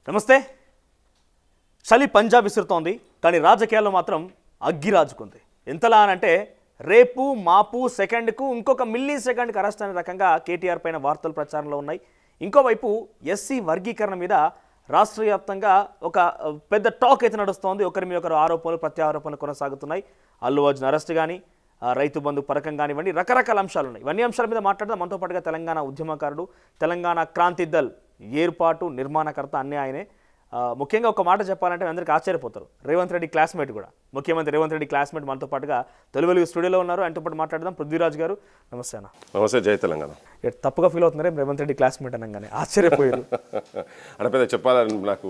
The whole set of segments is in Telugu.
నమస్తే. చలి పంజాబ్ విసురుతోంది, కానీ రాజకీయాల్లో మాత్రం అగ్గి రాజుకుంది. ఎంతలా అంటే రేపు మాపు సెకండ్కు ఇంకొక మిల్లీ సెకండ్కి అరెస్ట్ అనే రకంగా కేటీఆర్ పైన వార్తలు ప్రచారంలో ఉన్నాయి. ఇంకోవైపు ఎస్సీ వర్గీకరణ మీద రాష్ట్ర వ్యాప్తంగా ఒక పెద్ద టాక్ అయితే నడుస్తోంది. ఒకరి మీద ఒకరు ఆరోపణలు ప్రత్యారోపణలు కొనసాగుతున్నాయి. అల్లు అర్జున్ అరెస్ట్ కానీ, రైతు బంధు పథకం కానివ్వండి, రకరకాల అంశాలు ఉన్నాయి. ఇవన్నీ అంశాల మీద మాట్లాడదాం. మనతో పాటుగా తెలంగాణ ఉద్యమకారుడు, తెలంగాణ క్రాంతి దళ్ ఏర్పాటు నిర్మాణకర్త అన్నీ ఆయనే. ముఖ్యంగా ఒక మాట చెప్పాలంటే అందరికీ ఆశ్చర్యపోతారు, రేవంత్ రెడ్డి క్లాస్మేట్ కూడా, ముఖ్యమంత్రి రేవంత్ రెడ్డి క్లాస్మేట్ మనతో పాటుగా తెలుగు స్టూడియోలో ఉన్నారు. ఆయనతో పాటు మాట్లాడదాం. పృథ్వీరాజ్ గారు నమస్తే అన్న. నమస్తే. జై తెలంగాణ. తప్పుగా ఫీల్ అవుతున్నారే రేవంత్ రెడ్డి క్లాస్మేట్ అనగానే? ఆశ్చర్యపోయారు అంటే పెద్ద చెప్పాలని నాకు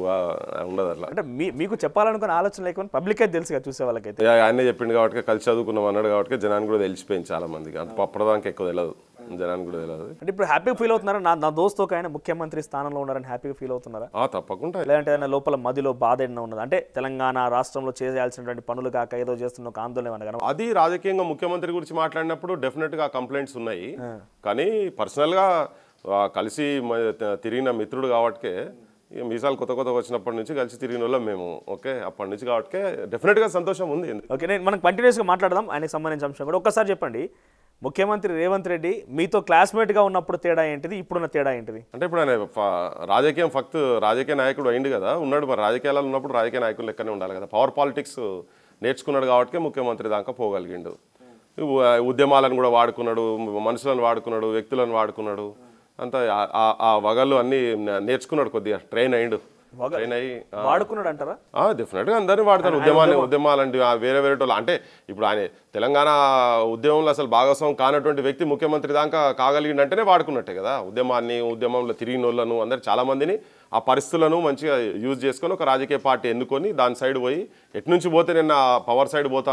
ఉండదు అట్లా. అంటే మీకు చెప్పాలనుకున్న ఆలోచన లేకపోతే పబ్లిక్ అయితే తెలుసు కదా, చూసే వాళ్ళకైతే. ఆయనే చెప్పిండు కాబట్టి, కలిసి చదువుకున్నాం అన్నాడు కాబట్టి జనానికి కూడా తెలిసిపోయింది చాలా మందికి. అంత అప్పటిదానికి ఎక్కువ తెలియదు, జనానికి కూడా తెలియదు. అంటే ఇప్పుడు హ్యాపీగా ఫీల్ అవుతున్నారా? నా దోస్తు ఒక ఆయన ముఖ్యమంత్రి స్థానంలో ఉన్నారని హ్యాపీగా ఫీల్ అవుతున్నారా? తప్పకుండా. లేదంటే ఏదైనా లోపల మదిలో బాధ ఏదైనా ఉన్నది? అంటే తెలంగాణ రాష్ట్రంలో చేయాల్సినటువంటి పనులు కాక ఏదో చేస్తున్న ఒక ఆందోళన అనగా అది రాజకీయంగా ముఖ్యమంత్రి గురించి మాట్లాడినప్పుడు డెఫినెట్ గా కంప్లైంట్స్ ఉన్నాయి. కానీ పర్సనల్ గా కలిసి తిరిగిన మిత్రుడు కాబట్టికే, మీసాలు కొత్త వచ్చినప్పటి నుంచి కలిసి తిరిగిన వాళ్ళం మేము. ఓకే, అప్పటి నుంచి కాబట్టి డెఫినెట్ గా సంతోషం ఉంది. ఓకే, నేను మనం కంటిన్యూస్గా మాట్లాడదాం ఆయనకు సంబంధించిన అంశం కూడా. ఒక్కసారి చెప్పండి, ముఖ్యమంత్రి రేవంత్ రెడ్డి మీతో క్లాస్మేట్గా ఉన్నప్పుడు తేడా ఏంటిది, ఇప్పుడున్న తేడా ఏంటిది? అంటే ఇప్పుడు ఆయన రాజకీయ నాయకుడు అయింది కదా, ఉన్నాడు. మరి రాజకీయాలలో ఉన్నప్పుడు రాజకీయ నాయకులు లెక్కనే ఉండాలి కదా. పవర్ పాలిటిక్స్ నేర్చుకున్నాడు కాబట్టి ముఖ్యమంత్రి దాకా పోగలిగిండు. ఉద్యమాలను కూడా వాడుకున్నాడు, మనుషులను వాడుకున్నాడు, వ్యక్తులను వాడుకున్నాడు. అంతా ఆ వగళ్ళు అన్నీ నేర్చుకున్నాడు, కొద్దిగా ట్రైన్ అయ్యిండు. వాడుకున్నాడు అంటారా? డెఫినెట్ గా అందరినీ వాడతారు. ఉద్యమాలంటే వేరే వాళ్ళు. అంటే ఇప్పుడు ఆయన తెలంగాణ ఉద్యమంలో అసలు భాగస్వామ్యం కానటువంటి వ్యక్తి ముఖ్యమంత్రి దాకా కాగలిగిందంటేనే వాడుకున్నట్టే కదా. ఉద్యమంలో తిరిగిన వాళ్ళను అందరు చాలా మందిని ఆ పరిస్థితులను మంచిగా యూజ్ చేసుకొని ఒక రాజకీయ పార్టీ ఎన్నుకొని దాని సైడ్ పోయి, ఎటు నుంచి పోతే నేను పవర్ సైడ్ పోతా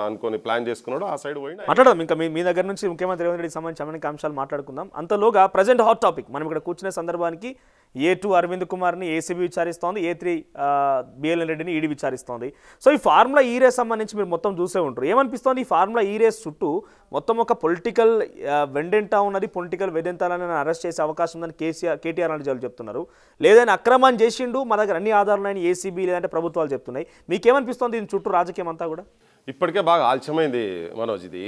అనుకొని ప్లాన్ చేసుకున్నాడు, ఆ సైడ్ పోయి మాట్లాడదాం. ఇంకా మీ దగ్గర నుంచి ముఖ్యమంత్రి రేవంత్ రెడ్డికి సంబంధించి అనేక అంశాలు మాట్లాడుకుందాం. అంతలోగా ప్రజెంట్ హాట్ టాపిక్, మనం ఇక్కడ కూర్చునే సందర్భానికి A2 అరవింద్ కుమార్ని ఏసీబీ విచారిస్తోంది, A3 బిఎల్ఎన్ రెడ్డిని ఈడీ విచారిస్తోంది. సో ఈ ఫార్ములా ఈ రేస్ సంబంధించి మీరు మొత్తం చూసే ఉంటారు. ఏమనిపిస్తోంది ఈ ఫార్ములా ఈ రేస్ చుట్టూ? మొత్తం ఒక పొలిటికల్ వెండెంటా ఉన్నది, పొలిటికల్ వెదెంతాలని అరెస్ట్ చేసే అవకాశం ఉందని కేటీఆర్ లాంటి వాళ్ళు చెప్తున్నారు. లేదని అక్రమాన్ని చేసిండు, మా దగ్గర అన్ని ఆధారాలు ఏసీబీ లేదంటే ప్రభుత్వాలు చెప్తున్నాయి. మీకేమనిపిస్తోంది దీని చుట్టూ రాజకీయం అంతా కూడా? ఇప్పటికే బాగా ఆలస్యమైంది మనోజ్. ఇది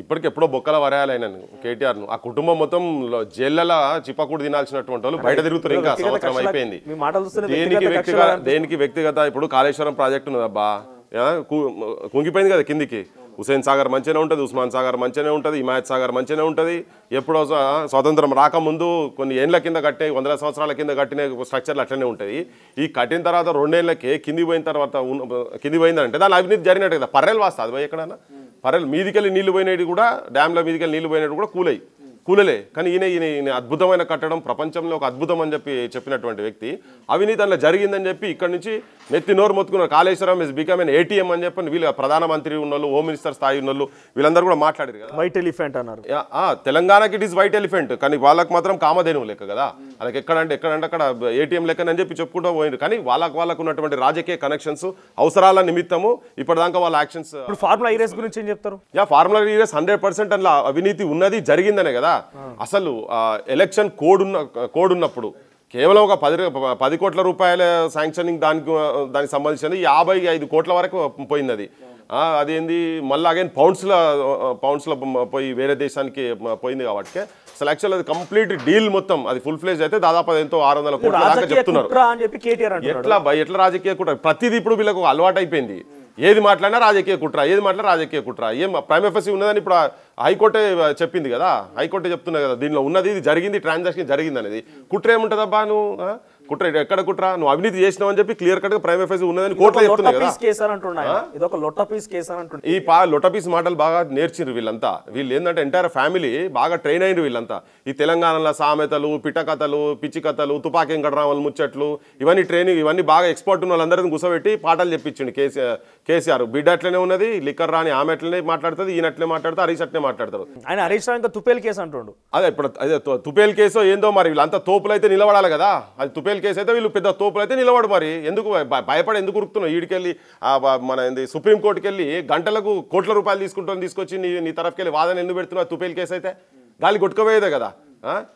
ఇప్పటికే ఎప్పుడో బొక్కల వరేయాలైన కేటీఆర్ను. ఆ కుటుంబం మొత్తం జైళ్ళ చిప్పకూడు తినాల్సినటువంటి వాళ్ళు బయట తిరుగుతారు. ఇంకా సంవత్సరం అయిపోయింది. దేనికి వ్యక్తిగత? ఇప్పుడు కాళేశ్వరం ప్రాజెక్టు ఉన్నదబ్బా, కుంగిపోయింది కదా కిందికి. హుసేన్ సాగర్ మంచిగానే ఉంటుంది, ఉస్మాన్ సాగర్ మంచిగానే ఉంటుంది, హిమాయత్ సాగర్ మంచిగానే ఉంటుంది. ఎప్పుడో స్వతంత్రం రాకముందు కొన్ని ఏళ్ళ కింద కట్టే, 100 సంవత్సరాల కింద కట్టిన స్ట్రక్చర్లు అట్లనే ఉంటుంది. ఈ కట్టిన తర్వాత 2 ఏళ్ళకే కింది పోయిందంటే దాని అవినీతి జరిగినట్టు కదా. పర్రెలు వాస్తా అది పోయి ఎక్కడన్నా పర్రెలు మీదికెళ్ళి నీళ్లు పోయినవి కూడా, డ్యామ్ల మీదికెళ్ళి నీళ్లు పోయినట్టు కూడా కూలలే. కానీ ఈయన అద్భుతమైన కట్టడం, ప్రపంచంలో ఒక అద్భుతం అని చెప్పినటువంటి వ్యక్తి అవినీతి అందులో జరిగిందని చెప్పి ఇక్కడ నుంచి నెత్తి నోరు మొత్తుకున్నారు. Kaleshwaram is become an ATM అని చెప్పి వీళ్ళు ప్రధానమంత్రి ఉన్నోళ్ళు, హోమ్ మినిస్టర్ స్థాయి ఉన్నోళ్ళు వీళ్ళందరూ కూడా మాట్లాడారు కదా. వైట్ ఎలిఫెంట్ అన్నారు. తెలంగాణకి ఇట్ ఈస్ వైట్ ఎలిఫెంట్, కానీ వాళ్ళకి మాత్రం కామధేనువు లెక్క కదా. అలాగే ఎక్కడంటే అక్కడ ATM లెక్కనని చెప్పి చెప్పుకుంటూ పోయింది. కానీ వాళ్ళకు ఉన్నటువంటి రాజకీయ కనెక్షన్స్, అవసరాల నిమిత్తము ఇప్పటిదాకా వాళ్ళ యాక్షన్స్. ఫార్ములా ఈ రేస్ గురించి ఏం చెప్తారు? ఫార్ములా ఈ రేస్ 100% అందులో అవినీతి ఉన్నది, జరిగిందనే కదా. అసలు ఎలక్షన్ కోడ్ ఉన్నప్పుడు కేవలం ఒక 10 కోట్ల రూపాయల శాంక్షనింగ్ దానికి సంబంధించింది 55 కోట్ల వరకు పోయింది. అది అదేంది మళ్ళీ అగైన్ పౌండ్స్లో పోయి వేరే దేశానికి పోయింది. కాబట్టి అసలు యాక్చువల్ అది కంప్లీట్ డీల్ మొత్తం అది ఫుల్ ఫ్లెజ్ అయితే దాదాపు ఎంతో 600 కోట్ల దాకా చెప్తున్నారు. ఎట్లా రాజకీయ కుట్ర? ప్రతిదీ ఇప్పుడు వీళ్ళకు అలవాటు అయిపోయింది. ఏది మాట్లాడినా రాజకీయ కుట్ర. ఏం ప్రైమ్ ఎఫెసి ఉన్నదని ఇప్పుడు హైకోర్టే చెప్పింది కదా. హైకోర్టే చెప్తున్నా కదా, దీనిలో ఉన్నది ఇది జరిగింది, ట్రాన్సాక్షన్ జరిగింది అనేది. కుట్ర ఏముంటుందబ్బా? నువ్వు కుట్ర ఎక్కడ కుట్ర? నువ్వు అవినీతి చేసినావు అని చెప్పి క్లియర్ కట్ గా ప్రైమ్ ఎఫెసి ఉన్నదని కోర్టులో చెప్తున్నాయి కదా. ఈ లొటపీస్ మాటలు బాగా నేర్చిండ్రు వీళ్ళంతా. వీళ్ళు ఏంటంటే ఎంటైర్ ఫ్యామిలీ బాగా ట్రైన్ అయినరు వీళ్ళంతా. ఈ తెలంగాణలో సామెతలు, పిట్టకథలు, పిచ్చి కథలు, తుపాకీ వెంకటరామలు ముచ్చట్లు, ఇవన్నీ ట్రైనింగ్, ఇవన్నీ బాగా ఎక్స్పర్ట్ ఉన్న వాళ్ళందరినీ కూర్చోబెట్టి పాఠాలు చెప్పించిండు కేసీఆర్. బిడ్డ అట్లనే ఉన్నది, లిక్కర్ రాని ఆమె అట్లనే మాట్లాడుతుంది, ఈయన అట్లే మాట్లాడుతుంది, హరీష్ అట్లే మాట్లాడతారు. ఆయన హరీష్ రావు ఇంకా తుపేల్ కేసు అంటుండు. అదే తుపేల్ కేసు ఏందో మరి. వీళ్ళంతా తోపులు అయితే నిలబడాలి కదా. అది తుపేల్ కేసు అయితే వీళ్ళు పెద్ద తోపులు అయితే నిలబడు. మరి ఎందుకు భయపడి ఎందుకు ఉరుకుతున్నావు? ఈడికెళ్ళి మన సుప్రీంకోర్టుకి వెళ్ళి గంటలకు కోట్ల రూపాయలు తీసుకొచ్చి నీ తరఫుకెళ్ళి వాదన ఎందుకు పెడుతున్నావు? తుపేల్ కేసు అయితే గాలి కొట్టుకుపోయేదే కదా.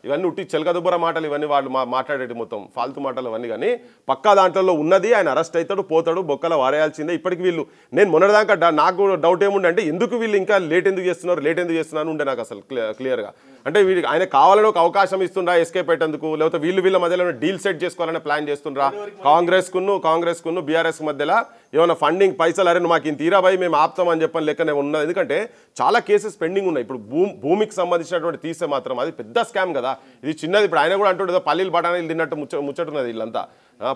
ఇవన్నీ ఉట్టి చెలకదుబ్బర మాటలు ఇవన్నీ వాళ్ళు మాట్లాడేది మొత్తం ఫాల్తు మాటలు అవన్నీ కానీ పక్కా దాంట్లో ఉన్నది ఆయన అరెస్ట్ అవుతాడు పోతాడు బొక్కల వారేయాల్సిందే ఇప్పటికి వీళ్ళు నేను మొన్నటిదాకా నాకు డౌట్ ఏముండే అంటే ఎందుకు వీళ్ళు ఇంకా లేట్ ఎందుకు చేస్తున్నారు ఉండే నాకు అసలు క్లియర్గా అంటే వీళ్ళకి ఆయన కావాలని ఒక అవకాశం ఇస్తుండ్రా ఎస్కేప్ అయ్యేందుకు లేకపోతే వీళ్ళ మధ్యలో డీల్ సెట్ చేసుకోవాలని ప్లాన్ చేస్తుండ్రా కాంగ్రెస్ కును బీఆర్ఎస్ మధ్యలో ఏమైనా ఫండింగ్ పైసలు అరే మాకు ఇంత తీరాబాయి మేము ఆపుతామని చెప్పని లెక్కనే ఉన్నది ఎందుకంటే చాలా కేసెస్ పెండింగ్ ఉన్నాయి ఇప్పుడు భూమికి సంబంధించినటువంటి తీస్తే మాత్రం అది పెద్ద స్కామ్ కదా ఇది చిన్నది ఇప్పుడు ఆయన కూడా అంటుండే పల్లీలు బఠానీలు తిన్నట్టు ముచ్చటున్నది వీళ్ళంతా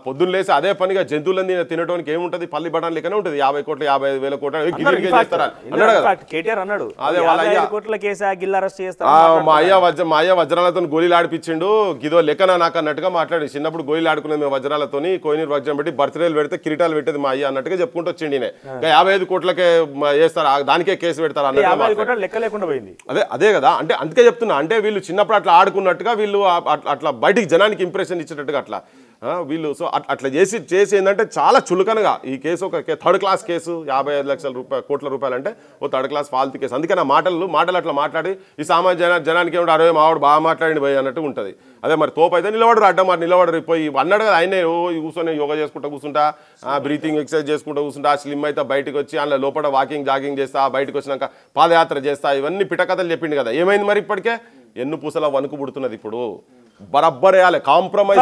పొద్దున్న లేసి అదే పనిగా జంతువులని తినడానికి ఏముంటుంది పల్లి బఠానీ లెక్కనే ఉంటుంది 50 కోట్లు 55,000 కోట్లు చేస్తారా అన్నాడు అదే మా అయ్య వజ్రాలతో గోళీలు ఆడిపించిండు గిదో లెక్కన నాకు అన్నట్టుగా మాట్లాడి చిన్నప్పుడు గోళీలు ఆడుకునేది మేము వజ్రాలతోని కోయినీరు వజ్రం పెట్టి బర్త్డేలు పెడితే కిరీటాలు పెట్టేది మా అయ్య అన్నట్టుగా చెప్పుకుంటూ వచ్చిండి 55 కోట్లకే చేస్తారా దానికే కేసు పెడతారు అన్నట్టు అదే కదా అంటే అందుకే చెప్తున్నా అంటే వీళ్ళు చిన్నప్పుడు అట్లా ఆడుకున్నట్టుగా వీళ్ళు అట్లా బయటికి జనానికి ఇంప్రెషన్ ఇచ్చేటట్టుగా అట్లా వీళ్ళు సో అట్లా చేసి ఏంటంటే చాలా చులకనగా ఈ కేసు ఒక థర్డ్ క్లాస్ కేసు 55 కోట్ల రూపాయలు అంటే ఓ థర్డ్ క్లాస్ ఫాల్తు కేసు అందుకే నా మాటలు అట్లా మాట్లాడి ఈ సామాన్య జనానికి ఏమిటి అరవై మావాడు బాగా మాట్లాడి పోయి అన్నట్టు ఉంటుంది అదే మరి తోపు అయితే నిలబడరు అడ్డం మరి నిలబడరు పోయి అన్నాడు కదా ఆయనే కూర్చొని యోగా చేసుకుంటా కూర్చుంటా బ్రీతింగ్ ఎక్సర్సైజ్ చేసుకుంటూ కూర్చుంటా స్లిమ్ అయితే బయటకు వచ్చి అందులో లోపల వాకింగ్ జాగింగ్ చేస్తా బయటకు వచ్చినాక పాదయాత్ర చేస్తా ఇవన్నీ పిటకథలు చెప్పిండు కదా ఏమైంది మరి ఇప్పటికే ఎన్ను పూసలా వణుకు పుడుతున్నది ఇప్పుడు బరబ్బర్ వేయాలి కాంప్రమైజ్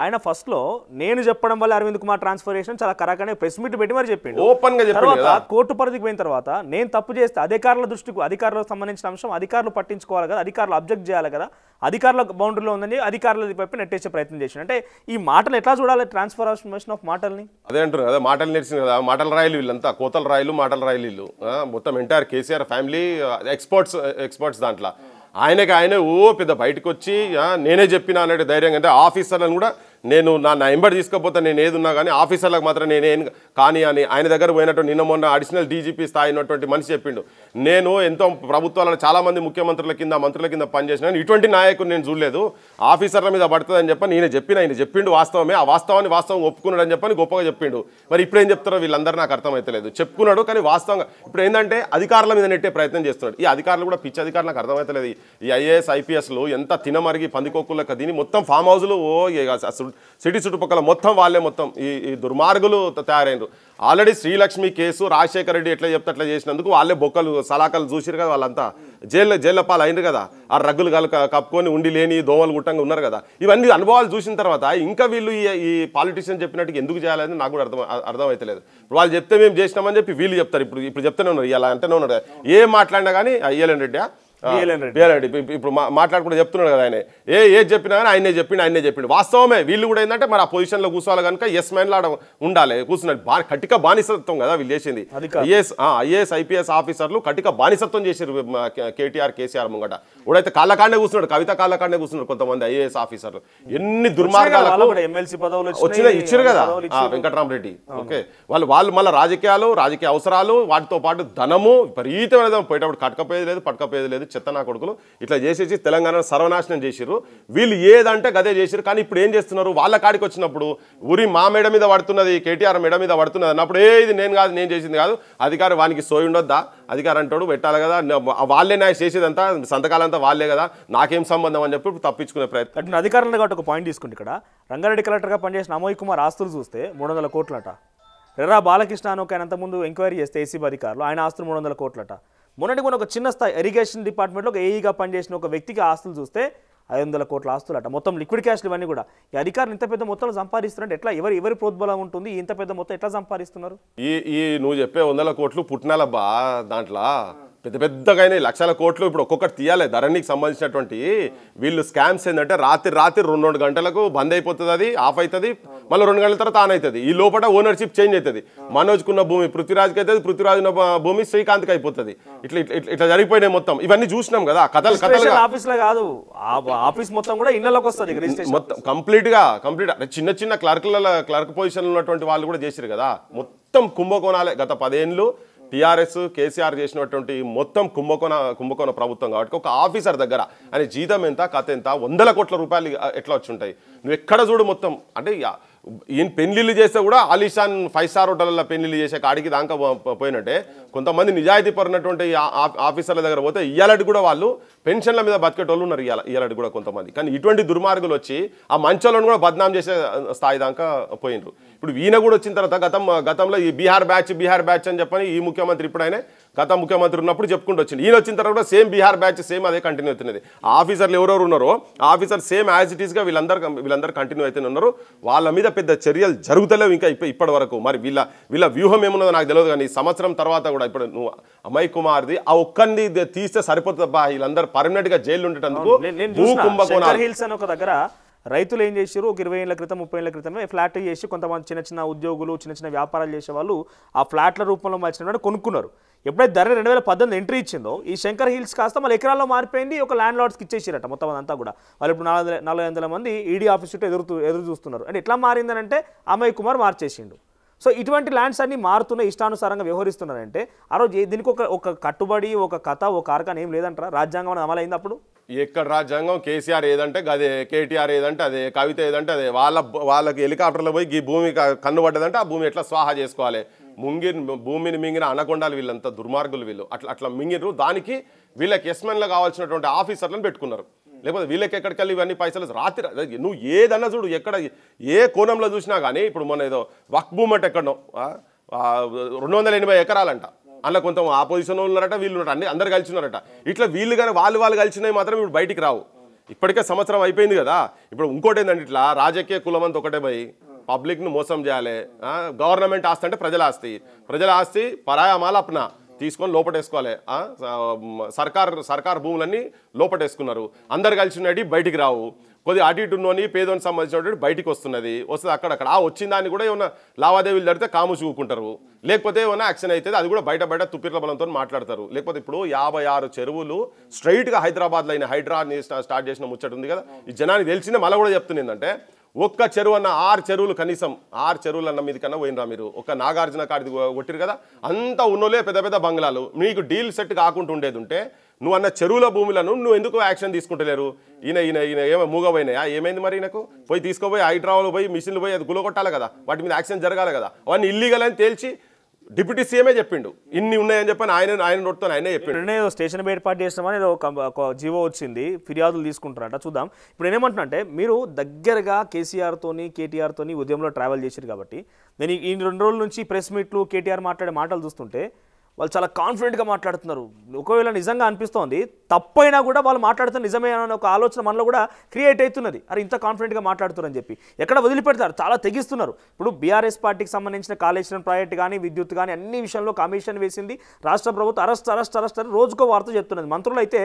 ఆయన ఫస్ట్ లో నేను చెప్పడం వల్ల అరవింద్ కుమార్ ట్రాన్స్ఫర్ చేసిన చాలా కరెక్ట్గానే ప్రెస్ మీట్ పెట్టి మరి చెప్పిండు ఓపెన్ గా చెప్పాడు కోర్టు పరిధికి పోయిన తర్వాత నేను తప్పు చేస్తే అధికారుల దృష్టికి అధికారులకు సంబంధించిన అంశం అధికారులు పట్టించుకోవాలి కదా అధికారులు అబ్జెక్ట్ చేయాలి కదా అధికారుల బౌండరీలో ఉందని అధికారుల వైపు నెట్టేసే ప్రయత్నం చేసిన అంటే ఈ మాటలు ఎట్లా చూడాలి ట్రాన్స్ఫర్మేషన్ ఆఫ్ మాటల్ని అదే అంటారు కదా మాటలు నేర్చింది కదా మాటల రాయలు వీళ్ళంతా కోతల రాయలు మాటల రాయలు వీళ్ళు మొత్తం ఎంటైర్ కేసీఆర్ ఫ్యామిలీ ఎక్స్పర్ట్స్ దాంట్లో ఆయనే పెద్ద బయటకు వచ్చి నేనే చెప్పినా అన్నట్టు ధైర్యంగా అంటే ఆఫీసర్లను కూడా నేను నా ఎంబడి తీసుకపోతే నేను ఏది ఉన్నా కానీ ఆఫీసర్లకు మాత్రం నేనేం కానీ అని ఆయన దగ్గర పోయినటువంటి నిన్న మొన్న అడిషనల్ డీజీపీ స్థాయి ఉన్నటువంటి మనిషి చెప్పిండు నేను ఎంతో ప్రభుత్వాలలో చాలామంది మంత్రుల కింద పనిచేసిన ఇటువంటి నాయకుడు నేను చూడలేదు ఆఫీసర్ల మీద పడుతుందని చెప్పి ఆయన చెప్పిండు వాస్తవమే ఆ వాస్తవం ఒప్పుకున్నాడు అని చెప్పని గొప్పగా చెప్పిండు మరి ఇప్పుడు ఏం చెప్తారో వీళ్ళందరూ నాకు అర్థమైతలేదు చెప్పుకున్నాడు కానీ వాస్తవంగా ఇప్పుడు ఏంటంటే అధికారుల మీద నెట్టే ప్రయత్నం చేస్తున్నాడు ఈ అధికారులు కూడా పిచ్చి అధికారులు నాకు అర్థమైతలేదు ఈ ఐఏఎస్ ఐపీఎస్లు ఎంత తినమరిగి పందికొక్కులకు దీని మొత్తం ఫామ్ హౌస్లు సిటీ చుట్టుపక్కల మొత్తం వాళ్ళే మొత్తం ఈ దుర్మార్గులు తయారైనరు ఆల్రెడీ శ్రీలక్ష్మి కేసు రాజశేఖర రెడ్డి ఎట్లా చెప్తే అట్లా చేసినందుకు వాళ్ళే బొక్కలు సలాకలు చూసిరు కదా వాళ్ళంతా జైళ్ళ పాలు అయినరు కదా ఆ రగ్గులు కప్పుకొని ఉండి లేని దోమలు గుట్టంగా ఉన్నారు కదా ఇవన్నీ అనుభవాలు చూసిన తర్వాత ఇంకా వీళ్ళు ఈ పాలిటిషియన్ చెప్పినట్టు ఎందుకు చేయాలని నాకు కూడా అర్థమైతలేదు ఇప్పుడు వాళ్ళు చెప్తే మేము చేసినామని చెప్పి వీళ్ళు చెప్తారు ఇప్పుడు చెప్తూనే ఉన్నారు ఇలా అంటేనే ఉన్నారు ఏం మాట్లాడినా కానీ అయ్యలేని రెడ్డి ఇప్పుడు మాట్లాడుకుంటూ చెప్తున్నాడు కదా ఆయన ఏది చెప్పినా కానీ ఆయనే చెప్పిండు వాస్తవమే వీళ్ళు కూడా ఏంటంటే మరి ఆ పొజిషన్లో కూర్చోవాలి కనుక ఎస్ మ్యాన్ లాడ ఉండాలి కూర్చున్నాడు కటిక బానిసత్వం కదా వీళ్ళు చేసింది ఐఏఎస్ ఐపీఎస్ ఆఫీసర్లు కటిక బానిసత్వం చేశారు కేసీఆర్ ముంగట ఇప్పుడైతే కాళ్ళకాండే కూర్చున్నాడు కవిత కాళ్ళకాండే కూర్చున్నాడు కొంతమంది ఐఏఎస్ ఆఫీసర్లు ఎన్ని దుర్మార్గాలు వచ్చినా ఇచ్చారు కదా వెంకటరామరెడ్డి ఓకే వాళ్ళు మళ్ళీ రాజకీయ అవసరాలు వాటితో పాటు ధనము విపరీతమైన పోయేటప్పుడు కట్టకపోయేది లేదు పట్టకపోయేది లేదు చెత్త నా కొడుకులు ఇట్లా చేసేసి తెలంగాణ సర్వనాశనం చేసిర్రు వీళ్ళు ఏదంటే గదే చేసిరు కానీ ఇప్పుడు ఏం చేస్తున్నారు వాళ్ళ కాడికి వచ్చినప్పుడు ఊరి మా మేడ మీద పడుతున్నది కేటీఆర్ మేడ మీద పడుతున్నది అన్నప్పుడు ఇది నేను చేసింది కాదు అధికారి వానికి సోయి ఉండొద్దా అధికారి అంటాడు పెట్టాలి కదా వాళ్ళే నా చేసేదంతా సంతకాలంతా వాళ్ళే కదా నాకేం సంబంధం అని చెప్పి తప్పించుకునే ప్రయత్నం అధికారులు కాబట్టి ఒక పాయింట్ తీసుకుంటే ఇక్కడ రంగారెడ్డి కలెక్టర్గా పనిచేసిన అమోయ్ కుమార్ ఆస్తులు చూస్తే 300 కోట్లట రెర్రా బాలకృష్ణ అని అంతకుముందు ఎంక్వైరీ చేస్తే ఏసీబీ అధికారులు ఆయన ఆస్తులు 300 కోట్లట మొన్నటి ఒక చిన్న స్థాయి ఇరిగేషన్ డిపార్ట్మెంట్లో ఒక ఏఈగా పనిచేసిన ఒక వ్యక్తికి ఆస్తులు చూస్తే 500 కోట్ల ఆస్తులట మొత్తం లిక్విడ్ క్యాష్లు ఇవన్నీ కూడా ఈ అధికారులు ఇంత పెద్ద మొత్తంలో సంపాదిస్తున్నట్టు ఎట్లా ఎవరి ప్రోద్బలం ఉంటుంది ఇంత పెద్ద మొత్తం ఎట్లా సంపాదిస్తున్నారు ఈ నువ్వు చెప్పే 100 కోట్లు పుట్టినాలబ్బా దాంట్లో పెద్దగా లక్షల కోట్లు ఇప్పుడు ఒక్కొక్కటి తీయాలి ధరణికి సంబంధించినటువంటి వీళ్ళు స్కామ్స్ ఏంటంటే రాత్రి 2 గంటలకు బంద్ అయిపోతుంది అది ఆఫ్ అవుతుంది మళ్ళీ 2 గంటల తర్వాత ఆన్ అవుతుంది ఈ లోపల ఓనర్షిప్ చేంజ్ అవుతుంది మనోజ్కున్న భూమి పృథ్వీరాజ్కి అవుతుంది పృథ్వీరాజ్ ఉన్న భూమి శ్రీకాంత్కి అయిపోతుంది ఇట్లా జరిగిపోయినాయి మొత్తం ఇవన్నీ చూసినాం కదా కథలు ఆఫీస్ లో కాదు ఆఫీస్ మొత్తం కూడా ఇళ్ళలోకి వస్తుంది మొత్తం కంప్లీట్ చిన్న క్లర్క్ పొజిషన్ ఉన్నటువంటి వాళ్ళు కూడా చేశారు కదా మొత్తం కుంభకోణాలే గత 10 ఏళ్ళు టీఆర్ఎస్ కేసీఆర్ చేసినటువంటి మొత్తం కుంభకోణ ప్రభుత్వం కాబట్టి ఒక ఆఫీసర్ దగ్గర ఆయన జీతం ఎంత కథ ఎంత 100 కోట్ల రూపాయలు ఎట్లా వచ్చి ఉంటాయి నువ్వు ఎక్కడ చూడు మొత్తం అంటే ఈయన పెళ్లిళ్ళు చేస్తే కూడా ఆలిషాన్ 5 స్టార్ హోటళ్ళ పెళ్లిళ్ళు చేసే కాడికి దాకా పోయినట్టే కొంతమంది నిజాయితీ పడినటువంటి ఆఫీసర్ల దగ్గర పోతే ఇయ్యాలటి కూడా వాళ్ళు పెన్షన్ల మీద బతికేటోళ్ళు ఉన్నారు ఇయ్యాలటి కూడా కొంతమంది. కానీ ఇటువంటి దుర్మార్గులు వచ్చి ఆ మంచోళ్ళను కూడా బద్నాం చేసే స్థాయి దాకా పోయినరు. ఇప్పుడు ఈయన కూడా వచ్చిన తర్వాత గతంలో ఈ బీహార్ బ్యాచ్ అని చెప్పని ఈ ముఖ్యమంత్రి ఇప్పుడైనా గత ముఖ్యమంత్రి ఉన్నప్పుడు చెప్పుకుంటూ వచ్చింది. ఈయన వచ్చిన తర్వాత సేమ్ బీహార్ బ్యాచ్ సేమ్ అదే కంటిన్యూ అవుతున్నది. ఆ ఆఫీసర్లు ఎవరెవరు ఉన్నారో ఆ ఆఫీసర్ సేమ్ యాజ్ ఇట్ ఈస్గా వీళ్ళందరూ కంటిన్యూ అవుతూనే ఉన్నారు. వాళ్ళ మీద పెద్ద చర్యలు జరుగుతలేవు ఇంకా ఇప్పటి వరకు. మరి వీళ్ళ వ్యూహం ఏమున్నదో నాకు తెలియదు. కానీ సంవత్సరం తర్వాత కూడా ఇప్పుడు నువ్వు అమయ్ కుమార్ది ఆ ఒక్కరిని తీస్తే సరిపోతుందబ్బా, వీళ్ళందరూ పర్మనెంట్ గా జైలు ఉండేటందుకు ఒక దగ్గర రైతులు ఏం చేశారు, ఒక 20 ఏళ్ల క్రితం 30 ఏళ్ల క్రితమే ఫ్లాట్ చేసి కొంతమంది చిన్న ఉద్యోగులు చిన్న వ్యాపారాలు చేసే వాళ్ళు ఆ ఫ్లాట్ల రూపంలో మార్చిన కొనుక్కున్నారు. ఎప్పుడైతే ధర 2018 ఎంట్రీ ఇచ్చిందో ఈ శంకర్ హిల్స్ కాస్త మళ్ళీ ఎకరాల్లో మారిపోయింది. ఒక ల్యాండ్ లార్డ్స్కి ఇచ్చేసారట మొత్తం అంతా కూడా. వాళ్ళు ఇప్పుడు 400 మంది ఈడీ ఆఫీస్ చుట్టూ ఎదురు చూస్తున్నారు. అంటే ఎట్లా మారిందనంటే అమయ్ కుమార్ మార్చేసిండు. సో ఇటువంటి ల్యాండ్స్ అన్ని మారుతున్న ఇష్టానుసారంగా వ్యవహరిస్తున్నారంటే ఆ రోజు దీనికి ఒక కట్టుబడి ఒక కథ ఒక ఆర్గాన్ ఏం లేదంటారా? రాజ్యాంగం అనేది అమలైంది అప్పుడు. ఎక్కడ రాజ్యాంగం? కేసీఆర్ ఏదంటే అదే, కేటీఆర్ ఏదంటే అదే, కవిత ఏదంటే అదే. వాళ్ళకి హెలికాప్టర్లో పోయి ఈ భూమి కన్ను పడ్డదంటే ఆ భూమి ఎట్లా స్వాహా చేసుకోవాలి, భూమిని మింగిన అనకొండాలి వీళ్ళంతా దుర్మార్గులు వీళ్ళు. అట్లా మింగిరు. దానికి వీళ్ళకి ఎస్మెన్లో కావాల్సినటువంటి ఆఫీసర్లను పెట్టుకున్నారు. లేకపోతే వీళ్ళకి ఎక్కడికి వెళ్ళి ఇవన్నీ పైసలు రాత్రి నువ్వు ఏదన్నా చూడు ఎక్కడ ఏ కోణంలో చూసినా కానీ ఇప్పుడు మన ఏదో వక్ భూమి అంటే ఎక్కడో 280 ఎకరాలంట. అందులో కొంత ఆపోజిషన్ ఉన్నారట, వీళ్ళు ఉన్నారట, అందరు కలిసి ఉన్నారట. ఇట్లా వీళ్ళు కానీ వాళ్ళు కలిసినవి మాత్రం ఇప్పుడు బయటికి రావు. ఇప్పటికే సంవత్సరం అయిపోయింది కదా. ఇప్పుడు ఇంకోటి ఏంటంటే ఇట్లా రాజకీయ కులమంతా ఒకటే పోయి పబ్లిక్ను మోసం చేయాలి. గవర్నమెంట్ ఆస్తి అంటే ప్రజల ఆస్తి పరాయమాల అప్నా తీసుకొని లోపటేసుకోవాలి. సర్కార్ భూములన్నీ లోపటేసుకున్నారు. అందరు కలిసి ఉన్నది బయటికి రావు. కొద్దిగా అటు ఇటు ఉన్నోని పేదోనికి సంబంధించినటువంటి బయటికి వస్తుంది అక్కడక్కడ. వచ్చిన దాన్ని కూడా ఏమన్నా లావాదేవీలు జరిగితే కాము చూకుంటారు, లేకపోతే ఏమైనా యాక్షన్ అవుతుంది అది కూడా బయట తుప్పిర్ల బలంతో మాట్లాడతారు. లేకపోతే ఇప్పుడు 56 చెరువులు స్ట్రైట్గా హైదరాబాద్లో అయిన హైడ్రాని స్టార్ట్ చేసిన ముచ్చట ఉంది కదా. ఈ జనానికి తెలిసిందే. మళ్ళీ కూడా చెప్తుంది ఏంటంటే ఒక్క చెరువు అన్న 6 చెరువులు కనీసం 6 చెరువులు అన్న మీది కన్నా పోయినరా మీరు. ఒక నాగార్జున కాడిది కొట్టిరు కదా, అంతా ఉన్నోలే పెద్ద బంగ్లాలు. మీకు డీల్ సెట్ కాకుండా ఉండేది ఉంటే నువ్వు అన్న చెరువుల భూములను నువ్వు ఎందుకు యాక్షన్ తీసుకుంటలేరు? ఈయన ఏమో మూగపోయినాయా? ఏమైంది మరి? ఈయనకు పోయి తీసుకోపోయి హైడ్రాలో పోయి మిషన్లు పోయి అది గులగొట్టాలి కదా, వాటి మీద యాక్షన్ జరగాలి కదా. అవన్నీ ఇల్లీగల్ అని తేల్చి డిప్యూటీ సీఎమే చెప్పిండు. ఇన్ని ఉన్నాయని చెప్పని ఆయన నోటితో ఆయనే చెప్పిండు. స్టేషన్ ఏర్పాటు చేస్తామని ఒక జీవో వచ్చింది, ఫిర్యాదులు తీసుకుంటారట. చూద్దాం. ఇప్పుడు నేనేమంటున్నా అంటే మీరు దగ్గరగా కేసీఆర్తోని కేటీఆర్తోని ఉద్యమంలో ట్రావెల్ చేశారు కాబట్టి నేను ఈ 2 రోజుల నుంచి ప్రెస్ మీట్లు కేటీఆర్ మాట్లాడే మాటలు చూస్తుంటే వాళ్ళు చాలా కాన్ఫిడెంట్గా మాట్లాడుతున్నారు. ఒకవేళ నిజంగా అనిపిస్తోంది తప్పైనా కూడా వాళ్ళు మాట్లాడుతున్న నిజమే అనే ఒక ఆలోచన మనలో కూడా క్రియేట్ అవుతున్నది. అరే ఇంత కాన్ఫిడెంట్గా మాట్లాడుతున్నారని చెప్పి ఎక్కడ వదిలిపెడతారు, చాలా తెగిస్తున్నారు. ఇప్పుడు బీఆర్ఎస్ పార్టీకి సంబంధించిన కాళేశ్వరం ప్రాజెక్ట్ కానీ విద్యుత్ కానీ అన్ని విషయంలో కమిషన్ వేసింది రాష్ట్ర ప్రభుత్వం. అరెస్ట్ రోజుకో వార్త చెప్తున్నది. మంత్రులు అయితే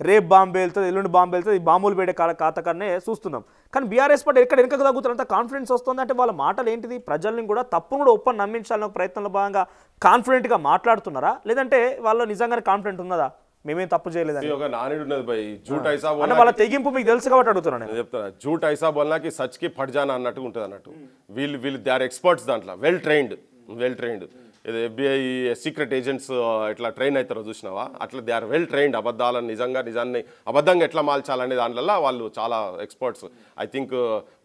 రేపు బాంబు వెళ్తుంది, ఎల్లుండి బాంబు వెళ్తుంది, బాంబులు వేడే ఖాతాకనే చూస్తున్నాం. కానీ బీఆర్ఎస్ పార్టీ ఎక్కడ వెనక తగ్గుతారు, అంత కాన్ఫిడెన్స్ వస్తుంది అంటే వాళ్ళ మాటలు ఏంటిది? ప్రజల్ని కూడా తప్పును కూడా ఒప్పని నమ్మించాలనే ప్రయత్నంలో భాగంగా కాన్ఫిడెంట్గా మాట్లాడుతున్నారా, లేదంటే వాళ్ళు నిజంగానే కాన్ఫిడెంట్ ఉన్నదా మేమేం తప్పు చేయలేదని? వాళ్ళ తెగింపు మీకు తెలుసు కాబట్టి అడుగుతున్నాను. చెప్తారా, జూట్ ఐసా బోల్నాకి సచ్కి పడ్జానా అన్నట్టుగా ఉంటుంది అన్నట్టు. వీళ్ళు దే ఆర్ ఎక్స్పర్ట్స్ దాంట్లో, వెల్ ట్రైన్డ్. ఇది FBI సీక్రెట్ ఏజెంట్స్ ఎట్లా ట్రైన్ అవుతారో చూసినావా, అట్లా దే ఆర్ వెల్ ట్రైన్డ్. అబద్ధాలను నిజాన్ని అబద్ధంగా ఎట్లా మాల్చాలనే దానివల్ల వాళ్ళు చాలా ఎక్స్పర్ట్స్. ఐ థింక్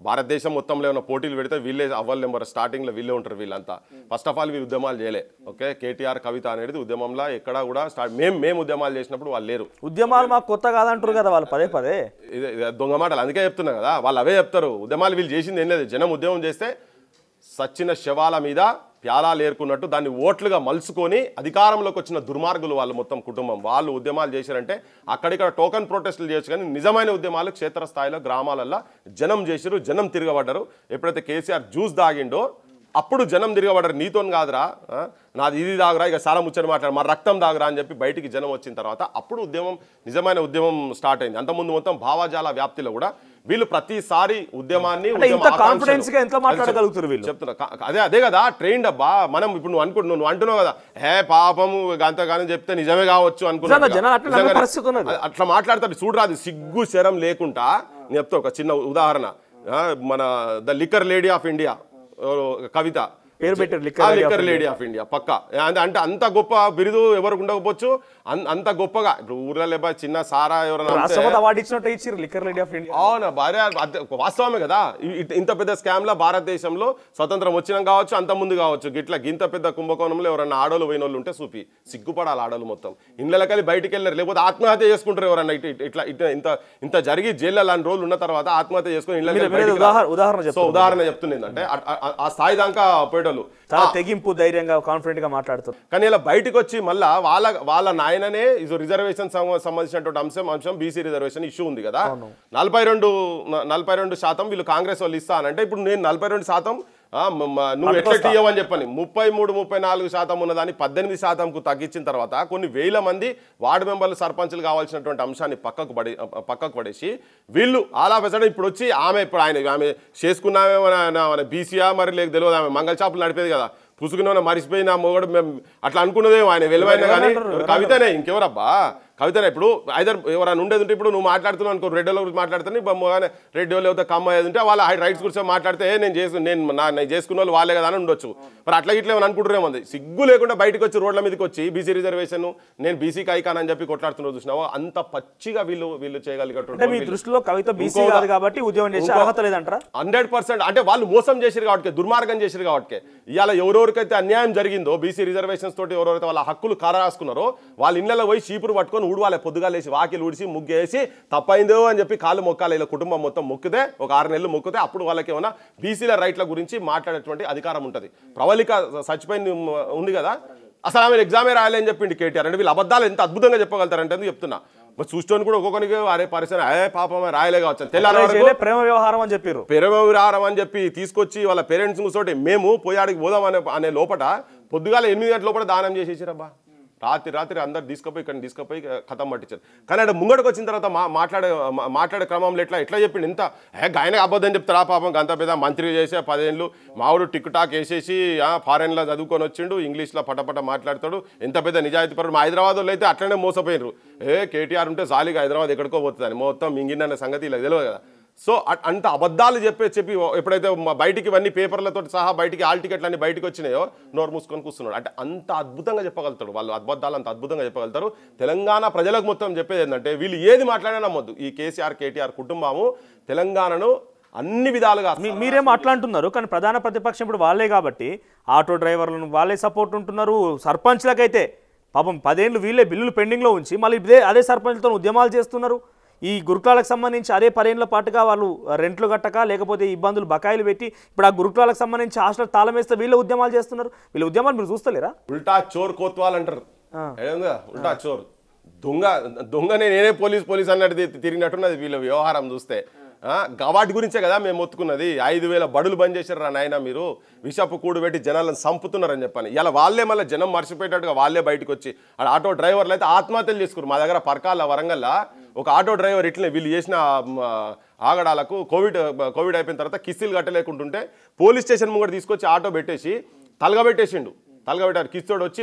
భారతదేశం మొత్తంలో ఏమైనా పోటీలు పెడితే వీళ్ళే అవ్వల్ నెంబర్ స్టార్టింగ్లో వీళ్ళే ఉంటారు. వీళ్ళంతా ఫస్ట్ ఆఫ్ ఆల్ వీళ్ళు ఉద్యమాలు చేయలే. ఓకే, కేటీఆర్ కవిత అనేది ఉద్యమంలో ఎక్కడా కూడా మేము ఉద్యమాలు చేసినప్పుడు వాళ్ళు లేరు. ఉద్యమాలు మాకు కొత్త కాదంటారు కదా వాళ్ళు పదే దొంగ మాటలు. అందుకే చెప్తున్నా కదా, వాళ్ళు అవే చెప్తారు. ఉద్యమాలు వీళ్ళు చేసింది ఏం లేదు. జనం ఉద్యమం చేస్తే సచ్చిన శవాల మీద ప్యాలాలు ఏరుకున్నట్టు దాన్ని ఓట్లుగా మలుచుకొని అధికారంలోకి వచ్చిన దుర్మార్గులు వాళ్ళు మొత్తం కుటుంబం. వాళ్ళు ఉద్యమాలు చేశారంటే అక్కడిక్కడ టోకన్ ప్రొటెస్టులు చేయొచ్చు, కానీ నిజమైన ఉద్యమాలు క్షేత్రస్థాయిలో గ్రామాలల్లో జనం చేసిరు, జనం తిరగబడ్డారు. ఎప్పుడైతే కేసీఆర్ జ్యూస్ దాగిండో అప్పుడు జనం తిరగబడ్డారు. నీతో కాదురా, నాది ఇది దాగురా, ఇక చాలా ముచ్చని మాట్లాడు, మా రక్తం దాగురా అని చెప్పి బయటికి జనం వచ్చిన తర్వాత అప్పుడు నిజమైన ఉద్యమం స్టార్ట్ అయింది. అంతకుముందు మొత్తం భావజాల వ్యాప్తిలో కూడా వీళ్ళు ప్రతిసారి ఉద్యమాన్ని చెప్తున్నా. అదే కదా ట్రైన్డ్ అబ్బా. మనం ఇప్పుడు నువ్వు అంటున్నావు కదా, హే పాపము అంతగానో చెప్తే నిజమే కావచ్చు అనుకున్నా. అట్లా మాట్లాడతాడు చూడరాదు, సిగ్గు శరం లేకుండా. నేను చెప్తా ఒక చిన్న ఉదాహరణ. మన the liquor lady of India Kavitha, పేరు పెట్టారు లిక్కర్ లేడీ ఆఫ్ ఇండియా పక్కా. అంటే అంత గొప్ప బిరుదు ఎవరికి ఉండకపోవచ్చు, అంత గొప్పగా. ఇప్పుడు ఊర్లో చిన్న సారా ఎవరైనా అవార్డు ఇచ్చినట్టు ఇచ్చారు లిక్కర్ లేడీ ఆఫ్ ఇండియా. అవునా, భార్య వాస్తవమే కదా. ఇంత పెద్ద స్కామ్ లా భారతదేశంలో స్వతంత్రం వచ్చినా కావచ్చు, అంత ముందు కావచ్చు, గిట్లా గింత పెద్ద కుంభకోణంలో ఎవరన్నా ఆడోళ్ళు పోయిన వాళ్ళు ఉంటే చూపి సిగ్గుపడాలి. ఆడోళ్ళు మొత్తం ఇళ్ళకెళ్ళి బయటికి వెళ్ళారు, లేకపోతే ఆత్మహత్య చేసుకుంటారు ఎవరన్నా. ఇట్లా ఇంత జరిగి జైల్లో లాంటి రోజులు ఉన్న తర్వాత ఆత్మహత్య చేసుకుని ఉదాహరణ చెప్తుంది. అంటే ఆ స్థాయి దాకా పోయేటోళ్ళు తెగింపు ధైర్యంగా కాన్ఫిడెంట్ గా మాట్లాడుతారు. కానీ ఇలా బయటకు వచ్చి మళ్ళా వాళ్ళ నాయననే రిజర్వేషన్ సంబంధించినటువంటి అంశం బీసీ రిజర్వేషన్ ఇష్యూ ఉంది కదా. 42% వీళ్ళు కాంగ్రెస్ వాళ్ళు ఇస్తానంటే ఇప్పుడు నేను 42% నువ్వు ఎట్లా తీయవని చెప్పని 33-34% ఉన్నదాన్ని 18%కు తగ్గించిన తర్వాత కొన్ని వేల మంది వార్డు మెంబర్లు సర్పంచులు కావాల్సినటువంటి అంశాన్ని పక్కకు పడేసి వీళ్ళు ఆల్ ఆఫ్ ఎ సడన్ ఇప్పుడు వచ్చి ఆమె చేసుకున్నామే బీసీఆ మరి లేక తెలియదు, ఆమె మంగళ షాపులు నడిపేది కదా, పుసుకునే మరిసిపోయిన మొగడు మేము అట్లా అనుకున్నదేమో ఆయన వెలువైనా కానీ కవితనే ఇంకెవరబ్బా కవితనే. ఇప్పుడు ఐదర్ ఎవరైనా ఉండేది ఉంటే ఇప్పుడు నువ్వు మాట్లాడుతున్నావు అనుకో, రెడ్డి వాళ్ళ గురించి మాట్లాడుతాను, రెడ్డి వాళ్ళు లేకపోతే కమ్మ ఏది ఉంటే వాళ్ళ రైట్స్ గురించి మాట్లాడితే నేను చేసుకున్న వాళ్ళు వాళ్ళే కదా అని ఉండొచ్చు. మరి అట్లా ఇట్లా ఏమైనా అనుకుంటారేమో. సిగ్గు లేకుండా బయటకు వచ్చి రోడ్ల మీదకి వచ్చి బీసీ రిజర్వేషన్ నేను బీసీకి ఐకాన్ అని చెప్పి కొట్లాడుతున్నారు చూసినావో, అంత పచ్చిగా వీళ్ళు చేయగలిగేటువంటి 100%. అంటే వాళ్ళు మోసం చేసారు కాబట్టి, దుర్మార్గం చేసారు కాబట్టి. ఇవాళ ఎవరెవరికైతే అన్యాయం జరిగిందో బీసీ రిజర్వేషన్స్ తోటి ఎవరెవరైతే వాళ్ళ హక్కులు రాసుకున్నారో వాళ్ళ ఇళ్లలో పోయి చీపురు పట్టుకొని ఊడవాలి, పొద్దుగాలేసి వాకిలు ఊడిసి ముగ్గేసి తప్పైందో అని చెప్పి కాళ్ళు మొక్కాలి. ఇలా కుటుంబం మొత్తం మొక్కితే ఒక 6 నెలలు మొక్కితే అప్పుడు వాళ్ళకి ఏమైనా బీసీల రైట్ల గురించి మాట్లాడేటువంటి అధికారం ఉంటుంది. ప్రవళిక చచ్చిపోయింది ఉంది కదా, అసలు ఆమె ఎగ్జామే రాయాలని చెప్పింది కేటీఆర్. అంటే వీళ్ళు అబద్ధాలు ఎంత అద్భుతంగా చెప్పగలుగుతారంటే చెప్తున్నా. మరి చూసుకొని కూడా ఒక్కొక్కరికి అరే పరిశ్రమ పాపమే రాయలే కావచ్చు, తెల్లారి ప్రేమ వ్యవహారం అని చెప్పారు. ప్రేమ వ్యవహారం అని చెప్పి తీసుకొచ్చి వాళ్ళ పేరెంట్స్ కూర్చోటి మేము పోయాడికి పోదాం అనే లోపల పొద్దుగాల 8 గంటల లోపల దానం చేసేసారబ్బా. రాత్రి అందరు తీసుకుపోయి కథం పట్టించారు. కానీ అక్కడ ముంగడికి వచ్చిన తర్వాత మాట్లాడే క్రమంలో ఎట్లా చెప్పిండు. ఇంత ఆయన అబద్ధం చెప్తారా పాపం, అంత పెద్ద మంత్రి చేసే 10 ఏళ్ళు మావుడు టిక్ టాక్ వేసేసి ఫారెన్లో చదువుకొని వచ్చిండు, ఇంగ్లీష్లో పటపట మాట్లాడతాడు, ఎంత పెద్ద నిజాయితీ పరుడు. మా హైదరాబాద్ వాళ్ళు అయితే అట్లనే మోసపోయినారు. కేటీఆర్ ఉంటే జాలీగా హైదరాబాద్ ఎక్కడికో పోతుంది మొత్తం మింగిన సంగతి ఇలా తెలియదు కదా. సో అంత అబద్ధాలు చెప్పి ఎప్పుడైతే బయటికి ఇవన్నీ పేపర్లతో సహా బయటికి ఆల్ టికెట్లన్నీ బయటకు వచ్చినాయో నోరు మూసుకొని కూర్చున్నాడు. అంటే అంత అద్భుతంగా చెప్పగలుగుతాడు, వాళ్ళు అబద్ధాలు అంత అద్భుతంగా చెప్పగలుగుతారు. తెలంగాణ ప్రజలకు మొత్తం చెప్పేది ఏంటంటే వీళ్ళు ఏది మాట్లాడినా నమ్మొద్దు. ఈ కేటీఆర్ కుటుంబము తెలంగాణను అన్ని విధాలుగా. మీరేం అట్లా అంటున్నారు, కానీ ప్రధాన ప్రతిపక్షం ఇప్పుడు వాళ్ళే కాబట్టి ఆటో డ్రైవర్లను వాళ్ళే సపోర్ట్ ఉంటున్నారు. సర్పంచ్లకైతే పాపం 10 ఏళ్ళు వీళ్ళే బిల్లులు పెండింగ్లో ఉంచి మళ్ళీ అదే సర్పంచ్లతో ఉద్యమాలు చేస్తున్నారు. ఈ గురుకులాలకు సంబంధించి అదే 10 ఏళ్ల పాటుగా వాళ్ళు రెంట్లు కట్టక లేకపోతే ఇబ్బందులు బకాయిలు పెట్టి ఇప్పుడు ఆ గురుకులాలకు సంబంధించి హాస్టల్ తాళం వేస్తే వీళ్ళ ఉద్యమాలు చేస్తున్నారు. వీళ్ళ ఉద్యమాలు మీరు చూస్తలేరా? ఉల్టా చోర్ కోత్వాల్ అంటారు, ఉల్టా చోర్ దొంగనే నేనే పోలీస్ అన్నట్టు తిరిగినట్టున్నది వీళ్ళ వ్యవహారం చూస్తే. వాటి గురించే కదా మేము మొత్తుకున్నది. 5,000 బడులు బంద్ చేశారు రా నాయన, మీరు విషపు కూడు పెట్టి జనాలను చంపుతున్నారని చెప్పని. ఇలా వాళ్ళే మళ్ళీ జనం మర్చిపోయేటట్టుగా వాళ్ళే బయటకు వచ్చి ఆటో డ్రైవర్లు అయితే ఆత్మహత్యలు చేసుకున్నారు. మా దగ్గర పరకాల వరంగల్లో ఒక ఆటో డ్రైవర్ ఇట్లనే వీళ్ళు చేసిన ఆగడాలకు కోవిడ్ అయిపోయిన తర్వాత కిస్తీలు కట్టలేకుంటుంటే పోలీస్ స్టేషన్ ముంగట తీసుకొచ్చి ఆటో పెట్టేసి తలగబెట్టారు. కిస్తోడు వచ్చి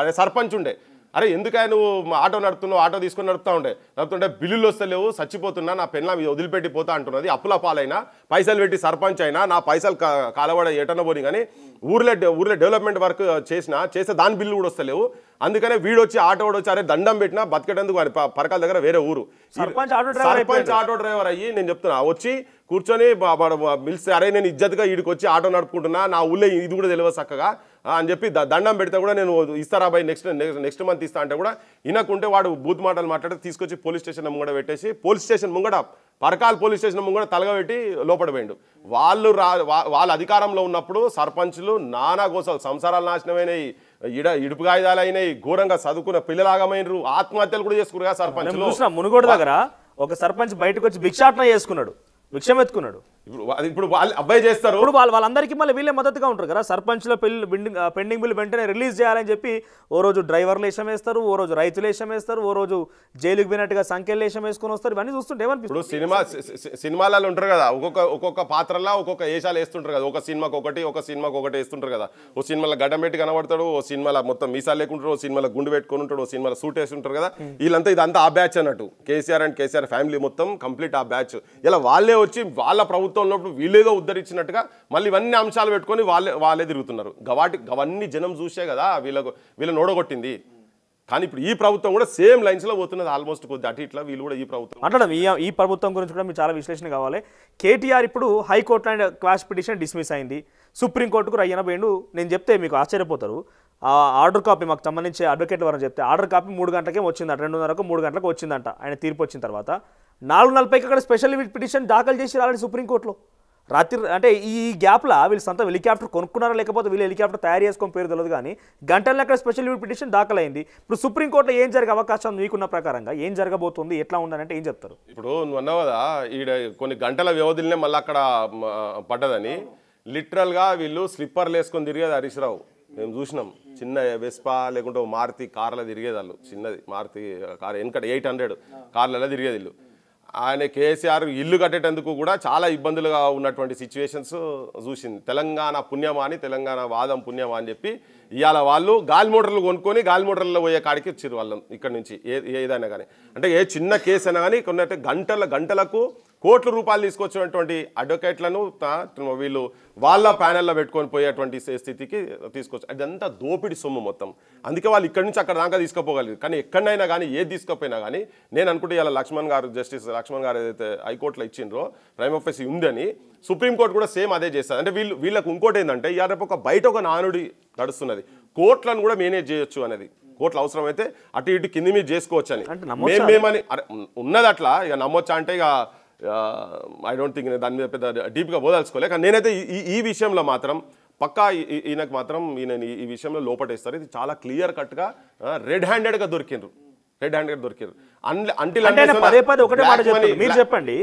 అదే సర్పంచ్ ఉండే, అరే ఎందుకని నువ్వు ఆటో నడుపుతున్నావు, ఆటో తీసుకొని నడుపుతుంటే బిల్లులు వస్తలేవు, చచ్చిపోతున్నా, నా పెళ్ళ వదిలిపెట్టి పోతా అంటున్నది, అప్పుల పాలైనా పైసలు పెట్టి సర్పంచ్ అయినా నా పైసలు కాలబడ ఎటన పోని, కానీ ఊర్లో డెవలప్మెంట్ వర్క్ చేస్తే దాని బిల్లు కూడా వస్తలేవు. అందుకనే వీడొచ్చి ఆటో వచ్చి అరే దండం పెట్టినా బతికేటందుకు పరకాల దగ్గర వేరే ఊరు సర్పంచ్ ఆటో డ్రైవర్ అయ్యి నేను చెప్తున్నా వచ్చి కూర్చొని పిలిస్తే అరే నేను ఇజ్జత్గా వీడికి వచ్చి ఆటో నడుపుకుంటున్నా, నా ఊళ్ళో ఇది కూడా తెలియదు చక్కగా అని చెప్పి దండం పెడితే కూడా నేను ఇస్తారా బాయ్ నెక్స్ట్ మంత్ ఇస్తా అంటే కూడా వినకుంటే వాడు బూత్ మాటలు మాట్లాడితే తీసుకొచ్చి పోలీస్ స్టేషన్ ముంగడ పెట్టేసి పరకాల పోలీస్ స్టేషన్ ముంగడ తలగబెట్టి లోపల పోయిండు. వాళ్ళ అధికారంలో ఉన్నప్పుడు సర్పంచ్లు నానా గోసాలు సంసారాలు నాశనమైనవి, ఇడుపు కాయిదాలు అయినాయి, ఘోరంగా చదువుకున్న పిల్లలాగమైనరు, ఆత్మహత్యలు కూడా చేసుకున్నారు. సర్పంచ్లు మునుగోడు దగ్గర ఒక సర్పంచ్ బయటకు వచ్చి భిక్షాటన చేసుకున్నాడు, భిక్షం ఎత్తుకున్నాడు. ఇప్పుడు వాళ్ళు అబ్బాయి చేస్తారు, ఇప్పుడు వాళ్ళందరికీ మళ్ళీ వీళ్ళే మద్దతుగా ఉంటారు కదా. సర్పంచ్లో పెండింగ్ బిల్లు వెంటనే రిలీజ్ చేయాలని చెప్పి ఓ రోజు డ్రైవర్లు వేషం వేస్తారు, ఓ రోజు రైతులు వేషం వేస్తారు, ఓ రోజు జైలుకి పోయినట్టుగా సంఖ్యలు వేషం వేసుకొని వస్తారు. ఇవన్నీ చూస్తుంటే ఏమనిపిస్తుంది? సినిమాలలో ఉంటారు కదా, ఒక్కొక్క పాత్రలా ఒక్కొక్క వేషాలు వేస్తుంటారు కదా. ఒక సినిమాకి ఒకటి వేస్తుంటారు కదా. ఓ సినిమాలో గడ్డం పెట్టి కనబడతాడు, ఓ సినిమాలో మొత్తం మీసాలు లేకుంటాడు, ఓ సినిమాలో గుండు పెట్టుకుని ఉంటాడు, ఓ సినిమాలో సూట్ వేస్తుంటారు కదా. ఇదంతా ఆ బ్యాచ్ అన్నట్టు. కేసీఆర్ ఫ్యామిలీ మొత్తం కంప్లీట్ ఆ బ్యాచ్. ఇలా వాళ్ళే వచ్చి వాళ్ళ ప్రభుత్వం ప్రభుత్వం ఉన్నప్పుడు వీళ్ళేదో ఉద్ధరించినట్టుగా మళ్ళీ ఇవన్నీ అంశాలు పెట్టుకొని వాళ్ళే తిరుగుతున్నారు. అవన్నీ జనం చూసే కదా వీళ్ళని ఓడగొట్టింది. కానీ ఇప్పుడు ఈ ప్రభుత్వం కూడా సేమ్ లైన్స్లో పోతున్నది ఆల్మోస్ట్ కొద్ది అటు ఇట్లా వీళ్ళు కూడా ఈ ప్రభుత్వం మాట్లాడడం. ఈ ప్రభుత్వం గురించి కూడా మీకు చాలా విశ్లేషణ కావాలి. కేటీఆర్ ఇప్పుడు high court and quash petition dismiss అయింది, సుప్రీంకోర్టుకు రయ్యన పోయిండు. నేను చెప్తే మీకు ఆశ్చర్యపోతారు. ఆ ఆర్డర్ కాపీ మాకు సంబంధించి అడ్వకేట్ వారని చెప్తే ఆర్డర్ కాపీ 3 గంటలకే వచ్చిందంట, 2:30కు 3 గంటలకు వచ్చిందంట. ఆయన తీర్పు వచ్చిన తర్వాత 4:40కి అక్కడ స్పెషల్ పిటిషన్ దాఖలు చేసి ఆల్రెడీ సుప్రీంకోర్టులో. రాత్రి అంటే ఈ గ్యాప్లో వీళ్ళు సొంత హెలికాప్టర్ కొనుక్కున్నారా లేకపోతే వీళ్ళు హెలికాప్టర్ తయారు చేసుకొని పేరు తెలియదు, కానీ గంటల్లో అక్కడ స్పెషల్ పిటిషన్ దాఖలైంది. ఇప్పుడు సుప్రీంకోర్టులో ఏం జరిగే అవకాశం మీకున్న ప్రకారంగా ఏం జరగబోతుంది, ఎట్లా ఉండాలంటే ఏం చెప్తారు? ఇప్పుడు నువ్వు అన్నావు కదా ఈడ కొన్ని గంటల వ్యవధిలోనే మళ్ళీ అక్కడ పడ్డదని. లిటరల్గా వీళ్ళు స్లిప్పర్లు వేసుకొని తిరిగేది హరీష్ రావు మేము చూసినాం. చిన్న వెస్పా లేకుంటే మారుతి కార్లో తిరిగేది వాళ్ళు, చిన్నది మారుతి కార్ వెనకట 800 కార్లలో తిరిగేది వీళ్ళు. ఆయన కేసీఆర్ ఇల్లు కట్టేటందుకు కూడా చాలా ఇబ్బందులుగా ఉన్నటువంటి సిచ్యువేషన్స్ చూసింది. తెలంగాణ పుణ్యమా అని, తెలంగాణ వాదం పుణ్యమా అని చెప్పి ఇవాళ వాళ్ళు గాలి మోటార్లు కొనుక్కొని గాలి మోటార్లో పోయే కాడికి వచ్చారు వాళ్ళం ఇక్కడ నుంచి. ఏదైనా కానీ అంటే ఏ చిన్న కేసు అయినా కానీ కొన్ని గంటలకు కోట్ల రూపాయలు తీసుకొచ్చినటువంటి అడ్వకేట్లను వీళ్ళు వాళ్ళ ప్యానెల్లో పెట్టుకొని పోయేటువంటి స్థితికి తీసుకొచ్చు. అదంతా దోపిడి సొమ్ము మొత్తం. అందుకే వాళ్ళు ఇక్కడి నుంచి అక్కడ దాకా తీసుకుపోగలిగారు. కానీ ఎక్కడైనా కానీ ఏది తీసుకుపోయినా కానీ నేను అనుకుంటే ఇలా జస్టిస్ లక్ష్మణ్ గారు ఏదైతే హైకోర్టులో ఇచ్చిండ్రో ప్రైమ్ ఆఫీస్ ఉందని, సుప్రీంకోర్టు కూడా సేమ్ అదే చేస్తారు. అంటే వీళ్ళకు ఇంకోటి ఏంటంటే ఇవాళ బయట ఒక నానుడి నడుస్తున్నది, కోర్టులను కూడా మేనేజ్ చేయొచ్చు అనేది. కోర్టులు అవసరమైతే అటు ఇటు కింది మీద చేసుకోవచ్చు అని మేమేమని ఉన్నది. అట్లా ఇక నమ్మొచ్చా అంటే ఇక ఐ డోంట్ థింక్ దాని మీద పెద్ద డీప్గా పోదాల్చుకోలే. కానీ నేనైతే ఈ విషయంలో మాత్రం పక్కా ఈయనకు మాత్రం ఈయన ఈ విషయంలో లోపటేస్తారు. ఇది చాలా క్లియర్ కట్గా రెడ్ హ్యాండెడ్గా దొరికిండ్రు. మీరు చెప్పండి,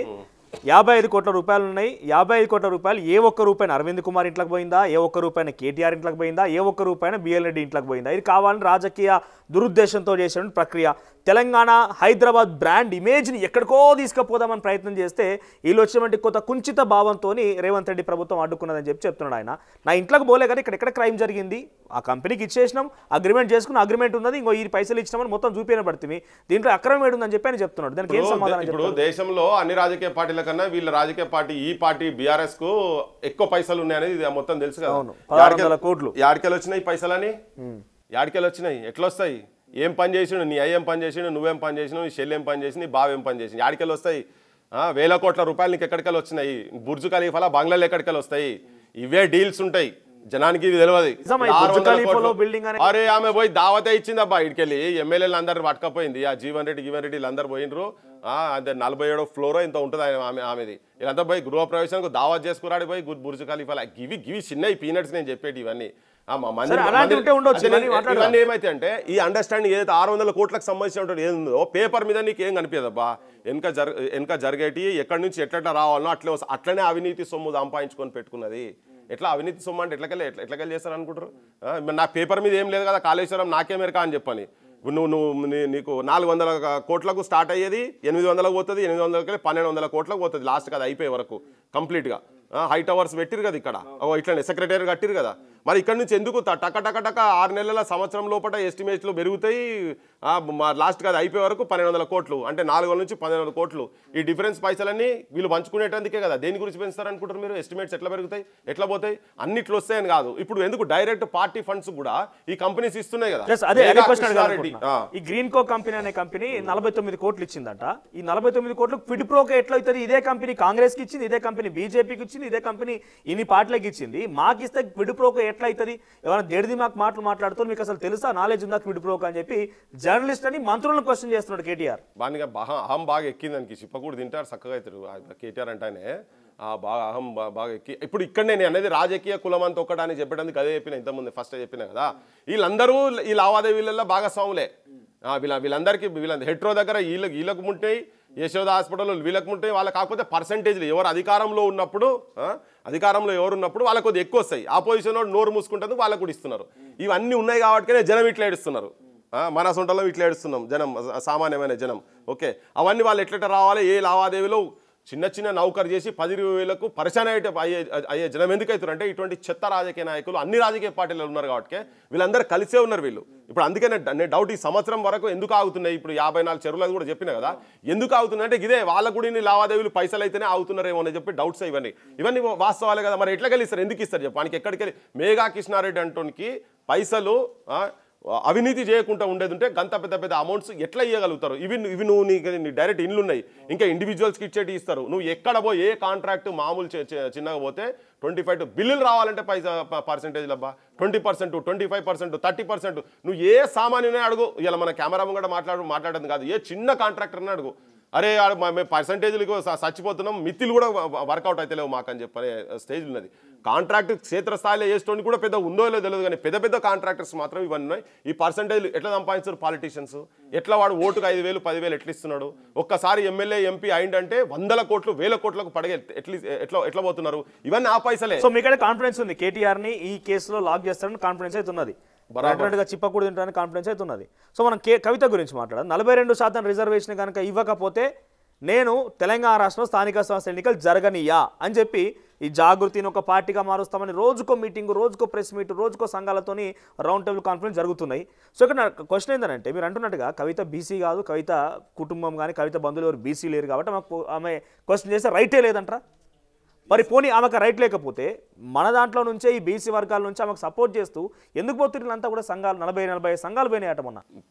55 కోట్ల రూపాయలు ఉన్నాయి. 55 కోట్ల రూపాయలు ఏ ఒక్క రూపాయన అరవింద్ కుమార్ ఇంట్లోకి పోయిందా, ఏ ఒక్క రూపాయన కేటీఆర్ ఇంట్లోకి పోయిందా, ఏ ఒక్క రూపాయన బిఎల్ రెడ్డి ఇంట్లోకి పోయిందా? ఇది కావాలని రాజకీయ దురుద్దేశంతో చేసిన ప్రక్రియ. తెలంగాణ హైదరాబాద్ బ్రాండ్ ఇమేజ్ని ఎక్కడికో తీసుకుపోదామని ప్రయత్నం చేస్తే వీళ్ళు వచ్చినటువంటి కొంత కుంచిత భావంతో రేవంత్ రెడ్డి ప్రభుత్వం అడ్డుకున్నదని చెప్తున్నాడు ఆయన. నా ఇంట్లోకి పోలే కానీ ఇక్కడ క్రైమ్ జరిగింది, ఆ కంపెనీకి ఇచ్చేసినాం, అగ్రిమెంట్ చేసుకున్న అగ్రిమెంట్ ఉన్నది, ఇంకో ఈ పైసలు ఇచ్చినామని మొత్తం చూపిన పడుతుంది, దీంట్లో అక్రమం ఏడుందని చెప్పి ఆయన చెప్తున్నాడు. దానికి ఏం సమాధానం? ఇప్పుడు దేశంలో అన్ని రాజకీయ పార్టీల కన్నా వీళ్ళ రాజకీయ పార్టీ ఈ పార్టీ బీఆర్ఎస్ కు ఎక్కువ పైసలు ఉన్నాయనేది మొత్తం తెలుసు కదా. 1600 కోట్లు యాడికెళ్ళి వచ్చినాయి పైసలని? యాడికెళ్ళి వచ్చినాయి? ఎట్లా వస్తాయి? ఏం పని చేసిండు? నీ అయ్యేం పని చేసిండు? నువ్వేం పని చేసినావు? నీ చెల్లి ఏం పని చేసింది? నీ బావ ఏం పని చేసింది? యాడికెళ్ళి వస్తాయి? 1000 కోట్ల రూపాయలు నీకు ఎక్కడికెళ్ళి వచ్చినాయి? బుర్జు ఖలీఫాలా బంగ్లాలు ఎక్కడికెళ్ళి వస్తాయి? ఇవే డీల్స్ ఉంటాయి, జనానికి ఇది తెలియదు. అరే ఆమె పోయి దావతే ఇచ్చింది అబ్బా, ఇటుకెళ్ళి ఎమ్మెల్యేలు అందరు పట్టుకపోయింది. ఆ జీవన్ రెడ్డి వీళ్ళందరూ పోయినరు. అదే 47వ ఫ్లోర్ ఇంత ఉంటుంది ఆమెది. వీళ్ళంతా పోయి గృహప్రవేశానికి దావత్ చేసుకురాడి పోయి బుర్జు ఖలీఫాలా. గివి చిన్న పీనట్స్ నేను చెప్పేటి ఇవన్నీ. ఇవన్నీ ఏమైతే అంటే ఈ అండర్స్టాండింగ్ ఏదైతే 600 కోట్లకు సంబంధించినటువంటి ఏదో పేపర్ మీద నీకు ఏం కనిపించదబ్బా. వెనక జరిగేటి ఎక్కడి నుంచి ఎట్లా రావాలనో అట్లనే అవినీతి సొమ్ము సంపాదించుకొని పెట్టుకున్నది. ఎట్లా అవినీతి సొమ్ము అంటే ఎట్లకెళ్ళి చేస్తారు అనుకుంటారు? నా పేపర్ మీద ఏం లేదు కదా, కాళేశ్వరం నాకేమెరకా అని చెప్పని. నీకు 400 కోట్లకు స్టార్ట్ అయ్యేది 800లకు పోతుంది, 800కి 1200 కోట్లకు పోతుంది లాస్ట్కి అది అయిపోయే వరకు కంప్లీట్గా. హై టవర్స్ పెట్టిరు కదా ఇక్కడ, ఇట్లనే సెక్రటరీ కట్టిరు కదా. మరి ఇక్కడ నుంచి ఎందుకు టక 6 నెలల సంవత్సరం లోపల ఎస్టిమేట్లు పెరుగుతాయి, లాస్ట్కి అది అయిపోయే వరకు 1200 కోట్లు అంటే 400 నుంచి 1200 కోట్లు. ఈ డిఫరెన్స్ పైసలన్నీ వీళ్ళు పంచుకునేటందుకే కదా. దేని గురించి పెంచుతారు అనుకుంటారు మీరు? ఎస్టిమేట్స్ ఎట్లా పెరుగుతాయి, ఎట్లా పోతాయి? అన్నిట్లు వస్తాయని కాదు. ఇప్పుడు ఎందుకు డైరెక్ట్ పార్టీ ఫండ్స్ కూడా ఈ కంపెనీస్ ఇస్తున్నాయి కదా. ఈ గ్రీన్ కో కంపెనీ అనే కంపెనీ 49 కోట్లు ఇచ్చిందంట. ఈ 49 కోట్లు క్విడ్ ప్రోకో ఎట్లా అవుతుంది? ఇదే కంపెనీ కాంగ్రెస్ కి ఇచ్చింది, ఇదే కంపెనీ బీజేపీకి ఇచ్చింది, ఇదే కంపెనీ ఇన్ని పార్టీలకు ఇచ్చింది. మాకు ఇస్తే క్విడ్ ప్రోకో ఎట్లా అవుతుంది? ఎవరైనా దేడిది మాకు మాట్లాడుతూ మీకు అసలు తెలుసా, నాలెడ్జ్ ఉందా క్విడ్ ప్రోకో అని చెప్పి జర్నలిస్ట్ అని మంత్రులను క్వశ్చన్ చేస్తున్నాడు కేటీఆర్. అహం బాగా ఎక్కిందానికి చిప్పకూడు తింటారు చక్కగా అవుతారు కేటీఆర్ అంటేనే బాగా అహం బాగా ఎక్కి. ఇప్పుడు ఇక్కడ నేను అనేది రాజకీయ కులం అంత ఒక్కడని చెప్పడానికి అదే చెప్పిన, ఇంతకుముందు ఫస్ట్ చెప్పిన కదా. వీళ్ళందరూ ఈ లావాదేవీలలో భాగస్వాములే. వీళ్ళందరికీ హెట్రో దగ్గర వీళ్ళకు ఉంటాయి, యశోద హాస్పిటల్లో వీళ్ళకు ఉంటాయి. వాళ్ళకి కాకపోతే పర్సంటేజ్లు ఎవరు అధికారంలో ఉన్నప్పుడు వాళ్ళకు కొద్దిగా ఎక్కువ వస్తాయి. ఆపోజిషన్ వాడు నోరు మూసుకుంటుంది, వాళ్ళకు కూడా ఇస్తున్నారు. ఇవన్నీ ఉన్నాయి కాబట్టి జనం ఇట్లా ఏడుస్తున్నారు. మన సొంటలో ఇట్లా ఏడుస్తున్నాం జనం, సామాన్యమైన జనం. ఓకే, అవన్నీ వాళ్ళు ఎట్లా రావాలి, ఏ లావాదేవీలో చిన్న చిన్న నౌకరు చేసి 10,000కు పరిశాన అయ్యే జనం ఎందుకు అవుతారు అంటే ఇటువంటి చెత్త రాజకీయ నాయకులు అన్ని రాజకీయ పార్టీలు ఉన్నారు కాబట్టి వీళ్ళందరూ కలిసే ఉన్నారు వీళ్ళు. ఇప్పుడు అందుకే నేను డౌట్ ఈ సంవత్సరం వరకు ఎందుకు ఆగుతున్నాయి, ఇప్పుడు 54 చెరువులు కూడా చెప్పిన కదా ఎందుకు ఆగుతున్నాయి అంటే ఇదే వాళ్ళ కూడా లావాదేవీలు పైసలు అయితేనే ఆగుతున్నారేమో అని చెప్పి డౌట్స్ ఇవన్నీ వాస్తవాలే కదా. మరి ఎట్లా గెలిస్తారు, ఎందుకు ఇస్తారు చెప్పు. మనకి ఎక్కడికి వెళ్ళి మేఘా కృష్ణారెడ్డి అంటోనికి పైసలు అవినీతి చేయకుండా ఉండేది ఉంటే గంత పెద్ద పెద్ద అమౌంట్స్ ఎట్లా ఇవ్వగలుగుతారు. ఇవి నువ్వు నీ డైరెక్ట్ ఇండ్లు ఉన్నాయి, ఇంకా ఇండివిజువల్స్కి ఇచ్చేటి ఇస్తారు. నువ్వు ఎక్కడ పోయి ఏ కాంట్రాక్ట్ మామూలు చిన్నగా పోతే 25 బిల్లులు రావాలంటే పర్సెంటేజ్లు అబ్బా 20%, 25%, 30%. నువ్వు ఏ సామాన్యునే అడుగు. ఇలా మన కెమెరా ముంగట మాట్లాడడం కాదు, ఏ చిన్న కాంట్రాక్టర్ని అడుగు. అరే మేము పర్సంటేజ్లకు చచ్చిపోతున్నాం, మిత్తిలు కూడా వర్కౌట్ అయితే లేవు మాకు అని చెప్పనే స్టేజ్ ఉన్నది. కాంట్రాక్ట్ క్షేత్రస్థాయిలో వేసుకోండి కూడా పెద్ద ఉందో లేదో తెలియదు, కానీ పెద్ద పెద్ద కాంట్రాక్టర్స్ మాత్రం ఇవన్నీ ఉన్నాయి. ఈ పర్సంటేజ్లు ఎట్లా సంపాదించారు పాలిటీషియన్స్, ఎట్లా వాడు ఓటుకు 5,000, 10,000 ఎట్లా ఇస్తున్నాడు. ఒక్కసారి ఎమ్మెల్యే ఎంపీ అయిందంటే 100 కోట్లు 1,000 కోట్లకు పడగే ఎట్లా పోతున్నారు. ఇవన్నీ ఆ పైసలే. సో మీకు కాన్ఫిడెన్స్ ఉంది కేటీఆర్ని ఈ కేసులో లాక్ చేస్తారని కాన్ఫిడెన్స్ అయితే ఉన్నది, గా చిప్పకూడదు తింటారని కాన్ఫిడెన్స్ అయితే ఉన్నది. సో మనం కవిత గురించి మాట్లాడాలి. 42% రిజర్వేషన్ కనుక ఇవ్వకపోతే నేను తెలంగాణ రాష్ట్రంలో స్థానిక సంస్థల ఎన్నికలు జరగనియా అని చెప్పి ఈ జాగృతిని ఒక పార్టీగా మారుస్తామని రోజుకో మీటింగ్, రోజుకో ప్రెస్ మీట్, రోజుకో సంఘాలతోని రౌండ్ టేబుల్ కాన్ఫరెన్స్ జరుగుతున్నాయి. సో ఇక్కడ క్వశ్చన్ ఏంటంటే మీరు అంటున్నట్టుగా కవిత బీసీ కాదు, కవిత కుటుంబం కానీ కవిత బంధువులు ఎవరు బీసీ లేరు కాబట్టి ఆమె క్వశ్చన్ చేస్తే రైటే లేదంటారా. మరి పోనీ ఆమెకు రైట్ లేకపోతే మన దాంట్లో నుంచే ఈ బీసీ వర్గాల నుంచి ఆమెకు సపోర్ట్ చేస్తూ ఎందుకు పోతున్నంతా కూడా సంఘాలు 40-40 సంఘాలు పోయినాయట మొన్న.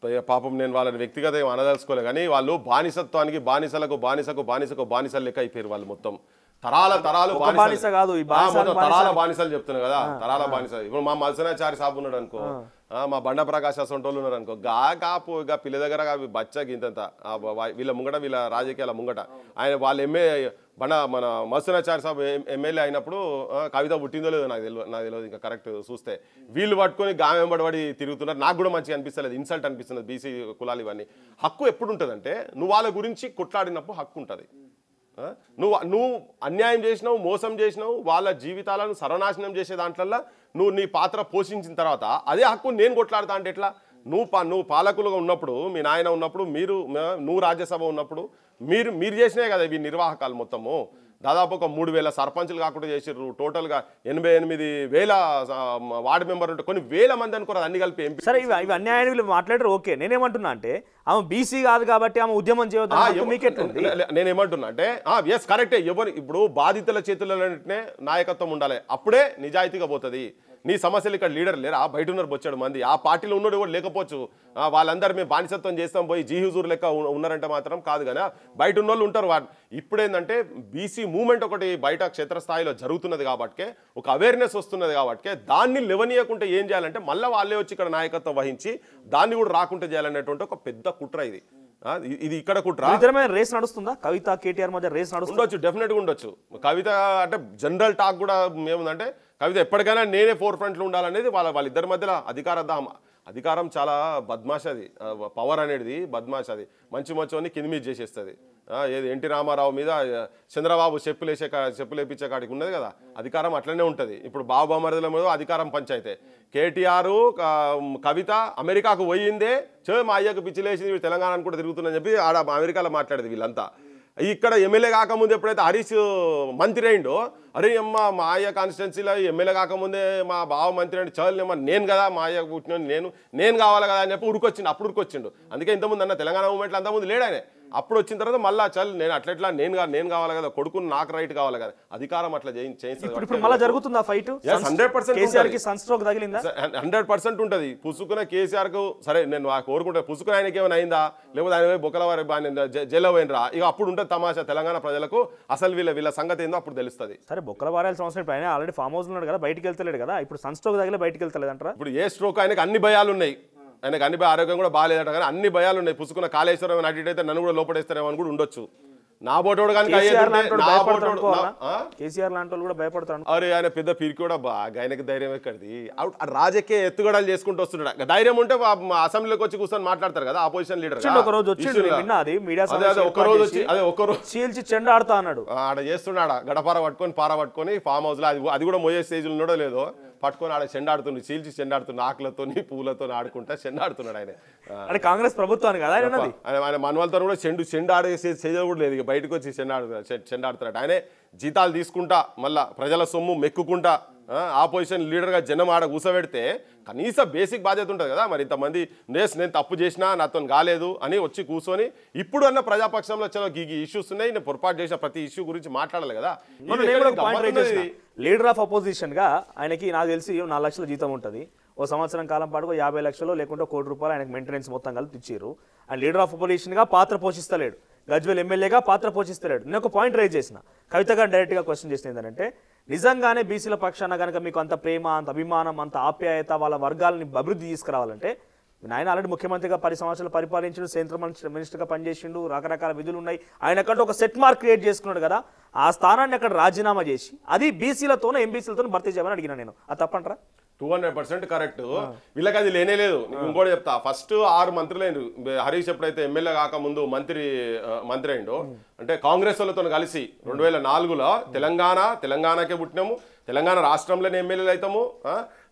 పాపం నేను వాళ్ళని వ్యక్తిగత అనదలుచుకోలే, కానీ వాళ్ళు బానిసత్వానికి బానిసలకు బానిసలు లెక్క అయిపోయారు. వాళ్ళు మొత్తం తరాల బానిస కాదు, తరాల బానిసలు చెప్తున్నారు కదా, తరాల బానిస. ఇప్పుడు మా మల్సనాచారి సాబు ఉన్నాడు అనుకో, మా బండ ప్రకాశ్ అసంటోళ్ళు ఉన్నారు అనుకో, కాపు పిల్ల దగ్గర బచ్చకి ఇంత వీళ్ళ ముంగట, వీళ్ళ రాజకీయాల ముంగట ఆయన వాళ్ళు మన మల్సనాచారి సాబు ఎమ్మెల్యే అయినప్పుడు కవిత పుట్టిందో లేదో నాకు తెలియదు ఇంకా కరెక్ట్ చూస్తే. వీళ్ళు పట్టుకొని గామెంబడి తిరుగుతున్నారు. నాకు కూడా మంచిగా అనిపిస్తలేదు, ఇన్సల్ట్ అనిపిస్తున్నది. బీసీ కులాలు ఇవన్నీ హక్కు ఎప్పుడు ఉంటుందంటే నువ్వు వాళ్ళ గురించి కొట్లాడినప్పుడు హక్కు ఉంటుంది. నువ్వు అన్యాయం చేసినావు, మోసం చేసినావు, వాళ్ళ జీవితాలను సర్వనాశనం చేసే దాంట్లో నువ్వు నీ పాత్ర పోషించిన తర్వాత అదే హక్కు నేను కొట్లాడతా అంటే ఎట్లా. నువ్వు పాలకులుగా ఉన్నప్పుడు, మీ నాయన ఉన్నప్పుడు, నువ్వు రాజ్యసభ ఉన్నప్పుడు మీరు చేసినాయి కదా ఇవి నిర్వాహకాలు మొత్తము. దాదాపు ఒక 3,000 సర్పంచులు కాకుండా చేసిర్రు. టోటల్గా 88,000 వార్డు మెంబర్ ఉంటే కొన్ని వేల మంది అనుకోరు అన్ని కలిపి ఎంపీ. సరే ఇవి అన్యాయాన్ని మాట్లాడారు, ఓకే. నేనేమంటున్నా అంటే ఆమె బీసీ కాదు కాబట్టి ఆమె ఉద్యమం చేయవద్దు. నేనేమంటున్నా అంటే ఎస్ కరెక్టే. ఇప్పుడు బాధితుల చేతులనే నాయకత్వం ఉండాలి, అప్పుడే నిజాయితీగా పోతుంది. నీ సమస్యలు ఇక్కడ లీడర్ లేరా, బయట ఉన్నారు బొచ్చాడు మంది. ఆ పార్టీలో ఉన్నాడు కూడా లేకపోవచ్చు, వాళ్ళందరూ మేము బానిసత్వం చేస్తాం పోయి జీ హుజూర్ లెక్క ఉన్నారంటే మాత్రం కాదు. కానీ బయట ఉన్న వాళ్ళు ఉంటారు. ఇప్పుడు ఏంటంటే బీసీ మూవ్మెంట్ ఒకటి బయట క్షేత్రస్థాయిలో జరుగుతున్నది కాబట్టి, ఒక అవేర్నెస్ వస్తున్నది కాబట్టి, దాన్ని లేవనీయకుంటే ఏం చేయాలంటే మళ్ళీ వాళ్ళే వచ్చి ఇక్కడ నాయకత్వం వహించి దాన్ని కూడా రాకుండా చేయాలనేటువంటి ఒక పెద్ద కుట్ర ఇది ఇక్కడ కుట్ర. రేస్ నడుస్తుందా కవిత కేటీఆర్ మధ్య? రేస్ ఉండొచ్చు, డెఫినెట్గా ఉండొచ్చు. కవిత అంటే జనరల్ టాక్ కూడా ఏముందంటే కవిత ఎప్పటికైనా నేనే ఫోర్ ఫ్రంట్లో ఉండాలనేది వాళ్ళిద్దరి మధ్యలో అధికారం చాలా బద్మాష్. అది పవర్ అనేది బద్మాష్. అది మంచి కింది మీద చేసేస్తుంది. ఏది ఎన్టీ రామారావు మీద చంద్రబాబు చెప్పులేపించే కాడికి ఉన్నది కదా, అధికారం అట్లనే ఉంటుంది. ఇప్పుడు బాబుమరుదుల మీద అధికారం పంచాయితే. కేటీఆర్ కవిత అమెరికాకు పోయిందే మా అయ్యకు పిచ్చిలేసింది, తెలంగాణ కూడా తిరుగుతుందని చెప్పి ఆడ అమెరికాలో మాట్లాడేది వీళ్ళంతా. ఇక్కడ ఎమ్మెల్యే కాకముందు ఎప్పుడైతే హరీష్ మంత్రి అయిండో, అరే అమ్మ మా అయ్య కాన్స్టిట్యున్సీలో ఎమ్మెల్యే కాకముందే మా బావ మంత్రి అంటే చాలమ్మా నేను కదా మా అయ్య పుట్టిన నేను కావాలి కదా అని చెప్పి అప్పుడు ఉరికొచ్చిండు. అందుకే ఇంతకుముందు అన్న తెలంగాణ మూవ్మెంట్లో అంతకుముందు లేడానే. అప్పుడు వచ్చిన తర్వాత మళ్ళీ చల్ నేను అట్లా నేను కావాలి కదా, కొడుకుని నాకు రైట్ కావాలి కదా, అధికారం అట్లా చేయించారు. 100% ఉంటుంది. పుసుకున్న కేసీఆర్ కు సరే నేను కోరుకుంటా, పుసుకుని ఆయనకి ఏమైనా అయిందా, లేకపోతే ఆయన బొక్కల వారి జైల్లో పోయినరా, ఇక అప్పుడు ఉంటుంది తమాషా. తెలంగాణ ప్రజలకు అసలు వీళ్ళ సంగతి ఏందో అప్పుడు తెలుస్తుంది. సరే బొక్కల వారాల సంవత్సరం ఆయన ఆల్రెడీ ఫామ్ హౌస్ ఉన్నాడు కదా, బయటికి వెళ్తలేడు కదా, ఇప్పుడు సన్ స్ట్రోక్ తగిలే బయటికి వెళ్తలేదు అంటారా? ఇప్పుడు ఏ స్ట్రోక్ ఆయనకు అన్ని భయాలు ఉన్నాయి, ఆయనకు అన్ని ఆరోగ్యం కూడా బాగాలేదట, కానీ అన్ని భయాలు ఉన్నాయి. పుసుకున్న కాళేశ్వరం అడిగితే నన్ను కూడా లోపడేస్తారేమో అని కూడా ఉండొచ్చు. నా బోటోడు కానీ కేసీఆర్ లాంటి వాళ్ళు కూడా భయపడతాడు. అరే ఆయన పెద్ద పిరికి కూడా బాగా, ఆయనకి ధైర్యం ఎక్కడిది, రాజకీయ ఎత్తుగడలు చేసుకుంటూ వస్తున్నాడు. ధైర్యం ఉంటే అసెంబ్లీకి వచ్చి కూర్చొని మాట్లాడతారు కదా ఆపోజిషన్ లీడర్. చీల్చి చెండా ఆడుతా అన్నాడు, ఆడ చేస్తున్నాడు గడపార పట్టుకొని పార పట్టుకొని ఫామ్ హౌస్ లో. అది కూడా మోయే స్టేజ్ ఉన్నాడో లేదో పట్టుకొని ఆడ చెండాడుతుంది, చీల్చి చెండాడుతున్న ఆకులతో పూలతో ఆడుకుంటా చెండాడుతున్నాడు ఆయన. అంటే కాంగ్రెస్ ప్రభుత్వానికి కదా ఆయన మనవాళ్ళతో కూడా చెండు ఆడేసే చేయడం కూడా లేదు, ఇక బయటకు వచ్చి చెండాడుతున్నాడు. ఆయనే జీతాలు తీసుకుంటా మళ్ళా ప్రజల సొమ్ము మెక్కుకుంటా ఆపోజిషన్ లీడర్గా జనం ఆడ కూసబెడితే కనీస బేసిక్ బాధ్యత ఉంటుంది కదా. మరి ఇంతమంది నేను తప్పు చేసినా నాతో కాలేదు అని వచ్చి కూర్చొని ఇప్పుడు అన్న ప్రజాపక్షంలో చాలా ఇష్యూస్ ఉన్నాయి, నేను పొరపాటు చేసిన ప్రతి ఇష్యూ గురించి మాట్లాడాలి కదా. లీడర్ ఆఫ్ అపోజిషన్ గా ఆయనకి నాకు తెలిసి 4 లక్షల జీతం ఉంటుంది. ఓ సంవత్సరం కాలం పాటు 50 లక్షలు లేకుంటే ₹1 కోటి ఆయనకు మెయింటెనెన్స్ మొత్తం కలిపి ఇచ్చారు. అండ్ లీడర్ ఆఫ్ అపోజిషన్ గా పాత్ర పోషిస్తలేడు, గజ్వేల్ ఎమ్మెల్యేగా పాత్ర పోషిస్తలేడు. నేను ఒక పాయింట్ రైజ్ చేసిన, కవిత గారు డైరెక్ట్గా క్వశ్చన్ చేసిన ఏంటంటే నిజంగానే బీసీల పక్షాన కనుక మీకు అంత ప్రేమ, అంత అభిమానం, అంత ఆప్యాయత, వాళ్ళ వర్గాలని అభివృద్ధి తీసుకురావాలంటే ఆయన ఆల్రెడీ ముఖ్యమంత్రిగా 10 సంవత్సరాలు పరిపాలించిండు, సెంట్రల్ మినిస్టర్గా పనిచేసిండు, రకరకాల విధులు ఉన్నాయి. ఆయన కంటే ఒక సెట్ మార్క్ క్రియేట్ చేసుకున్నాడు కదా, ఆ స్థానాన్ని అక్కడ రాజీనామా చేసి అది బీసీలతోనో ఎంబీసీలతో భర్తీ చేయమని అడిగినా నేను. అది తప్పంటారా? 200% కరెక్ట్. వీళ్ళకి అది లేనే లేదు. ఇంకోటి చెప్తా, ఫస్ట్ 6 మంత్రులు హరీష్ ఎప్పుడైతే ఎమ్మెల్యే కాక ముందు మంత్రి అయిండో, అంటే కాంగ్రెస్ వాళ్ళతో కలిసి 2004లో తెలంగాణకే పుట్టినాము, తెలంగాణ రాష్ట్రంలోనే ఎమ్మెల్యేలు అవుతాము,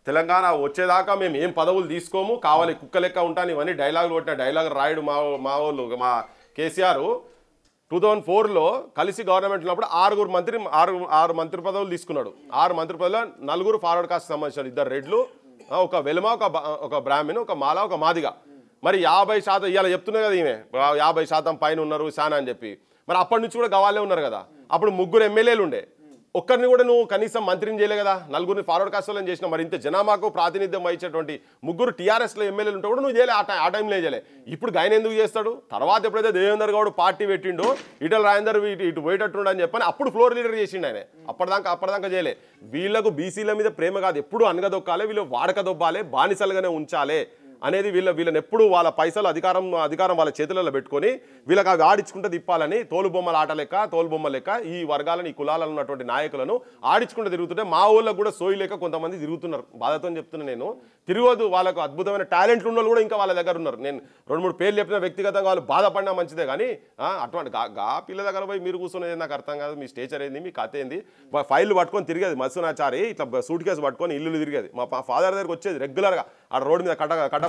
తెలంగాణ వచ్చేదాకా మేము ఏం పదవులు తీసుకోము, కావాలి కుక్క లెక్క ఉంటాను, ఇవన్నీ డైలాగులు కొట్టిన డైలాగ్ రాయుడు మా వాళ్ళు మా కేసీఆర్ 2004లో కలిసి గవర్నమెంట్ ఉన్నప్పుడు 6 మంత్రి పదవులు తీసుకున్నాడు. 6 మంత్రి పదవులు 4 ఫార్వర్డ్ కాస్ట్ సంబంధించిన 2 రెడ్లు, ఒక వెలుమ, ఒక బ్రాహ్మణ్, ఒక మాల, ఒక మాదిగా. మరి 50% ఇవాళ చెప్తున్నారు కదా ఈమె 50% పైన ఉన్నారు శానా అని చెప్పి. మరి అప్పటి నుంచి కూడా గవాలే ఉన్నారు కదా. అప్పుడు 3 ఎమ్మెల్యేలు ఉండే, ఒక్కరిని కూడా నువ్వు కనీసం మంత్రిని చేయలే కదా, 4 ఫార్వర్డ్ కాస్ట్ వాళ్ళని చేసినా. మరి ఇంత జనామాకు ప్రాతినిధ్యం వహించేటువంటి 3 టీఆర్ఎస్లో ఎమ్మెల్యేలు ఉంటే కూడా నువ్వు చేయలే, ఆ టైంలో చేయలే. ఇప్పుడు ఆయన ఎందుకు చేస్తాడు? తర్వాత ఎప్పుడైతే దేవేందర్ గౌడ్ పార్టీ పెట్టిండో ఈటల రాజేందర్ ఇటు పోయేటట్టుండ అని చెప్పని అప్పుడు ఫ్లోర్ లీడర్ చేసిండు ఆయన. అప్పటిదాకా చేయలే. వీళ్ళకు బీసీల మీద ప్రేమ కాదు, ఎప్పుడు అనగదొక్కాలి, వీళ్ళు వాడక దొబ్బాలి, బానిసలుగానే ఉంచాలి అనేది వీళ్ళని ఎప్పుడు వాళ్ళ పైసలు అధికారం వాళ్ళ చేతులలో పెట్టుకొని వీళ్ళకి అవి ఆడించుకుంటూ తిప్పాలని తోలుబొమ్మల ఆట లెక్క, తోలుబొమ్మ లెక్క ఈ వర్గాలను, ఈ కులాలలో ఉన్నటువంటి నాయకులను ఆడించుకుంటూ తిరుగుతుంటే మా ఊళ్ళకు కూడా సోయి లేక కొంతమంది తిరుగుతున్నారు. బాధతో చెప్తున్నా నేను, తిరగదు. వాళ్ళకు అద్భుతమైన టాలెంట్లు ఉన్న కూడా ఇంకా వాళ్ళ దగ్గర ఉన్నారు. నేను 2-3 పేర్లు చెప్పిన వ్యక్తిగతంగా వాళ్ళు బాధపడినా మంచిదే, కానీ అటువంటి పిల్ల దగ్గర పోయి మీరు కూర్చునేది నాకు అర్థం కాదు. మీ స్టేచర్ ఏంది, మీ కథ ఏంది? ఫైల్ పట్టుకొని తిరిగేది మత్స్యనాచారి, ఇట్లా సూట్ కేసు పట్టుకొని ఇల్లు తిరిగేది. మా ఫాదర్ దగ్గరకు వచ్చేది రెగ్యులర్గా, ఆ రోడ్డు మీద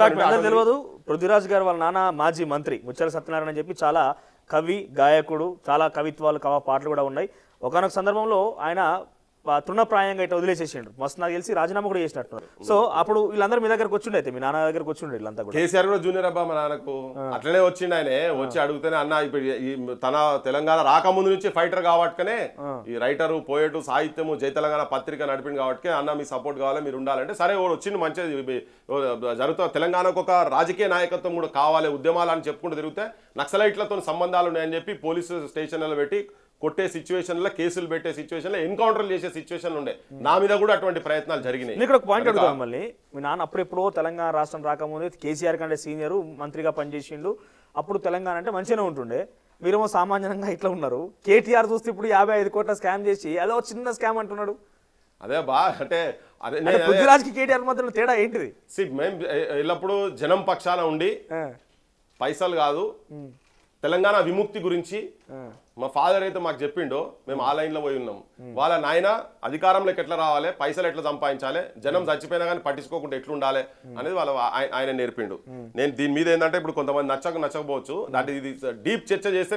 తెలియదు. పృథ్వీరాజ్ గారు వాళ్ళ నాన్న మాజీ మంత్రి ముత్యాల సత్యనారాయణ అని చెప్పి చాలా కవి, గాయకుడు, చాలా కవిత్వాలు, పాటలు కూడా ఉన్నాయి. ఒకనొక సందర్భంలో ఆయన తృణప్రాయంగా ఇట్లా వదిలేసేసిండు. మస్తు నాకు తెలిసి రాజీనామా కూడా చేసినట్టున్నారు. సో అప్పుడు వీళ్ళందరూ మీ దగ్గరకు వచ్చిండే, అయితే మీ నాన్న దగ్గరకు వచ్చిండే వీళ్ళంతా కూడా. కేసీఆర్ కూడా జూనియర్ అబ్బా మా నాన్నకు అట్లనే వచ్చిండు. ఆయనే వచ్చి అడుగుతూనే అన్న ఇప్పుడు తన తెలంగాణ రాకముందు నుంచి ఫైటర్ కాబట్టుకనే ఈ రైటరు, పోయేటు, సాహిత్యము, జై తెలంగాణ పత్రిక నడిపింది కాబట్టి అన్న మీ సపోర్ట్ కావాలి, మీరు ఉండాలంటే సరే వచ్చిండు, మంచిది జరుగుతా. తెలంగాణకు ఒక రాజకీయ నాయకత్వం కూడా కావాలి, ఉద్యమాలు అని చెప్పుకుంటూ తిరిగితే నక్సలైట్లతో సంబంధాలు ఉన్నాయని చెప్పి పోలీసు స్టేషన్లలో పెట్టి కొట్టే సిచ్యువేషన్లో, కేసులు పెట్టే సిచ్యువేషన్లో, ఎన్కౌంటర్లు చేసే సిచ్యువేషన్లు ఉండే. నా మీద కూడా అటువంటి ప్రయత్నాలు జరిగినాయి. ఇక్కడ ఒక పాయింట్ అడుగుతాం మళ్ళీ. మీ నాన్న అప్పుడెప్పుడో తెలంగాణ రాష్ట్రం రాకముందు కేసీఆర్ కంటే సీనియర్ మంత్రిగా పనిచేసిండు. అప్పుడు తెలంగాణ అంటే మంచిగానే ఉంటుండే, మీరేమో సామాన్యంగా ఇట్లా ఉన్నారు. కేటీఆర్ చూస్తే ఇప్పుడు 55 కోట్ల స్కామ్ చేసి అదో చిన్న స్కామ్ అంటున్నాడు. అదే బా అంటే పృథ్వీరాజ్కి కేటీఆర్ మధ్యలో తేడా ఏంటిది? మేము ఎల్లప్పుడూ జనం పక్షాన ఉండి పైసలు కాదు, తెలంగాణ విముక్తి గురించి మా ఫాదర్ అయితే మాకు చెప్పిండో మేము ఆ లైన్లో పోయి ఉన్నాం. వాళ్ళ నాయన అధికారంలోకి ఎట్లా రావాలి, పైసలు ఎట్లా సంపాదించాలి, జనం చచ్చిపోయినా కానీ పట్టించుకోకుండా ఎట్లుండాలి అనేది ఆయన నేర్పిండు. నేను దీని మీద ఏంటంటే ఇప్పుడు కొంతమంది నచ్చకపోవచ్చు, దాంట్లో ఇది డీప్ చర్చ చేస్తే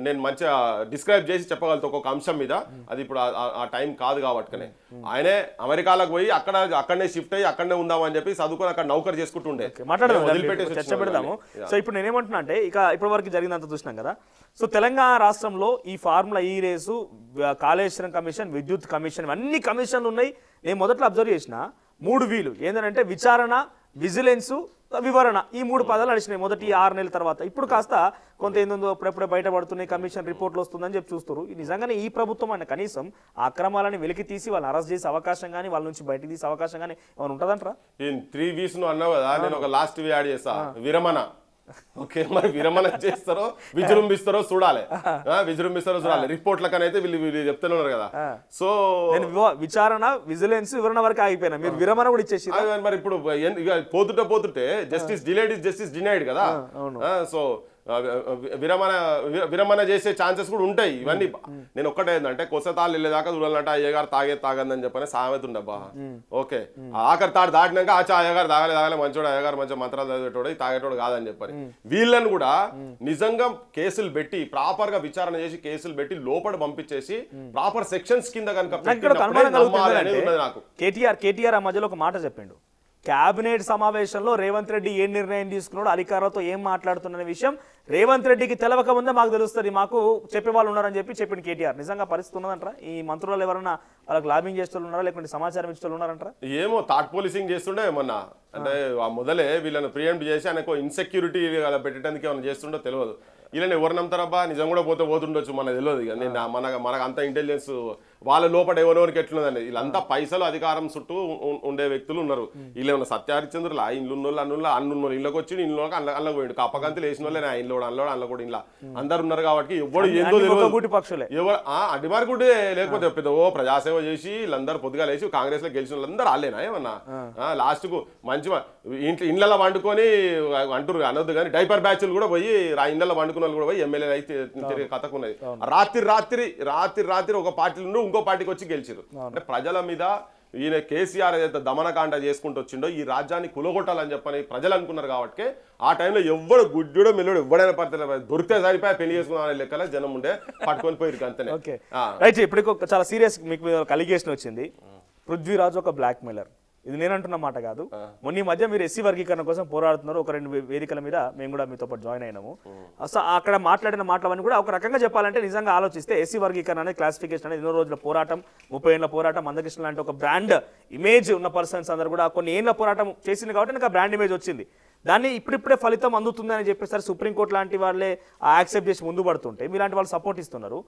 నేను మంచిగా డిస్క్రైబ్ చేసి చెప్పగలుగుతా ఒక్కొక్క అంశం మీద. అది ఇప్పుడు ఆ టైం కాదు కాబట్టుకనే ఆయనే అమెరికాలకు పోయి అక్కడనే షిఫ్ట్ అయ్యి అక్కడనే ఉందామని చెప్పి చదువుకొని అక్కడ నౌకర్ చేసుకుంటుండే. చర్చ పెడదాము. సో ఇప్పుడు నేనేమంటున్నా అంటే ఇక ఇప్పటి వరకు జరిగినంత చూసినాం కదా. సో తెలంగాణ రాష్ట్రంలో ఈ ఫార్ములా ఈ రేసు, కాళేశ్వరం కమిషన్, విద్యుత్ కమిషన్, అన్ని కమిషన్లు ఉన్నాయి. నేను మొదట్లో అబ్జర్వ్ చేసిన 3 వీలు ఏంటంటే విచారణ, విజిలెన్స్, వివరణ, ఈ 3 పదాలు నడిచినాయి మొదటి 6 నెలల తర్వాత. ఇప్పుడు కాస్త కొంత ఏందో అప్పుడప్పుడే బయటపడుతున్నాయి, కమిషన్ రిపోర్ట్లు వస్తుందని చెప్పి చూస్తారు. నిజంగానే ఈ ప్రభుత్వం అయినా కనీసం ఆ అక్రమాలని వెలికి తీసి వాళ్ళని అరెస్ట్ చేసే అవకాశం కానీ, వాళ్ళ నుంచి బయటకు తీసే అవకాశం కానీ ఏమైనా ఉంటుందంటారా? 3 వీక్స్ అన్నావు కదా, నేను ఒక లాస్ట్ వీ యాడ్ చేస్తా, విరమణ. ఓకే, మరి విరమణ చేస్తారో విజృంభిస్తారో చూడాలి, రిపోర్ట్లకనైతే వీళ్ళు చెప్తూనే ఉన్నారు కదా. సో నేను విచారణ, విజిలెన్స్, వివరణ వరకు ఆగిపోయినా, మీరు విరమణ కూడా ఇచ్చేసి. మరి ఇప్పుడు పోతుంటే justice delayed is justice denied కదా. సో విరమణ చేసే ఛాన్సెస్ కూడా ఉంటాయి. ఇవన్నీ నేను ఒక్కటే ఏంటంటే కొసతాళ్ళు వెళ్ళేదాకా చూడాలంటే అయ్యగారు తాగందని చెప్పని సామెత ఉండబ్బా. ఓకే, ఆఖరి తాడు దాటినాక అయ్యగారు తాగలే మంచోడు, అయ్యగారు మంచిగా మంత్రాలు చదివేటోడు, తాగేటోడు కాదని చెప్పని వీళ్ళని కూడా నిజంగా కేసులు పెట్టి ప్రాపర్ గా విచారణ చేసి కేసులు పెట్టి లోపల పంపించేసి ప్రాపర్ సెక్షన్స్ కింద కనుక నాకు కేటీఆర్ ఆ మధ్యలో ఒక మాట చెప్పిండు, కేబినెట్ సమావేశంలో రేవంత్ రెడ్డి ఏ నిర్ణయం తీసుకున్నాడు, అధికారులతో ఏం మాట్లాడుతున్న విషయం రేవంత్ రెడ్డికి తెలవక ముందే మాకు తెలుస్తుంది, మాకు చెప్పే వాళ్ళు ఉన్నారని చెప్పిండు కేటీఆర్. నిజంగా పరిస్థితి ఉన్నదంటారా? ఈ మంత్రులు ఎవరన్నా వాళ్ళకి లాబింగ్ చేస్తూ ఉన్నారా, లేకుంటే సమాచారం ఇచ్చే ఉన్నారంటారా? ఏమో థాట్ పోలీసింగ్ చేస్తుండే ఏమన్నా, అంటే మొదలే వీళ్ళని ప్రియంప్ట్ చేసి ఆయనకు ఇన్సెక్యూరిటీ పెట్టడానికి ఏమైనా చేస్తుండో తెలియదు. వీళ్ళని ఎవరు నమ్ముతారబ్బా? నిజం కూడా పోతుండొచ్చు, మనకు తెలియదు. ఇక నేను మనకు అంత ఇంటెలిజెన్స్ వాళ్ళ లోపల ఎవరెవరికి ఎట్లున్నదండి. వీళ్ళంతా పైసలు అధికారం చుట్టూ ఉండే వ్యక్తులు ఉన్నారు. వీళ్ళు ఏమన్నా సత్యహరిచంద్రులు ఆ ఇండ్లు ఉన్నోళ్ళు అన్నున్నోళ్ళు ఇళ్ళకి వచ్చి ఇంట్లో అల్ల పోయిండు, కప్పగంతులు వేసిన వాళ్ళే నా ఇంట్లో అల్ల కూడా ఇలా అందరు ఉన్నారు కాబట్టి ఎవడు ఏందో తెలియదు. ఎవరు అడ్డిమారి గుడ్డే లేకపోతే పెద్ద ఓ ప్రజాసేవ చేసి వీళ్ళందరూ పొద్దుగా లేచి కాంగ్రెస్ లో గెలిచిన వాళ్ళందరూ వాళ్ళేనా ఏమన్నా లాస్ట్ కు మంచి ఇండ్లలో వండుకొని అంటారు అనొద్దు కానీ డైపర్ బ్యాచ్లు కూడా పోయి ఇండ్లలో వండుకున్న వాళ్ళు కూడా పోయి ఎమ్మెల్యేలు అయితే తిరిగి కథకున్నది. రాత్రి ఒక పార్టీలో ఇంకో పార్టీకి వచ్చి గెలిచారు. అంటే ప్రజల మీద ఈయన కేసీఆర్ ఏదైతే దమనకాండ చేసుకుంటూ వచ్చిండో ఈ రాజ్యాన్ని కులగొట్టాలని చెప్పని ప్రజలు అనుకున్నారు కాబట్టి ఆ టైంలో ఎవడు గుడ్డుడో మెల్లుడు ఎవడైనా పడితే దొరికితే సరిపోయి పెళ్లి చేసుకున్న లెక్కల జనం ఉండే పట్టుకొని పోయి అంతనే. ఇప్పుడు చాలా సీరియస్ మీకు అలిగేషన్ వచ్చింది, పృథ్వీరాజ్ ఒక బ్లాక్ మెయిలర్. ఇది నేను అంటున్న మాట కాదు. మొన్న ఈ మధ్య మీరు ఎస్సీ వర్గీకరణ కోసం పోరాడుతున్నారు, ఒక 2 వేదికల మీద మేము కూడా మీతో పాటు జాయిన్ అయినాము. అసలు అక్కడ మాట్లాడిన మాటలన్నీ కూడా ఒక రకంగా చెప్పాలంటే నిజంగా ఆలోచిస్తే ఎస్సీ వర్గీకరణ అనేది క్లాసిఫికేషన్ అనేది 2 రోజుల పోరాటం, 30 ఏళ్ల పోరాటం, మందకృష్ణ లాంటి ఒక బ్రాండ్ ఇమేజ్ ఉన్న పర్సన్స్ అందరూ కూడా కొన్ని ఏళ్ల పోరాటం చేసింది కాబట్టి నాకు ఆ బ్రాండ్ ఇమేజ్ వచ్చింది. దాన్ని ఇప్పుడిప్పుడే ఫలితం అందుతుందని చెప్పేసరి సుప్రీంకోర్టు లాంటి వాళ్ళే యాక్సెప్ట్ చేసి ముందు పడుతుంటే మీలాంటి వాళ్ళు సపోర్ట్ ఇస్తున్నారు.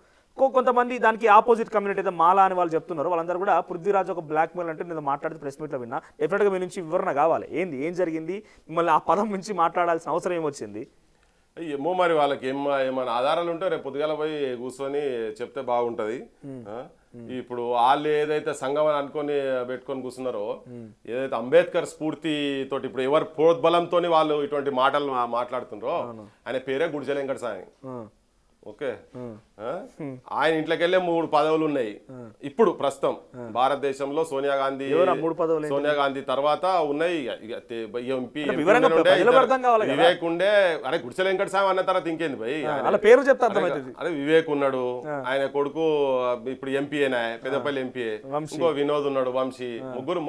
కొంతమంది దానికి ఆపోజిట్ కమ్యూనిటీ అయితే మాలా అని వాళ్ళు చెప్తున్నారు. వాళ్ళందరూ కూడా పృథ్వీరాజ్ ఒక బ్లాక్ మెయిల్ అంటే నేను మాట్లాడితే ప్రెస్ మీట్లో విన్నా. డెఫినెట్గా మీ నుంచి వివరణ కావాలి, ఏం జరిగింది, మిమ్మల్ని ఆ పదం నుంచి మాట్లాడాల్సిన అవసరం ఏమొచ్చింది? ఏమో మరి వాళ్ళకి ఏమైనా ఆధారాలు ఉంటే రేపు పొద్దుగాల పోయి కూర్చొని చెప్తే బాగుంటది. ఇప్పుడు వాళ్ళు ఏదైతే సంఘం అని అనుకొని పెట్టుకొని కూర్చున్నారో, ఏదైతే అంబేద్కర్ స్ఫూర్తి తోటి ఇప్పుడు ఎవరు ప్రోద్బలంతో వాళ్ళు ఇటువంటి మాటలు మాట్లాడుతున్నారో ఆయన పేరే గుడిజల వెంకట సాయి. ఓకే, ఆయన ఇంట్లోకి వెళ్ళే 3 పదవులు ఉన్నాయి ఇప్పుడు ప్రస్తుతం భారతదేశంలో. సోనియా గాంధీ తర్వాత ఉన్నాయి ఎంపీ వివేక్ ఉండే. అరే గుడిసెల వెంకట స్వామి అన్న తర్వాత ఇంకేంది భయ్, అరే వివేక్ ఉన్నాడు, ఆయన కొడుకు ఇప్పుడు ఎంపీఏనా పెద్దపల్లి ఎంపీఏ, ఇంకో వినోద్ ఉన్నాడు, వంశీ,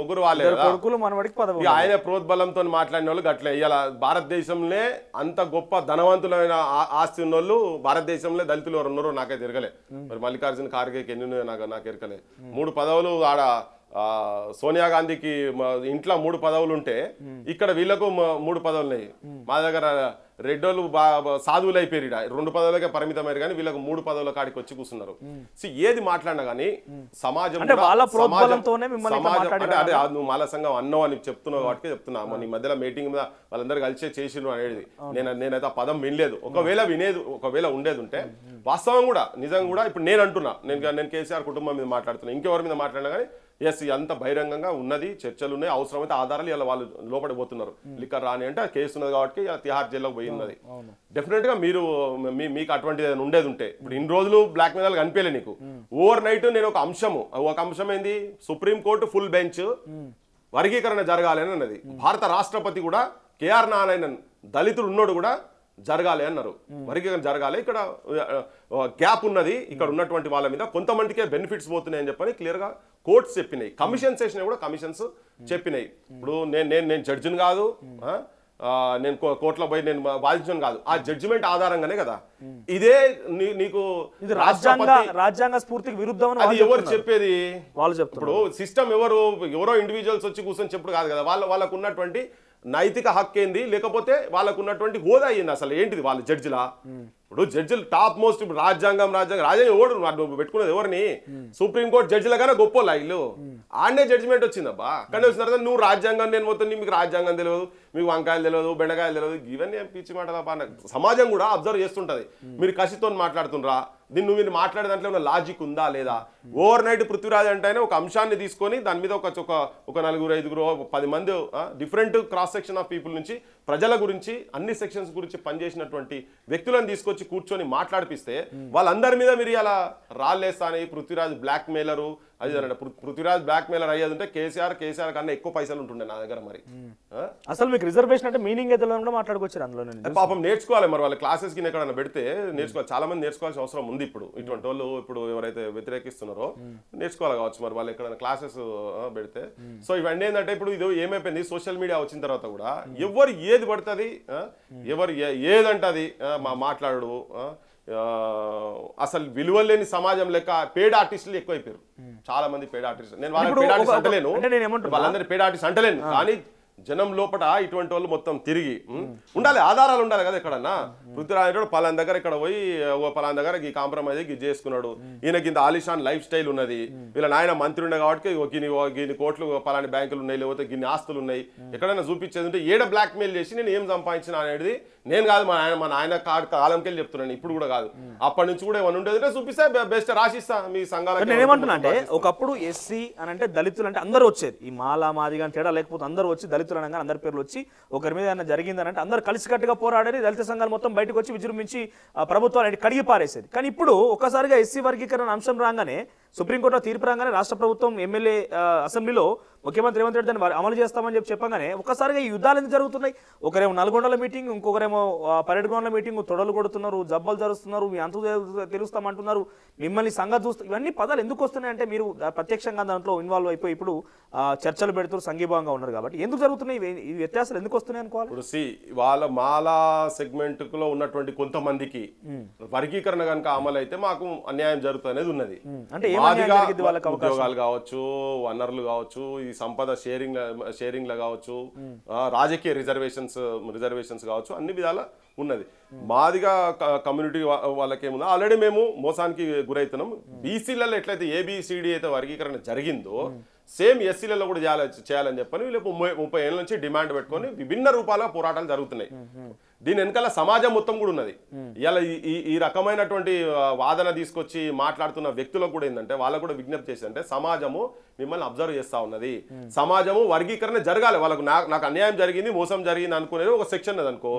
ముగ్గురు వాళ్ళే కదా. ఆయన ప్రోద్బలంతో మాట్లాడిన వాళ్ళు గట్లే. ఇలా భారతదేశంలో అంత గొప్ప ధనవంతులైన ఆస్తి ఉన్న వాళ్ళు భారతదేశంలో దళితులు ఎవరు ఉన్నారో నాకే తిరగలే. మరి మల్లికార్జున ఖార్గేకి ఎన్ని నాకు ఎరకలే. 3 పదవులు ఆడ సోనియా గాంధీకి ఇంట్లో 3 పదవులు ఉంటే ఇక్కడ వీళ్ళకు 3 పదవులు ఉన్నాయి. మా దగ్గర రెడ్డోళ్ళు సాధువులు అయిపోయారు, 2 పదవులకే పరిమితమయ్యారు కానీ వీళ్ళకు 3 పదవుల కాడికి వచ్చి కూర్చున్నారు. ఏది మాట్లాడినా కానీ సమాజం అదే నువ్వు మాల సంఘం అన్నావు అని చెప్తున్నావు కాబట్టి చెప్తున్నా. మన ఈ మధ్యలో మీటింగ్ మీద వాళ్ళందరూ కలిసి చేసిండ్రు అనేది నేనైతే ఆ పదం వినలేదు. ఒకవేళ ఉండేది ఉంటే వాస్తవం కూడా నిజంగా కూడా ఇప్పుడు నేను అంటున్నా, నేను కేసీఆర్ కుటుంబం మీద మాట్లాడుతున్నా, ఇంకెవరి మీద మాట్లాడినా కానీ ఎస్ అంత బహిరంగంగా ఉన్నది, చర్చలు ఉన్నాయి, అవసరమైతే ఆధారాలు ఇలా వాళ్ళు లోపడిపోతున్నారు. లిక్కర్ రాని అంటే కేసు ఉన్నది కాబట్టి తిహార్ జైల్లోకి పోయి ఉన్నది. డెఫినెట్ గా మీకు అటువంటి ఉండేది ఉంటే ఇప్పుడు ఇన్ని రోజులు బ్లాక్ మెయిల్ కనిపించలే నీకు. ఓవర్ నైట్ నేను ఒక అంశం ఏంది, సుప్రీంకోర్టు ఫుల్ బెంచ్ వర్గీకరణ జరగాలి అని అన్నది. భారత రాష్ట్రపతి కూడా కేఆర్ నారాయణన్ దళితుడు ఉన్నోడు కూడా జరగాలి అన్నారు. వర్గీకరణ జరగాలి, ఇక్కడ గ్యాప్ ఉన్నది, ఇక్కడ ఉన్నటువంటి వాళ్ళ మీద కొంతమందికే బెనిఫిట్స్ పోతున్నాయి అని చెప్పని క్లియర్ గా కోర్ట్స్ చెప్పినాయి. కమిషన్స్ వేసినాయి కూడా కమిషన్స్ చెప్పినాయి. ఇప్పుడు నేను జడ్జిని కాదు, నేను కోర్టులో పోయి నేను వాదించను కాదు, ఆ జడ్జిమెంట్ ఆధారంగానే కదా. ఇదే నీకు రాజ్యాంగ స్ఫూర్తికి విరుద్ధం అది ఎవరు చెప్పేది? వాళ్ళు చెప్తారు. ఇప్పుడు సిస్టమ్ ఎవరో ఇండివిజువల్స్ వచ్చి కూర్చొని చెప్పుడు కాదు కదా. వాళ్ళకు ఉన్నటువంటి నైతిక హక్కు ఏంది, లేకపోతే వాళ్ళకు ఉన్నటువంటి హోదా ఏంది, అసలు ఏంటిది వాళ్ళ జడ్జిలా? ఇప్పుడు జడ్జిలు టాప్ మోస్ట్. ఇప్పుడు రాజ్యాంగం ఎవడు నువ్వు పెట్టుకున్నది ఎవరిని? సుప్రీంకోర్టు జడ్జిలగానే గొప్పలా ఇల్లు ఆడనే జడ్జిమెంట్ వచ్చిందబ్బా. అక్కడనే వచ్చిన తర్వాత నువ్వు రాజ్యాంగం నేను మొత్తం మీకు రాజ్యాంగం తెలియదు, మీకు వంకాయలు తెలియదు, బెండకాయలు తెలియదు, ఇవన్నీ పిచ్చి మాటలా. సమాజం కూడా అబ్జర్వ్ చేస్తుంటది. మీరు కసితో మాట్లాడుతుండ్రా, దీన్ని నువ్వు మాట్లాడే దాంట్లో ఉన్న లాజిక్ ఉందా లేదా? ఓవర్ నైట్ పృథ్వీరాజ్ అంటేనే ఒక అంశాన్ని తీసుకొని దాని మీద ఒక 4-5 10 మంది different cross section of people నుంచి ప్రజల గురించి అన్ని సెక్షన్స్ గురించి పనిచేసినటువంటి వ్యక్తులను తీసుకొచ్చి కూర్చొని మాట్లాడిపిస్తే వాళ్ళందరి మీద మీరు అలా రాళ్ళేస్తాని పృథ్వీరాజ్ బ్లాక్ మెయిలరు అది పృథ్వీరాజ్ బ్లాక్ మెయిలర్ అయ్యేది ఉంటే కేసీఆర్ కన్నా ఎక్కువ పైసలు ఉంటుండే నా దగ్గర. మరి అసలు మీకు రిజర్వేషన్ అంటే మీనింగ్ ఏదో కూడా మాట్లాడుకోవచ్చు అందులో. పాపం నేర్చుకోవాలి మరి వాళ్ళ క్లాసెస్ కి ఎక్కడైనా పెడితే నేర్చుకోవాలి. చాలా మంది నేర్చుకోవాల్సిన అవసరం ఉంది ఇప్పుడు. ఇటువంటి వాళ్ళు ఇప్పుడు ఎవరైతే వ్యతిరేకిస్తున్నారో నేర్చుకోవాలి కావచ్చు మరి వాళ్ళు ఎక్కడైనా క్లాసెస్ పెడితే. సో ఇవన్నీ ఏంటంటే ఇప్పుడు ఇది ఏమైపోయింది, సోషల్ మీడియా వచ్చిన తర్వాత కూడా ఎవరు ఏది పడుతుంది ఎవరు ఏదంటది మాట్లాడు అసలు విలువ లేని సమాజం లెక్క పేడ్ ఆర్టిస్టులు ఎక్కువైపోయారు. చాలా మంది పేడ్ ఆర్టిస్టులు. నేను వాళ్ళకి పేడ్ ఆర్టిస్ట్ అంటలేను, వాళ్ళందరూ పేడ్ ఆర్టిస్ట్ అంటలేను, కానీ జనం లోపల ఇటువంటి వాళ్ళు మొత్తం తిరిగి ఉండాలి. ఆధారాలు ఉండాలి కదా ఎక్కడన్నా. పృథ్వీరాజ్ పలానా దగ్గర ఇక్కడ పోయి పలానా దగ్గర ఈ కాంప్రమైజ్ ఇది చేసుకున్నాడు, ఈయనకి ఇంత ఆలిషాన్ లైఫ్ స్టైల్ ఉన్నది, వీళ్ళ నాయన మంత్రి ఉండే కాబట్టి గిన్ని కోట్లు పలాని బ్యాంకులు ఉన్నాయి, లేకపోతే గిన్ని ఆస్తులు ఉన్నాయి, ఎక్కడైనా చూపించేది ఉంటే ఏడ బ్లాక్ మెయిల్ చేసి నేను ఏం సంపాదించిన అనేది నేను కాదు మా నాయన కాలంకెళ్ళి చెప్తున్నాను, ఇప్పుడు కూడా కాదు, అప్పటి నుంచి కూడా ఏమైనా ఉండేది చూపిస్తే బెస్ట్ రాసిస్తా మీ సంఘాలకు. నేను ఏమంటున్నా అంటే ఒకప్పుడు ఎస్సీ అని అంటే దళితులు అంటే అందరూ వచ్చేది, ఈ మాలా మాదిగా తేడా లేకపోతే అందరూ వచ్చి దళితులు అనగా అందరి పేర్లు వచ్చి ఒకరి మీద ఏమైనా జరిగిందని అందరూ కలిసికట్టుగా పోరాడేది, దళిత సంఘాలు మొత్తం బయటకు వచ్చి విజృంభించి ప్రభుత్వాన్ని కడిగి పారేసేది. కానీ ఇప్పుడు ఒక్కసారిగా ఎస్సీ వర్గీకరణ అంశం రాగానే సుప్రీంకోర్టులో తీర్పు రాగానే రాష్ట్ర ప్రభుత్వం ఎమ్మెల్యే అసెంబ్లీలో ముఖ్యమంత్రి రేవంత్ రెడ్డి దాన్ని అమలు చేస్తామని చెప్పగానే ఒక్కసారిగా ఈ యుద్ధాలు ఎందుకు జరుగుతున్నాయి? ఒకరేమో నల్గొండల మీటింగ్, ఇంకొకరేమో పర్యటనల మీటింగ్, తొడలు కొడుతున్నారు, జబ్బలు జరుస్తున్నారు, మీ అంత తెలుస్తామంటున్నారు, మిమ్మల్ని సంగతి చూస్తూ, ఇవన్నీ పదాలు ఎందుకు వస్తున్నాయి అంటే మీరు ప్రత్యక్షంగా దాంట్లో ఇన్వాల్వ్ అయిపోయి ఇప్పుడు చర్చలు పెడుతూ సంఘీభావంగా ఉన్నారు కాబట్టి ఎందుకు జరుగుతున్నాయి ఈ వ్యత్యాసాలు ఎందుకు వస్తున్నాయి అనుకోవాలి? ఇప్పుడు వాళ్ళ మాలా సెగ్మెంట్ లో ఉన్నటువంటి కొంతమందికి వర్గీకరణ కనుక అమలు అయితే మాకు అన్యాయం జరుగుతుంది అనేది ఉన్నది. అంటే ఉద్యోగాలు కావచ్చు, వనరులు కావచ్చు, ఈ సంపద షేరింగ్ కావచ్చు, రాజకీయ రిజర్వేషన్స్ కావచ్చు, అన్ని విధాల ఉన్నది. మాదిగా కమ్యూనిటీ వాళ్ళకేముందో ఆల్రెడీ మేము మోసానికి గురవుతున్నాం. బీసీలలో ఎట్లయితే ఏబిసిడి అయితే వర్గీకరణ జరిగిందో సేమ్ ఎస్సీలలో కూడా చేయాలని చెప్పని వీళ్ళు 30 ఏళ్ళ నుంచి డిమాండ్ పెట్టుకొని విభిన్న రూపాల పోరాటాలు జరుగుతున్నాయి. దీని వెనకాల సమాజం మొత్తం కూడా ఉన్నది. ఇలా ఈ రకమైనటువంటి వాదన తీసుకొచ్చి మాట్లాడుతున్న వ్యక్తులకు కూడా ఏంటంటే వాళ్ళకు కూడా విజ్ఞప్తి చేసిందంటే సమాజము మిమ్మల్ని అబ్జర్వ్ చేస్తా ఉన్నది, సమాజము వర్గీకరణ జరగాలి, వాళ్ళకు నాకు అన్యాయం జరిగింది, మోసం జరిగింది అనుకునేది ఒక సెక్షన్ అనుకో,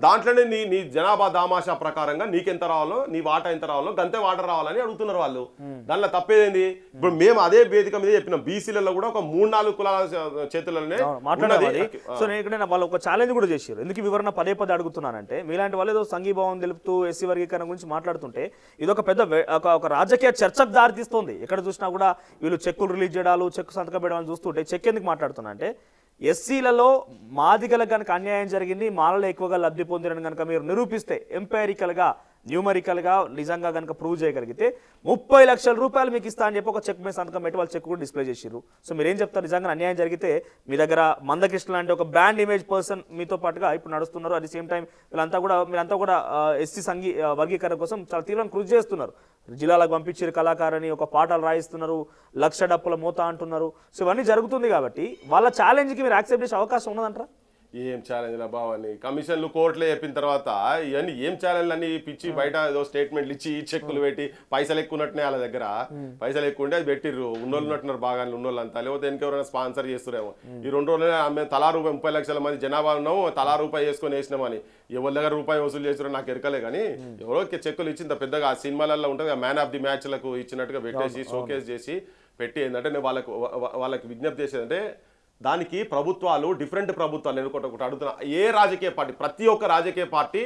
దాంట్లోనే నీ జనాభా దామాషా ప్రకారంగా నీకెంత రావాలో, నీ వాటా ఎంత రావాలో గంతే వాటా రావాలని అడుగుతున్నారు వాళ్ళు. దాంట్లో తప్పేదేంది? ఇప్పుడు మేము అదే వేదిక మీద చెప్పిన బీసీలలో కూడా ఒక 3-4 కులాల చేతులనే మాట్లాడాలి. సో నేను ఇక్కడ వాళ్ళు ఒక ఛాలెంజ్ కూడా చేశారు. ఎందుకు వివరణ పదే అడుగుతున్నానంటే మీలాంటి వాళ్ళు ఏదో సంఘీభావం తెలుపుతూ ఎస్సీ వర్గీకరణ గురించి మాట్లాడుతుంటే ఇది ఒక పెద్ద ఒక రాజకీయ చర్చకు దారితీస్తుంది. ఎక్కడ చూసినా కూడా వీళ్ళు చెక్కులు రిలీజ్ చేయడాలు, చెక్కు సంతకం పెట్టడాలు చూస్తుంటే చెక్ ఎందుకు మాట్లాడుతున్నా అంటే ఎస్సీలలో మాదిగలకు కనుక అన్యాయం జరిగింది, మాలలో ఎక్కువగా లబ్ధి పొందిరని కనుక మీరు నిరూపిస్తే ఎంపైరికల్గా న్యూమరికల్గా నిజంగా కనుక ప్రూవ్ చేయగలిగితే 30 లక్షల రూపాయలు మీకు ఇస్తా అని చెప్పి ఒక చెక్ మీద సంతకం పెట్టి వాళ్ళు చెక్ కూడా డిస్ప్లే చేసిర్రు. సో మీరేం చెప్తారు? నిజంగా అన్యాయం జరిగితే మీ దగ్గర మందకృష్ణ లాంటి ఒక బ్రాండ్ ఇమేజ్ పర్సన్ మీతో పాటుగా ఇప్పుడు నడుస్తున్నారు. అట్ ది సేమ్ టైం మీరంతా కూడా ఎస్సీ వర్గీకరణ కోసం చాలా తీవ్రంగా కృషి చేస్తున్నారు. జిల్లాలకు పంపించారు కళాకారుని, ఒక పాటలు రాయిస్తున్నారు, 1,00,000 డప్పుల మూత అంటున్నారు. సో ఇవన్నీ జరుగుతుంది కాబట్టి వాళ్ళ ఛాలెంజ్కి మీరు యాక్సెప్ట్ చేసే అవకాశం ఉన్నదంటారా? ఏం ఛాలెంజ్ బావని కమిషన్లు కోర్టులో చెప్పిన తర్వాత ఇవన్నీ ఏం ఛాలెంజ్ అన్ని పిచ్చి బయట ఏదో స్టేట్మెంట్లు ఇచ్చి చెక్కులు పెట్టి పైసలు ఎక్కువ ఉన్నట్టునే వాళ్ళ దగ్గర పైసలు ఎక్కువ ఉంటే అది పెట్టిర్రు. ఉన్నోళ్ళు ఉన్నట్టున్నారు బాగా ఉన్నోళ్ళు అంతా, లేకపోతే ఎవరైనా స్పాన్సర్ చేస్తురేమో. ఈ 2 రోజులే మేము తలా రూపాయి 30 లక్షల మంది జనాభా ఉన్నాము, తలా రూపాయి వేసుకొని వేసినామని ఎవరి దగ్గర రూపాయి వసూలు చేస్తారో నాకు ఎరకలే. కానీ ఎవరో చెక్కులు ఇచ్చి ఇంత పెద్దగా సినిమాలలో ఉంటుంది మ్యాన్ ఆఫ్ ది మ్యాచ్లకు ఇచ్చినట్టుగా పెట్టేసి షోకేస్ చేసి పెట్టి ఏంటంటే నేను వాళ్ళకి విజ్ఞప్తి చేసేదంటే దానికి ప్రభుత్వాలు డిఫరెంట్ ప్రభుత్వాలు నేను ఒకటి అడుగుతున్నా, ఏ రాజకీయ పార్టీ ప్రతి ఒక్క రాజకీయ పార్టీ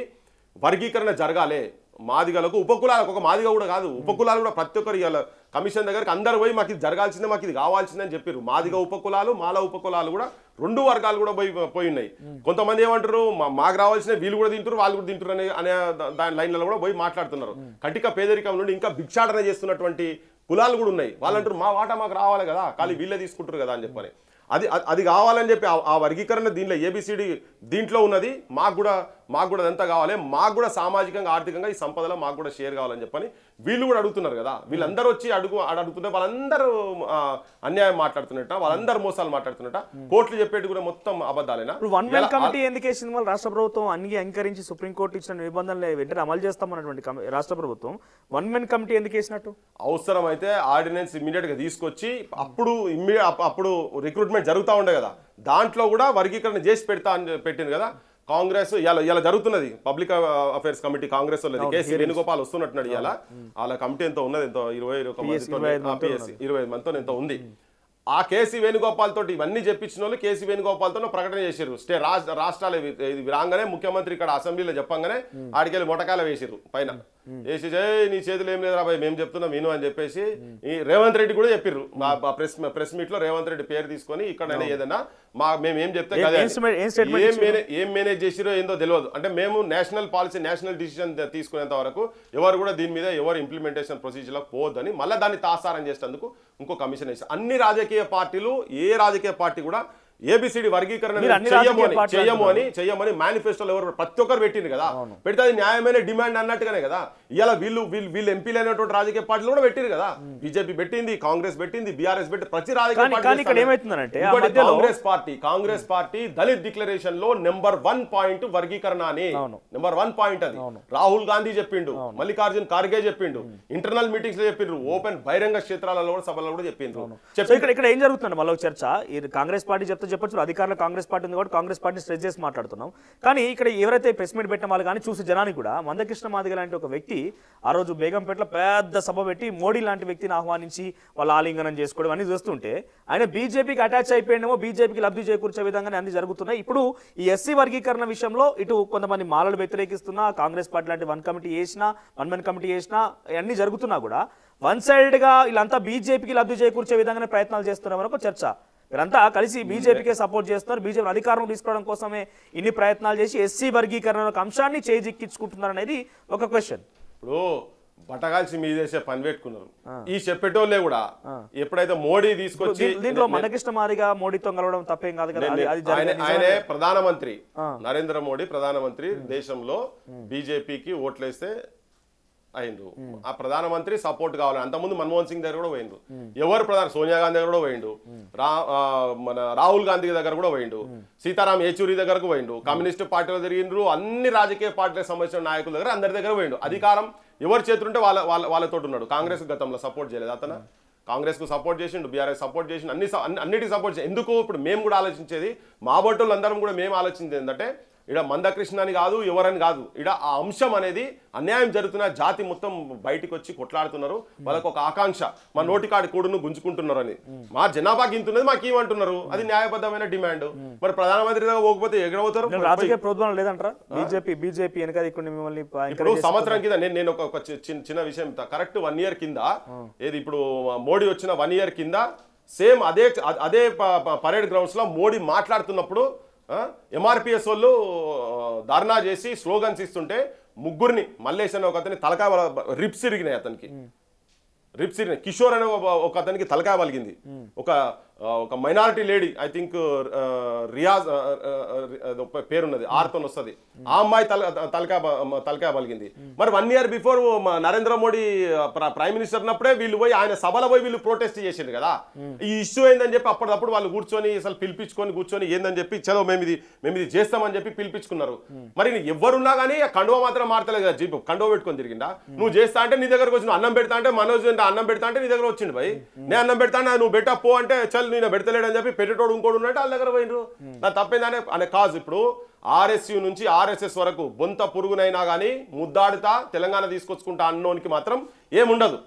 వర్గీకరణ జరగాలి. మాదిగలకు ఉపకులాలకు ఒక మాదిగ కూడా కాదు, ఉపకులాలు కూడా ప్రతి ఒక్కరు కమిషన్ దగ్గరికి అందరు పోయి మాకు ఇది జరగాల్సిందే, మాకు ఇది కావాల్సిందని చెప్పారు. మాదిగ ఉపకులాలు మాల ఉపకులాలు కూడా 2 వర్గాలు కూడా పోయి ఉన్నాయి. కొంతమంది ఏమంటారు మాకు రావాల్సిన వీళ్ళు కూడా తింటారు వాళ్ళు కూడా తింటారు అనే దాని లైన్లలో కూడా పోయి మాట్లాడుతున్నారు. కటిక పేదరికం నుండి ఇంకా భిక్షాటన చేస్తున్నటువంటి కులాలు కూడా ఉన్నాయి. వాళ్ళంటారు మా వాటా మాకు రావాలి కదా, కానీ వీళ్ళే తీసుకుంటారు కదా అని చెప్పని. అది కావాలని చెప్పి ఆ వర్గీకరణ దీంట్లో ఏబిసిడి దీంట్లో ఉన్నది. మాకు కూడా అదంతా కావాలి, మాకు కూడా సామాజికంగా ఆర్థికంగా ఈ సంపదలో మాకు కూడా షేర్ కావాలని చెప్పని వీళ్ళు కూడా అడుగుతున్నారు కదా. వీళ్ళందరూ వచ్చి అడుగుతుంటే వాళ్ళందరూ అన్యాయం మాట్లాడుతున్నట్ట, వాళ్ళందరూ మోసాలు మాట్లాడుతున్నట్ట, కోర్టులు చెప్పేది కూడా మొత్తం అబద్ధాలేనా? వన్ మ్యాన్ కమిటీ ఎందుకేసింది? వాళ్ళు రాష్ట్ర ప్రభుత్వం అన్ని అంగీకరించి సుప్రీంకోర్టు ఇచ్చిన నిబంధనలు వెంటనే అమలు చేస్తామన్నటువంటి రాష్ట్ర ప్రభుత్వం వన్ మ్యాన్ కమిటీ ఎందుకు వేసినట్టు? అవసరమైతే ఆర్డినెన్స్ ఇమ్మీడియట్ గా తీసుకొచ్చి అప్పుడు రిక్రూట్మెంట్ జరుగుతూ ఉండే కదా, దాంట్లో కూడా వర్గీకరణ చేసి పెట్టింది కదా కాంగ్రెస్. ఇలా జరుగుతున్నది పబ్లిక్ అఫైర్స్ కమిటీ కాంగ్రెస్ వాళ్ళది, కేసీ వేణుగోపాల్ వస్తున్నట్టున్నాడు. ఇలా వాళ్ళ కమిటీ ఎంతో ఉన్నది, ఎంతో 25 మందితో ఎంతో ఉంది. ఆ కేసీ వేణుగోపాల్ తోటి ఇవన్నీ చెప్పించిన వాళ్ళు కేసీ వేణుగోపాల్ తో ప్రకటన చేశారు. రాష్ట్రాలు ఇది రాగానే ముఖ్యమంత్రి ఇక్కడ అసెంబ్లీలో చెప్పంగానే ఆడికెళ్ళి మొటకాయలు వేసిర్రు పైన వేసి, నీ చేతులు ఏం లేదురా భయ్ మేము చెప్తున్నాం విను అని చెప్పేసి ఈ రేవంత్ రెడ్డి కూడా చెప్పిర్రు. ప్రెస్ మీట్ లో రేవంత్ రెడ్డి పేరు తీసుకొని ఇక్కడ ఏదైనా మేము ఏం చెప్తే ఏం మేనేజ్ చేసిరో ఏందో తెలియదు. అంటే మేము నేషనల్ పాలసీ నేషనల్ డిసిజన్ తీసుకునేంత వరకు ఎవరు కూడా దీని మీద ఎవరు ఇంప్లిమెంటేషన్ ప్రొసీజర్ లో పోవద్దని మళ్ళీ దాన్ని తాసారం చేసేందుకు ఇంకో కమిషన్ వేసి అన్ని రాజకీయ పార్టీలు ఏ రాజకీయ పార్టీ కూడా ఏబిసిడి వర్గీకరణ చెయ్యమని మేనిఫెస్టోలో ఎవరు ప్రతి ఒక్కరు పెట్టింది కదా. పెడితే అది న్యాయమైన డిమాండ్ అన్నట్టుగానే కదా. ఇలా వీళ్ళు ఎంపీలు అయినటువంటి రాజకీయ పార్టీలు కూడా పెట్టింది కదా. బీజేపీ పెట్టింది, కాంగ్రెస్ పెట్టింది, బీఆర్ఎస్ పెట్టి ప్రతి రాజకీయ కాంగ్రెస్ పార్టీ దళిత్ డిక్లరేషన్ లో నెంబర్ 1 పాయింట్ వర్గీకరణ అని నెంబర్ 1 పాయింట్ అది రాహుల్ గాంధీ చెప్పిండు, మల్లికార్జున్ ఖార్గే చెప్పిండు, ఇంటర్నల్ మీటింగ్స్ లో చెప్పిండ్రు, ఓపెన్ బహిరంగ క్షేత్రాలలో కూడా సభలలో కూడా చెప్పిండ్రు. ఇక్కడ ఏం జరుగుతుంది మళ్ళీ చర్చ? కాంగ్రెస్ పార్టీ చెప్తే చెప్పొచ్చు, అధికారులు కాంగ్రెస్ పార్టీ ఉంది కాబట్టి కాంగ్రెస్ పార్టీ స్ట్రెస్ చేసి మాట్లాడుతున్నాం. కానీ ఇక్కడ ఎవరైతే ప్రెస్ మీట్ పెట్టిన వాళ్ళు కానీ చూసి జనానికి కూడా మందకృష్ణ మాదిగ లాంటి ఒక వ్యక్తి ఆ రోజు బేగంపేటలో పెద్ద సభ పెట్టి మోడీ లాంటి వ్యక్తిని ఆహ్వానించి వాళ్ళు ఆలింగనం చేసుకోవడం అన్ని చూస్తుంటే ఆయన బీజేపీకి అటాచ్ అయిపోయినేమో, బీజేపీకి లబ్ధి చేకూర్చే విధంగానే అన్ని జరుగుతున్నాయి. ఇప్పుడు ఈ ఎస్సీ వర్గీకరణ విషయంలో ఇటు కొంతమంది మాలలు వ్యతిరేకిస్తున్నా, కాంగ్రెస్ పార్టీ లాంటి వన్ మెన్ కమిటీ చేసినా అన్ని జరుగుతున్నా కూడా వన్ సైడ్ గా వీళ్ళంతా బీజేపీకి లబ్ధి చేకూర్చే విధంగానే ప్రయత్నాలు చేస్తున్నారు ఒక చర్చ. వీరంతా కలిసి బీజేపీకే సపోర్ట్ చేస్తున్నారు, బీజేపీ అధికారం తీసుకోవడం కోసమే ఇన్ని ప్రయత్నాలు చేసి ఎస్సీ వర్గీకరణ ఒక అంశాన్ని చేజిక్కించుకుంటున్నారు అనేది ఒక క్వశ్చన్. ఇప్పుడు బట్టగాల్సి మీదేసే పని పెట్టుకున్నారు ఈ చెప్పేటోళ్ళే కూడా. ఎప్పుడైతే మోడీ తీసుకొచ్చి దీంట్లో మందకృష్ణ మాదిగ మోడీతో కలవడం తప్పేం కాదు కదా. ఆయనే ప్రధానమంత్రి, నరేంద్ర మోడీ ప్రధానమంత్రి, దేశంలో బీజేపీకి ఓట్లేస్తే అయిండు. ఆ ప్రధానమంత్రి సపోర్ట్ కావాలి. అంతకుముందు మన్మోహన్ సింగ్ దగ్గర కూడా పోయిండు, ఎవరు సోనియా గాంధీ దగ్గర కూడా పోయిండు, మన రాహుల్ గాంధీ దగ్గర కూడా పోయిండు, సీతారాం యేచూరి దగ్గరకు పోయిండు, కమ్యూనిస్టు పార్టీలో తిరిగిండ్రు, అన్ని రాజకీయ పార్టీలకు సంబంధించిన నాయకుల దగ్గర అందరి దగ్గర పోయిండు. అధికారం ఎవరు చేతుంటే వాళ్ళతో ఉన్నాడు. కాంగ్రెస్ గతంలో సపోర్ట్ చేయలేదు అతను, కాంగ్రెస్ కు సపోర్ట్ చేసిండు, బీఆర్ఎస్ సపోర్ట్ చేసిండు, అన్నిటికీ సపోర్ట్ చేసి ఎందుకు ఇప్పుడు మేము కూడా ఆలోచించేది, మా బట్టలు అందరం కూడా మేము ఆలోచించేది ఏంటంటే ఇక్కడ మందకృష్ణ అని కాదు, ఎవరని కాదు, ఇక్కడ ఆ అంశం అనేది అన్యాయం జరుగుతున్న జాతి మొత్తం బయటికి వచ్చి కొట్లాడుతున్నారు. వాళ్ళకు ఒక ఆకాంక్ష, మా నోటికాడి కూడును గుంజుకుంటున్నారు అని. మా జనాభాకి ఇంతున్నది మాకు ఏమంటున్నారు, అది న్యాయబద్ధమైన డిమాండ్. మరి ప్రధానమంత్రి దగ్గర పోకపోతే ఎగరవుతారు. రాజకీయ ప్రోద్బలం లేదంటారా బీజేపీ వెనక మిమ్మల్ని? ఇప్పుడు సంవత్సరం కింద నేను ఒక చిన్న విషయం, కరెక్ట్ 1 year కింద, ఏది ఇప్పుడు మోడీ వచ్చిన 1 year కింద సేమ్ అదే పరేడ్ గ్రౌండ్స్ లో మోడీ మాట్లాడుతున్నప్పుడు ఎంఆర్పిఎస్ వాళ్ళు ధర్నా చేసి స్లోగన్స్ ఇస్తుంటే ముగ్గురిని, మల్లేష్ అనే ఒక అతని తలకాయ రిప్స్ ఇరిగినాయి, అతనికి రిప్స్ ఇరిగినాయి. కిషోర్ అనే ఒక అతనికి తలకాయ పలిగింది. ఒక minority lady, I think Riyaz పేరున్నది, ఆర్తో వస్తుంది, ఆ అమ్మాయి తలకాయ పలిగింది. మరి 1 year before Narendra Modi prime minister ఉన్నప్పుడే వీళ్ళు పోయి ఆయన సభలో పోయి వీళ్ళు ప్రొటెస్ట్ చేసిండు కదా. ఈ ఇష్యూ ఏందని చెప్పి అప్పటికప్పుడు వాళ్ళు కూర్చొని అసలు పిలిపించుకొని కూర్చొని ఏందని చెప్పి చలో మేము ఇది చేస్తామని చెప్పి పిలిపించుకున్నారు. మరి ఎవరున్నా కానీ కండువా మాత్రం మారతలేదు కదా, జీప్ కండువా పెట్టుకొని తిరిగిందా. నువ్వు చేస్తా అంటే నీ దగ్గరకు వచ్చి అన్నం పెడతా అంటే మనోజ్ అన్నం పెడతా అంటే నీ దగ్గర వచ్చిండు భయ్, నేను అన్నం పెడతా అంటే నువ్వు పెట్టా పో అంటే చల్ నేను పెడతలేడు అని చెప్పి పెట్టేటోడు ఇంకోడు ఉన్నట్టు వాళ్ళ దగ్గర పోయినరు. నా తప్పేందనే అనే కాజ్. ఇప్పుడు ఆర్ఎస్యు నుంచి ఆర్ఎస్ఎస్ వరకు బొంత పురుగునైనా కానీ ముద్దాడుతా తెలంగాణ తీసుకొచ్చుకుంటా అన్నోనికి మాత్రం ఏముండదు.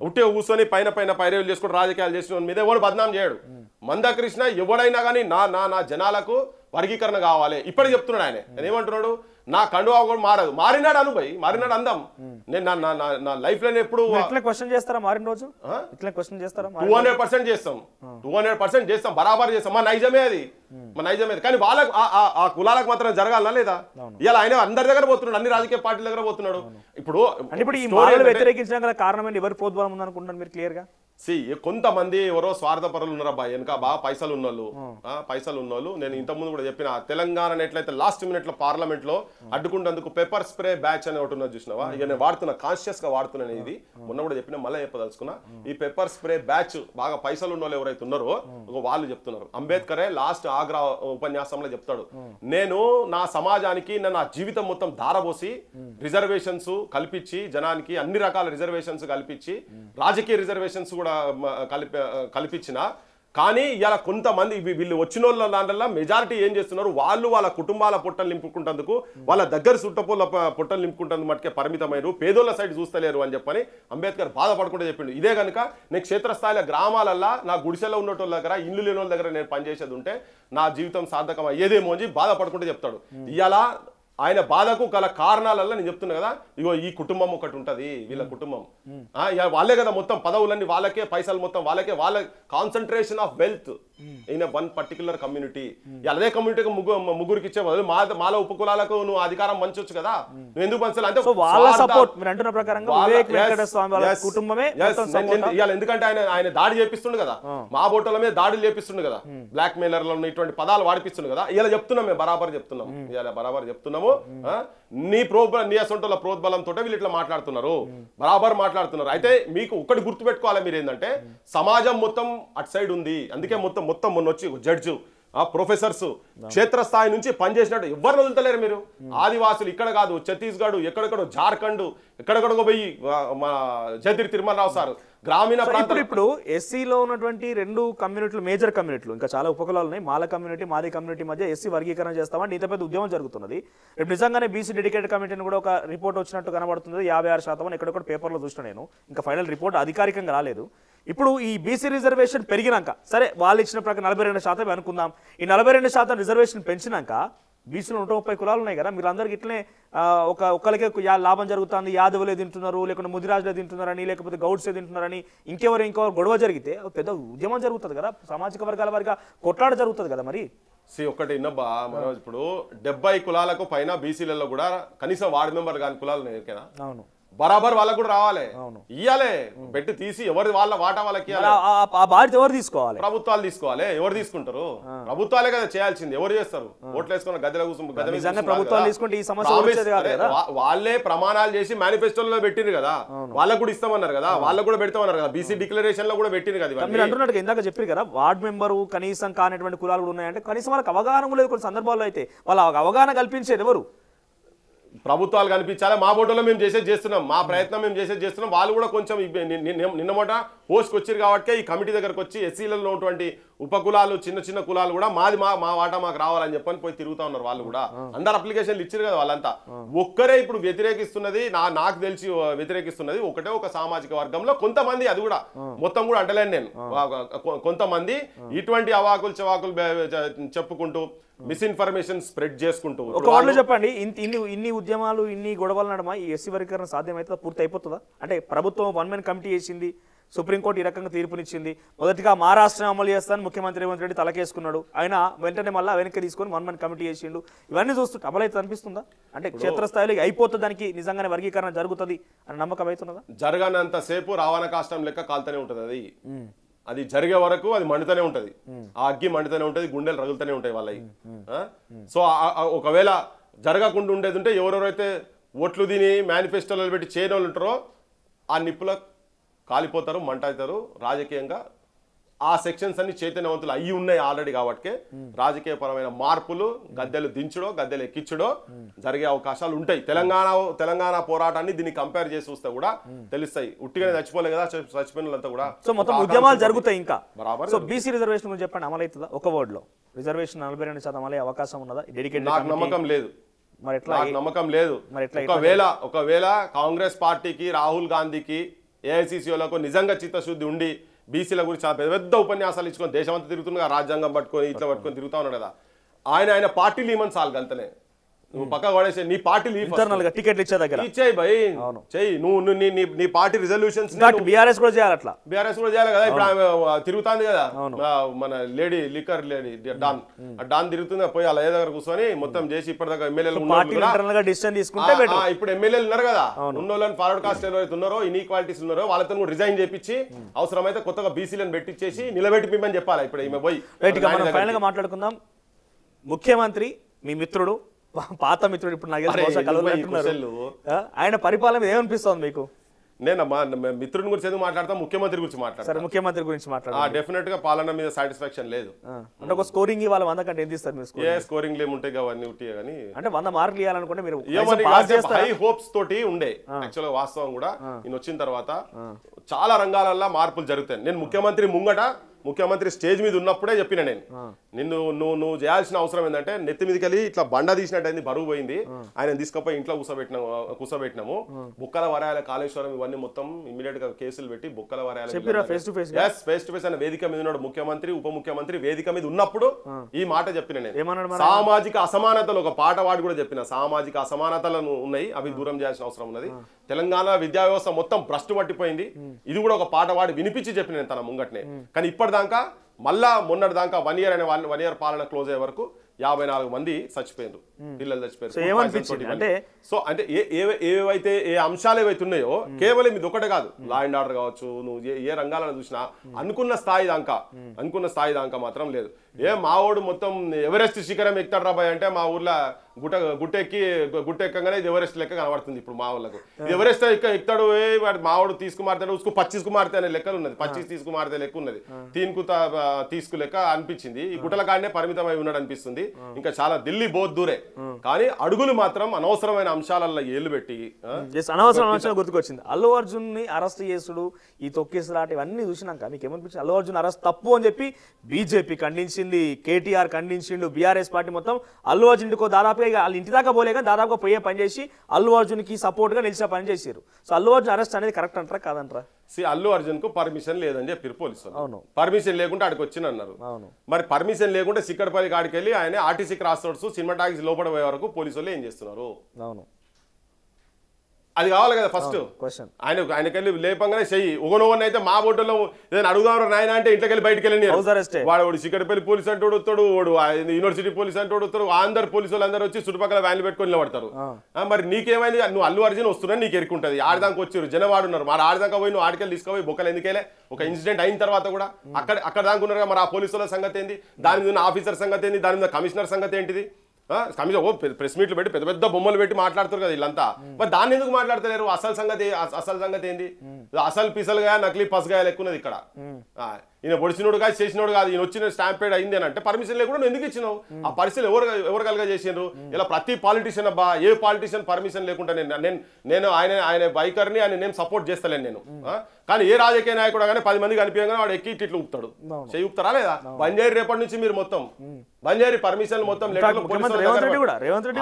ఉట్టే కూర్చొని పైన పైరేవులు చేసుకుంటూ రాజకీయాలు చేసిన మీద ఎవడు బద్నాం చేయడు. మందకృష్ణ ఎవడైనా కానీ నా జనాలకు వర్గీకరణ కావాలి ఇప్పటికి చెప్తున్నాడు ఆయన. ఏమంటున్నాడు, నా కండువా కూడా మారదు. మారినాడు అనుభవి, మారినాడు అందం. నేను నా లైఫ్ లో ఎప్పుడు క్వశ్చన్ చేస్తారా మారిన రోజు? ఇట్లా క్వశ్చన్ చేస్తారా? 200% చేస్తాం, 200% చేస్తాం, బరాబర్ చేస్తాం. మా నైజమే అది. కానీ వాళ్ళకు ఆ కులాలకు మాత్రం జరగాలనా లేదా? ఇలా ఆయన అందరి దగ్గర పోతున్నాడు, అన్ని రాజకీయ పార్టీల దగ్గర పోతున్నాడు. ఇప్పుడు ఈ మాలలు వ్యతిరేకించడం గల కారణం ఎవరి ప్రోద్బలం ఉందనుకుంటున్నారు మీరు క్లియర్ గా? కొంతమంది ఎవరో స్వార్థపరులు ఉన్నారబ్బా వెనక బాగా పైసలు ఉన్నోళ్ళు నేను ఇంతకుముందు కూడా చెప్పిన తెలంగాణ ఎట్లయితే లాస్ట్ మినిట్ లో పార్లమెంట్ లో అడ్డుకుంటేందుకు పెప్పర్ స్ప్రే బ్యాచ్ అని ఒకటి ఉన్నది చూసినావా ఇక నేను వాడుతున్నా కాన్షియస్ గా వాడుతున్నాను ఇది మొన్న కూడా చెప్పిన మళ్ళీ చెప్పదలుచుకున్నా ఈ పెప్పర్ స్ప్రే బ్యాచ్ బాగా పైసలు ఉన్న వాళ్ళు ఎవరైతే ఉన్నారో వాళ్ళు చెప్తున్నారు అంబేద్కరే లాస్ట్ ఆగ్రా ఉపన్యాసంలో చెప్తాడు నేను నా సమాజానికి నా జీవితం మొత్తం ధారపోసి రిజర్వేషన్స్ కల్పించి జనానికి అన్ని రకాల రిజర్వేషన్స్ కల్పించి రాజకీయ రిజర్వేషన్స్ కూడా కల్పించిన కానీ ఇలా కొంతమంది వీళ్ళు వచ్చిన వాళ్ళ దాంట్లో మెజారిటీ ఏం చేస్తున్నారు వాళ్ళ కుటుంబాల పొట్టలు నింపుకుంటందుకు వాళ్ళ దగ్గర చుట్టపోల పొట్టలు నింపుకుంటందుకు మటుకే పరిమితమైన పేదోళ్ళ సైడ్ చూస్తలేరు అని చెప్పని అంబేద్కర్ బాధపడకుండా చెప్పిండు ఇదే కనుక నేను క్షేత్రస్థాయిలో గ్రామాలల్లో నా గుడిసెలో ఉన్నోళ్ళ దగ్గర ఇల్లు లేని వాళ్ళ దగ్గర నేను పనిచేసేది ఉంటే నా జీవితం సార్థకం అయ్యేదేమో అని బాధపడకుండా చెప్తాడు ఇలా ఆయన బాధకు గల కారణాలల్లో నేను చెప్తున్నా కదా ఇగో ఈ కుటుంబం ఒకటి ఉంటది వీళ్ళ కుటుంబం వాళ్ళే కదా మొత్తం పదవులన్నీ వాళ్ళకే పైసలు మొత్తం వాళ్ళకే వాళ్ళ concentration of wealth in one particular community అదే కమ్యూనిటీకి ముగ్గురికి ఇచ్చే బదులు మాల ఉపకులాలకు నువ్వు అధికారం పంచవచ్చు కదా నువ్వు ఎందుకు పంచాలి అంటే ఎందుకంటే ఆయన దాడి చేపిస్తుండు కదా మా బోటల మీద దాడులు చేపిస్తుండు కదా బ్లాక్ మెయిలర్లు ఇటువంటి పదాలు వాడిపిస్తుండు కదా ఇలా చెప్తున్నాం మేము బరాబర్ చెప్తున్నాము నీ అసొంటోళ్ళ ప్రోద్బలంతో వీళ్ళు ఇట్లా మాట్లాడుతున్నారు బరాబర్ మాట్లాడుతున్నారు అయితే మీకు ఒకటి గుర్తు పెట్టుకోవాలి మీరు ఏంటంటే సమాజం మొత్తం అటు సైడ్ ఉంది అందుకే మొత్తం మొన్న వచ్చి జడ్జు ప్రొఫెసర్స్ క్షేత్రస్థాయి నుంచి పనిచేసినట్టు ఎవరు వదులుతలేరు మీరు ఆదివాసులు ఇక్కడ కాదు ఛత్తీస్గఢ్ ఎక్కడెక్కడో జార్ఖండ్ ఎక్కడెక్కడికో పోయి మా జయతిరి తిరుమలరావు సార్ గ్రామీణ ప్రాంతం ఇప్పుడు ఎస్సీలో ఉన్నటువంటి రెండు కమ్యూనిటీలు మేజర్ కమ్యూనిటీలు ఇంకా చాలా ఉపకులాలు ఉన్నాయి మాల కమ్యూనిటీ మాది కమ్యూనిటీ మధ్య ఎస్సీ వర్గీకరణ చేస్తామని ఇంత పెద్ద ఉద్యమం జరుగుతున్నది రేపు నిజంగానే బీసీ డెడికేటెడ్ కమిటీని కూడా ఒక రిపోర్ట్ వచ్చినట్టు కనబడుతుంది 56% అని ఎక్కడొక్కడ పేపర్లో చూసిన నేను ఇంకా ఫైనల్ రిపోర్ట్ అధికారికంగా రాలేదు ఇప్పుడు ఈ బీసీ రిజర్వేషన్ పెరిగినాక సరే వాళ్ళు ఇచ్చిన ప్రకారం 42% అనుకుందాం ఈ 42% రిజర్వేషన్ పెంచినాక బీసీలో 130 కులాలు ఉన్నాయి కదా మీరు అందరికి ఇట్లనే ఒక్కరికే లాభం జరుగుతుంది యాదవులే తింటున్నారు లేకుంటే ముదిరాజులే తింటున్నారని లేకపోతే గౌడ్సే తింటున్నారని ఇంకెవరు గొడవ జరిగితే పెద్ద ఉద్యమం జరుగుతుంది కదా సామాజిక వర్గాల వారిగా కొట్లాట జరుగుతుంది కదా మరి ఒకటి ఇన్నబ్బా మనం ఇప్పుడు 70 కులాలకు పైన బీసీలలో కూడా కనీసం వార్డు మెంబర్ కాని కులాలు ఉన్నాయి కదా అవును బరాబర్ వాళ్ళకు కూడా రావాలి ఇయ్యాలే పెట్టి తీసి ఎవరి వాళ్ళ వాటా వాళ్ళకి బాధ్యత ఎవరు తీసుకోవాలి ప్రభుత్వాలు తీసుకోవాలి ఎవరు తీసుకుంటారు ప్రభుత్వాలే కదా చేయాల్సింది ఎవరు చేస్తారు ఓట్లు వేసుకున్న గద్దెల వాళ్ళే ప్రమాణాలు చేసి మేనిఫెస్టోలో పెట్టింది కదా వాళ్ళకు కూడా ఇస్తామన్నారు కదా వాళ్ళకు కూడా పెడతామన్నారు కదా బీసీ డిక్లరేషన్ లో కూడా పెట్టింది కదా మీరు అంటున్నట్టు ఇందాక చెప్పారు కదా వార్డు మెంబరు కనీసం కానిటువంటి కులాలు కూడా ఉన్నాయంటే కనీసం వాళ్ళకి అవగాహన లేదు కొన్ని సందర్భాల్లో అయితే వాళ్ళ అవగాహన కల్పించేది ఎవరు ప్రభుత్వాలు కనిపించాలి మా బోటలో మేము చేస్తున్నాం మా ప్రయత్నం మేము చేస్తున్నాం వాళ్ళు కూడా కొంచెం నిన్నమోట పోస్ట్కి వచ్చారు కాబట్టి ఈ కమిటీ దగ్గరకు వచ్చి ఎస్సీలలో ఉన్నటువంటి ఉపకులాలు చిన్న కులాలు కూడా మా వాటా మాకు రావాలని చెప్పని పోయి తిరుగుతా ఉన్నారు వాళ్ళు కూడా అందరు అప్లికేషన్లు ఇచ్చారు కదా వాళ్ళంతా ఒక్కరే ఇప్పుడు వ్యతిరేకిస్తున్నది నాకు తెలిసి వ్యతిరేకిస్తున్నది ఒకటే ఒక సామాజిక వర్గంలో కొంతమంది అది కూడా మొత్తం కూడా అంటలేను నేను కొంతమంది ఇటువంటి అవాకులు చవాకులు చెప్పుకుంటూ మిస్ఇన్ఫర్మేషన్ స్ప్రెడ్ చేసుకుంటూ ఒక వాళ్ళు చెప్పండి ఇన్ని ఉద్యమాలు ఇన్ని గొడవల నడమ ఈ ఎస్సీ వర్గీకరణ సాధ్యమైతే పూర్తి అయిపోతుందా అంటే ప్రభుత్వం 1 మెన్ కమిటీ చేసింది సుప్రీంకోర్టు ఈ రకంగా తీర్పునిచ్చింది మొదటిగా మహారాష్ట్ర అమలు చేస్తాను ముఖ్యమంత్రి రేవంత్ రెడ్డి తలకేసుకున్నాడు ఆయన వెంటనే మళ్ళీ వెనక్కి తీసుకొని 1 మెన్ కమిటీ చేసిండు ఇవన్నీ చూస్తుంటే అమలైతే అనిపిస్తుందా అంటే క్షేత్రస్థాయిలో అయిపోతుంది దానికి నిజంగానే వర్గీకరణ జరుగుతుంది అని నమ్మకం అవుతున్నదా జరగనంతసేపు రావణ కాష్టం లెక్క కాల్తూనే ఉంటుంది అది జరిగే వరకు అది మండుతూనే ఉంటది ఆ అగ్గి మండుతూనే ఉంటది గుండెలు రగులుతూనే ఉంటాయి వాళ్ళవి సో ఒకవేళ జరగకుండా ఉండేది ఉంటే ఎవరెవరైతే ఓట్లు తిని మేనిఫెస్టోలో పెట్టి చేయని వాళ్ళు ఉంటారో ఆ నిప్పుల కాలిపోతారు మంట అవుతారు రాజకీయంగా ఆ సెక్షన్స్ అన్ని చైతన్యవంతులు అయ్యి ఉన్నాయి ఆల్రెడీ కాబట్టి రాజకీయపరమైన మార్పులు గద్దెలు దించడో గద్దెలు ఎక్కించడో జరిగే అవకాశాలు ఉంటాయి తెలంగాణ పోరాటాన్ని దీన్ని కంపేర్ చేసి చూస్తే కూడా తెలుస్తాయి ఉట్టిగానే చచ్చిపోలే కదా చచ్చిపోయినంతా కూడా సో మొత్తం ఉద్యమాలు జరుగుతాయి ఇంకా సో బీసీ రిజర్వేషన్ గురించి చెప్పండి అమలవుతుందా ఒక వర్డ్ లో రిజర్వేషన్ 42% అమలయ్యే అవకాశం ఉన్నదా డెడికేటెడ్ నాకు నమ్మకం లేదు మరి ఎట్లా నమ్మకం లేదు ఒకవేళ కాంగ్రెస్ పార్టీకి రాహుల్ గాంధీకి ఏఐసిసిలకు నిజంగా చిత్తశుద్ధి ఉండి బీసీల గురించి చాలా పెద్ద ఉపన్యాసాలు ఇచ్చుకొని దేశమంతా తిరుగుతున్నా రాజ్యాంగం పట్టుకొని ఇట్లా పట్టుకొని తిరుగుతా ఉన్నాడు కదా ఆయన పార్టీలు ఇవ్వమని చాలు అంతనే నువ్వు పక్క పడేసే నీ పార్టీ ఇంటర్నల్ గా టికెట్లు ఇచ్చే దగ్గర ఇచ్చేయి భయ్ చెయ్యి నువ్వు నీ పార్టీ రిజల్యూషన్స్ బీఆర్ఎస్ కూడా చేయాలి అట్లా బీఆర్ఎస్ కూడా చేయాలి కదా ఇప్పుడు ఆమె తిరుగుతుంది కదా మన lady liquor lady don don తిరుగుతుంది పోయి అలా ఏ దగ్గర కూర్చొని మొత్తం చేసి ఇప్పటిదాకా ఎమ్మెల్యేలు ఇప్పుడు ఎమ్మెల్యేలు ఉన్నారు కదా ఉన్న వాళ్ళని ఫార్వర్డ్ కాస్ట్ ఎవరైతే ఉన్నారో ఇన్ఈక్వాలిటీస్ ఉన్నారో వాళ్ళతో కూడా రిజైన్ చేపించి అవసరమైతే కొత్తగా బీసీలను పెట్టించేసి నిలబెట్టిమని చెప్పాలి ఇప్పుడు ఈమె పోయి ఫైనల్ గా మాట్లాడుకుందాం ముఖ్యమంత్రి మీ మిత్రుడు పాత మిత్రుడు ఇప్పుడు నాకు ఆయన పరిపాలన ఏమనిపిస్తుంది మీకు నేను మిత్రుని గురించి ఎందుకు మాట్లాడతా ముఖ్యమంత్రి గురించి మాట్లాడతాను ముఖ్యమంత్రి గురించి మాట్లాడతాను డెఫినెట్ గా పాలన మీద సాటిస్ఫాక్షన్ లేదు అంటే ఒక స్కోరింగ్ ఇవ్వాలి 100 కంటే ఎంత ఇస్తారు మీరు ఏ స్కోరింగ్ ఏముంటాయి అవన్నీ ఉంటాయి కానీ అంటే 100 మార్కులు ఇవ్వాలనుకుంటే మీరు హై హోప్స్ తోటి ఉండే యాక్చువల్గా వాస్తవం కూడా నేను వచ్చిన తర్వాత చాలా రంగాలలో మార్పులు జరుగుతాయి నేను ముఖ్యమంత్రి స్టేజ్ మీద ఉన్నప్పుడే చెప్పిన నేను నువ్వు చేయాల్సిన అవసరం ఏంటంటే నెత్తి మీదకి వెళ్ళి ఇట్లా బండ తీసినట్టు బరువు పోయింది ఆయన తీసుకపోయి ఇంట్లో కూర్చోబెట్టినాము బుక్కల వరాయాల కాళేశ్వరం ఇవన్నీ మొత్తం ఇమీడియట్ గా కేసులు పెట్టి బుక్కల వరాయాల ఫేస్ టు ఫేస్ అనే వేదిక మీద ఉన్నాడు ముఖ్యమంత్రి ఉప ముఖ్యమంత్రి వేదిక మీద ఉన్నప్పుడు ఈ మాట చెప్పిన నేను సామాజిక అసమానతలు ఒక పాట వాడి కూడా చెప్పిన సామాజిక అసమానతలు ఉన్నాయి అవి దూరం చేయాల్సిన అవసరం ఉన్నది తెలంగాణ విద్యా వ్యవస్థ మొత్తం భ్రష్టు పట్టిపోయింది ఇది కూడా ఒక పాట వాడి వినిపించి చెప్పిన నేను తన ముంగట్నే కానీ ఇప్పటిదాకా మళ్ళా మొన్నటి దాకా 1 ఇయర్ అనే 1 ఇయర్ పాలన క్లోజ్ అయ్యే వరకు 54 మంది చచ్చిపోయారు పిల్లలు చచ్చిపోయారు సో అంటే ఏవైతే ఏ అంశాలు ఏవైతే ఉన్నాయో కేవలం ఇది ఒకటే కాదు లా అండ్ ఆర్డర్ కావచ్చు నువ్వు ఏ రంగాలను చూసినా అనుకున్న స్థాయి దాకా మాత్రం లేదు మావోడు మొత్తం ఎవరెస్ట్ శిఖరం ఎక్కుతాడు రాబాయ్ అంటే మా ఊర్లో గుట్టెక్కగానే ఇది ఎవరెస్ట్ లెక్క కనబడుతుంది ఇప్పుడు మా ఊళ్ళకు ఎవరెస్ట్ ఎక్కుతాడు మావోడు తీసుకుమారుతాడు ఉసుకు 25 మారితే అనే లెక్కలు ఉన్నది 25 తీసుకుమారితే లెక్క ఉన్నది తీసుకు లెక్క అనిపించింది ఈ గుట్టల కాడనే పరిమితమై ఉన్నాడు అనిపిస్తుంది ఇంకా చాలా ఢిల్లీ బోత్ దూరే కానీ అడుగులు మాత్రం అనవసరమైన అంశాలలో ఏళ్లు పెట్టి అనవసరమైన అంశాలు గుర్తుకొచ్చింది అల్లు అర్జున్ ని అరెస్ట్ చేసుడు ఈ తొక్కేసలాట ఇవన్నీ చూసినాక మీకు ఏమనిపించింది అల్లు అర్జున్ అరెస్ట్ తప్పు అని చెప్పి బీజేపీ ఖండించింది కేటీఆర్ ఖండించిండు బీఆర్ఎస్ పార్టీ మొత్తం అల్లు అర్జున్ దాదాపుగా వాళ్ళ ఇంటి దాకా పోలే కానీ దాదాపుగా పోయే పని చేసి అల్లు అర్జున్ కి సపోర్ట్ గా నిలిచిన పని చేశారు సో అల్లు అర్జున్ అరెస్ట్ అనేది కరెక్ట్ అంటారా కాదంటారా అల్లు అర్జున్ కు పర్మిషన్ లేదని చెప్పారు పోలీసులు పర్మిషన్ లేకుంటే ఆడికి వచ్చినన్నారు మరి పర్మిషన్ లేకుంటే సిక్కడపల్లి కాడికి వెళ్ళి ఆయన RTC cross roads cinema talkies లోపల పోయే వరకు పోలీసులు ఏం చేస్తున్నారు అది కావాలి కదా ఫస్ట్ ఆయనకెళ్ళి లేపంగానే చెయ్యి ఒకనొవన్న అయితే మా బోటలో ఏదైనా అడుగుదాం నాయన అంటే ఇంట్లోకి వెళ్ళి బయటకు వెళ్ళి వాడు సిక్కడపల్లి పోలీస్ అంటే వస్తాడు వాడు యూనివర్సిటీ పోలీస్ అంటే వస్తాడు అందరు పోలీసులు అందరూ వచ్చి చుట్టుపక్కల వ్యాన్లు పెట్టుకొని నిలబడతారు మరి నీకేమైంది నువ్వు అల్లు అర్జున్ వస్తున్నావు నీకు ఎరుకుంటుంది ఆడదాకా వచ్చారు జనవాడు ఉన్నారు మరి ఆడదాకా పోయి నువ్వు ఆడికెళ్ళి తీసుకుపోయి బొక్కలు ఎందుకెళ్ళే ఒక ఇన్సిడెంట్ అయిన తర్వాత కూడా అక్కడ దాకా ఉన్నారు మరి ఆ పోలీసుల సంగతి ఏంది దాని మీద ఆఫీసర్ సంగతి ఏంది దాని మీద కమిషనర్ సంగతి ఏంటిది ప్రెస్ మీట్లు పెట్టి పెద్ద పెద్ద బొమ్మలు పెట్టి మాట్లాడుతారు కదా వీళ్ళంతా మరి దాన్ని ఎందుకు మాట్లాడతలేరు అసలు సంగతి ఏంది అసలు పిసలుగా నకిలీ పసగా ఎక్కున్నది ఇక్కడ ఈయన పొడిచినోడు కాదు చేసినోడు కాదు ఈయన వచ్చిన స్టాంపేడ్ అయింది అని అంటే పర్మిషన్ లేకుండా ఎందుకు ఇచ్చినావు ఆ పరిస్థితులు ఎవరు కలగా చేసినారు ఇలా ప్రతి పాలిటిషియన్ అబ్బా ఏ పాలిటిషియన్ పర్మిషన్ లేకుండా నేను ఆయన వైఖరిని ఆయన నేను సపోర్ట్ చేస్తలేను నేను కానీ ఏ రాజకీయ నాయకుడు కానీ 10 మంది కనిపించగానే వాడు ఎక్కి ఇట్లు ఊపుతాడు చేయి ఊపుతారా లేదా బంజారీ రేపటి నుంచి మీరు మొత్తం బంజారీ పర్మిషన్ మొత్తం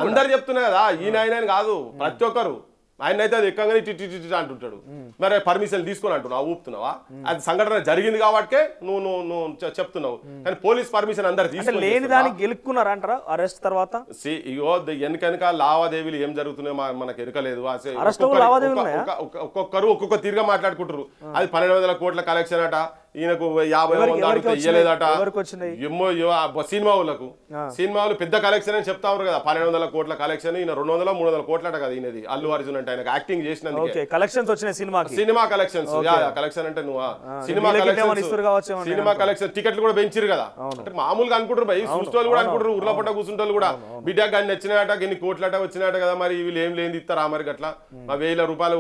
అందరు చెప్తున్నారు కదా ఈయన ఆయన కాదు ప్రతి ఒక్కరు ఆయన అయితే అది ఎక్కగానే టిటి అంటుంటాడు మరి పర్మిషన్ తీసుకొని అంటున్నావు ఊపుతున్నావా అది సంఘటన జరిగింది కాబట్టే నువ్వు చెప్తున్నావు కానీ పోలీస్ పర్మిషన్ అందరు తీసుకున్నారంటారా అరెస్ట్ తర్వాత ఇగో వెనక లావాదేవీలు ఏం జరుగుతున్నాయో మనకు ఎరకలేదు ఒక్కొక్కరు ఒక్కొక్క తీరుగా మాట్లాడుకుంటారు అది 1200 కోట్ల కలెక్షన్ అట ఈయనకు 50 ఇయ్యలేదట సినిమా వాళ్ళు పెద్ద కలెక్షన్ అని చెప్తా ఉన్నారు కదా 1200 కోట్ల కలెక్షన్ ఈయన 200-300 కోట్ల అట కదా ఈయనది అల్లు అర్జున్ అంటే ఆయనకు యాక్టింగ్ చేసినందుకే కలెక్షన్స్ వచ్చినాయి సినిమా కలెక్షన్స్ కలెక్షన్ అంటే నువ్వు సినిమా కలెక్షన్ టికెట్లు కూడా పెంచిరు కదా అంటే మామూలుగా అనుకుంటారు భయ్ చూసేవాళ్ళు కూడా అనుకుంటారు ఊర్లో పట్ట కూర్చుంటారు కూడా బిడ్డ కానీ నచ్చినట ఎన్ని కోట్లట వచ్చినట కదా మరి వీళ్ళు ఏం లేని ఇస్తారా మరి అట్లా 1000 రూపాయలు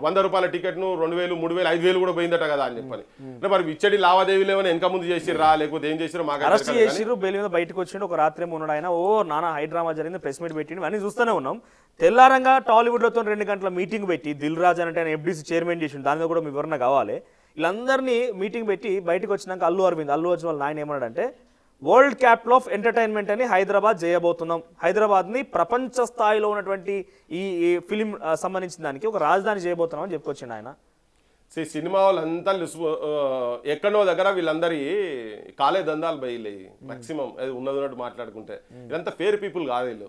100 రూపాయల టికెట్ ను 2000 3000 5000 కూడా పోయిందట కదా అని చెప్పని మరి ఇచ్చడి లావాదేవీలు ఏమైనా వెనక ముందు చేసిర్రా లేకపోతే ఏం చేసిరు మాకు అరెస్ట్ చేసిర్రు బెయిల్ మీద బయటకు వచ్చిండు ఒక రాత్రి ఉన్నాడు ఆయన నానా హైడ్రామా జరిగింది ప్రెస్ మీట్ పెట్టిండు అన్ని చూస్తూనే ఉన్నాం తెల్లారంగా టాలీవుడ్ లతో 2 గంటల మీటింగ్ పెట్టి దిల్ రాజ్ అంటే ఆయన ఎఫ్డీసీ చైర్మన్ చేసిండు దాని మీద కూడా మీ వివరణ కావాలి వీళ్ళందరినీ మీటింగ్ పెట్టి బయటకు వచ్చినాక అల్లు అర్జున్ వాళ్ళ నాయన ఏమన్నాడంటే వరల్డ్ క్యాపిటల్ ఆఫ్ ఎంటర్టైన్మెంట్ అని హైదరాబాద్ చేయబోతున్నాం హైదరాబాద్ని ప్రపంచ స్థాయిలో ఉన్నటువంటి ఈ ఫిలిం సంబంధించిన దానికి ఒక రాజధాని చేయబోతున్నాం అని చెప్పుకొచ్చిండు ఆయన సినిమా వాళ్ళంతా ఎక్కడో దగ్గర వీళ్ళందరి కాలే దందాలు బయలు మాక్సిమం అది ఉన్నట్టు మాట్లాడుకుంటే ఇదంతా ఫేర్ పీపుల్ కాదు వీళ్ళు.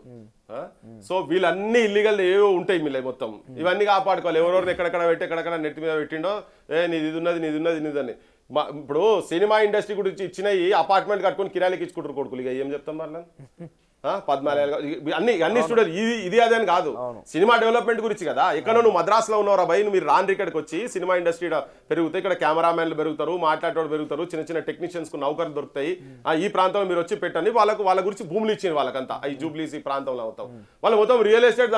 సో వీళ్ళన్నీ ఇల్లీగల్ ఏవో ఉంటాయి మీలే మొత్తం ఇవన్నీ కాపాడుకోవాలి. ఎవరెవరు ఎక్కడెక్కడ పెట్టి ఎక్కడెక్కడ నెట్ మీద పెట్టిండో నీది ఉన్నది నీదని. ఇప్పుడు సినిమా ఇండస్ట్రీ గురించి ఇచ్చిన అపార్ట్మెంట్ కట్టుకుని కిరాయికి ఇచ్చుకుంటారు కొడుకులు. ఇక ఏం చెప్తాం మరి 14 అన్ని స్టూడియో ఇది అదే అని కాదు, సినిమా డెవలప్మెంట్ గురించి కదా. ఎక్కడ నువ్వు మద్రాసులో ఉన్నవరా భయ్, మీరు రాండ్రి ఇక్కడికి వచ్చి సినిమా ఇండస్ట్రీ పెరుగుతాయి, ఇక్కడ కెమెరామెన్లు పెరుగుతారు, మాట్లాడేవాళ్ళు పెరుగుతారు, చిన్న చిన్న టెక్నీషియన్స్ కు నౌకర్లు దొరుకుతాయి. ఈ ప్రాంతంలో మీరు వచ్చి పెట్టండి, వాళ్ళ గురించి భూములు ఇచ్చింది వాళ్ళకంతా ఈ జూబ్లీస్ ఈ ప్రాంతంలో అవుతాం. వాళ్ళు మొత్తం రియల్ ఎస్టేట్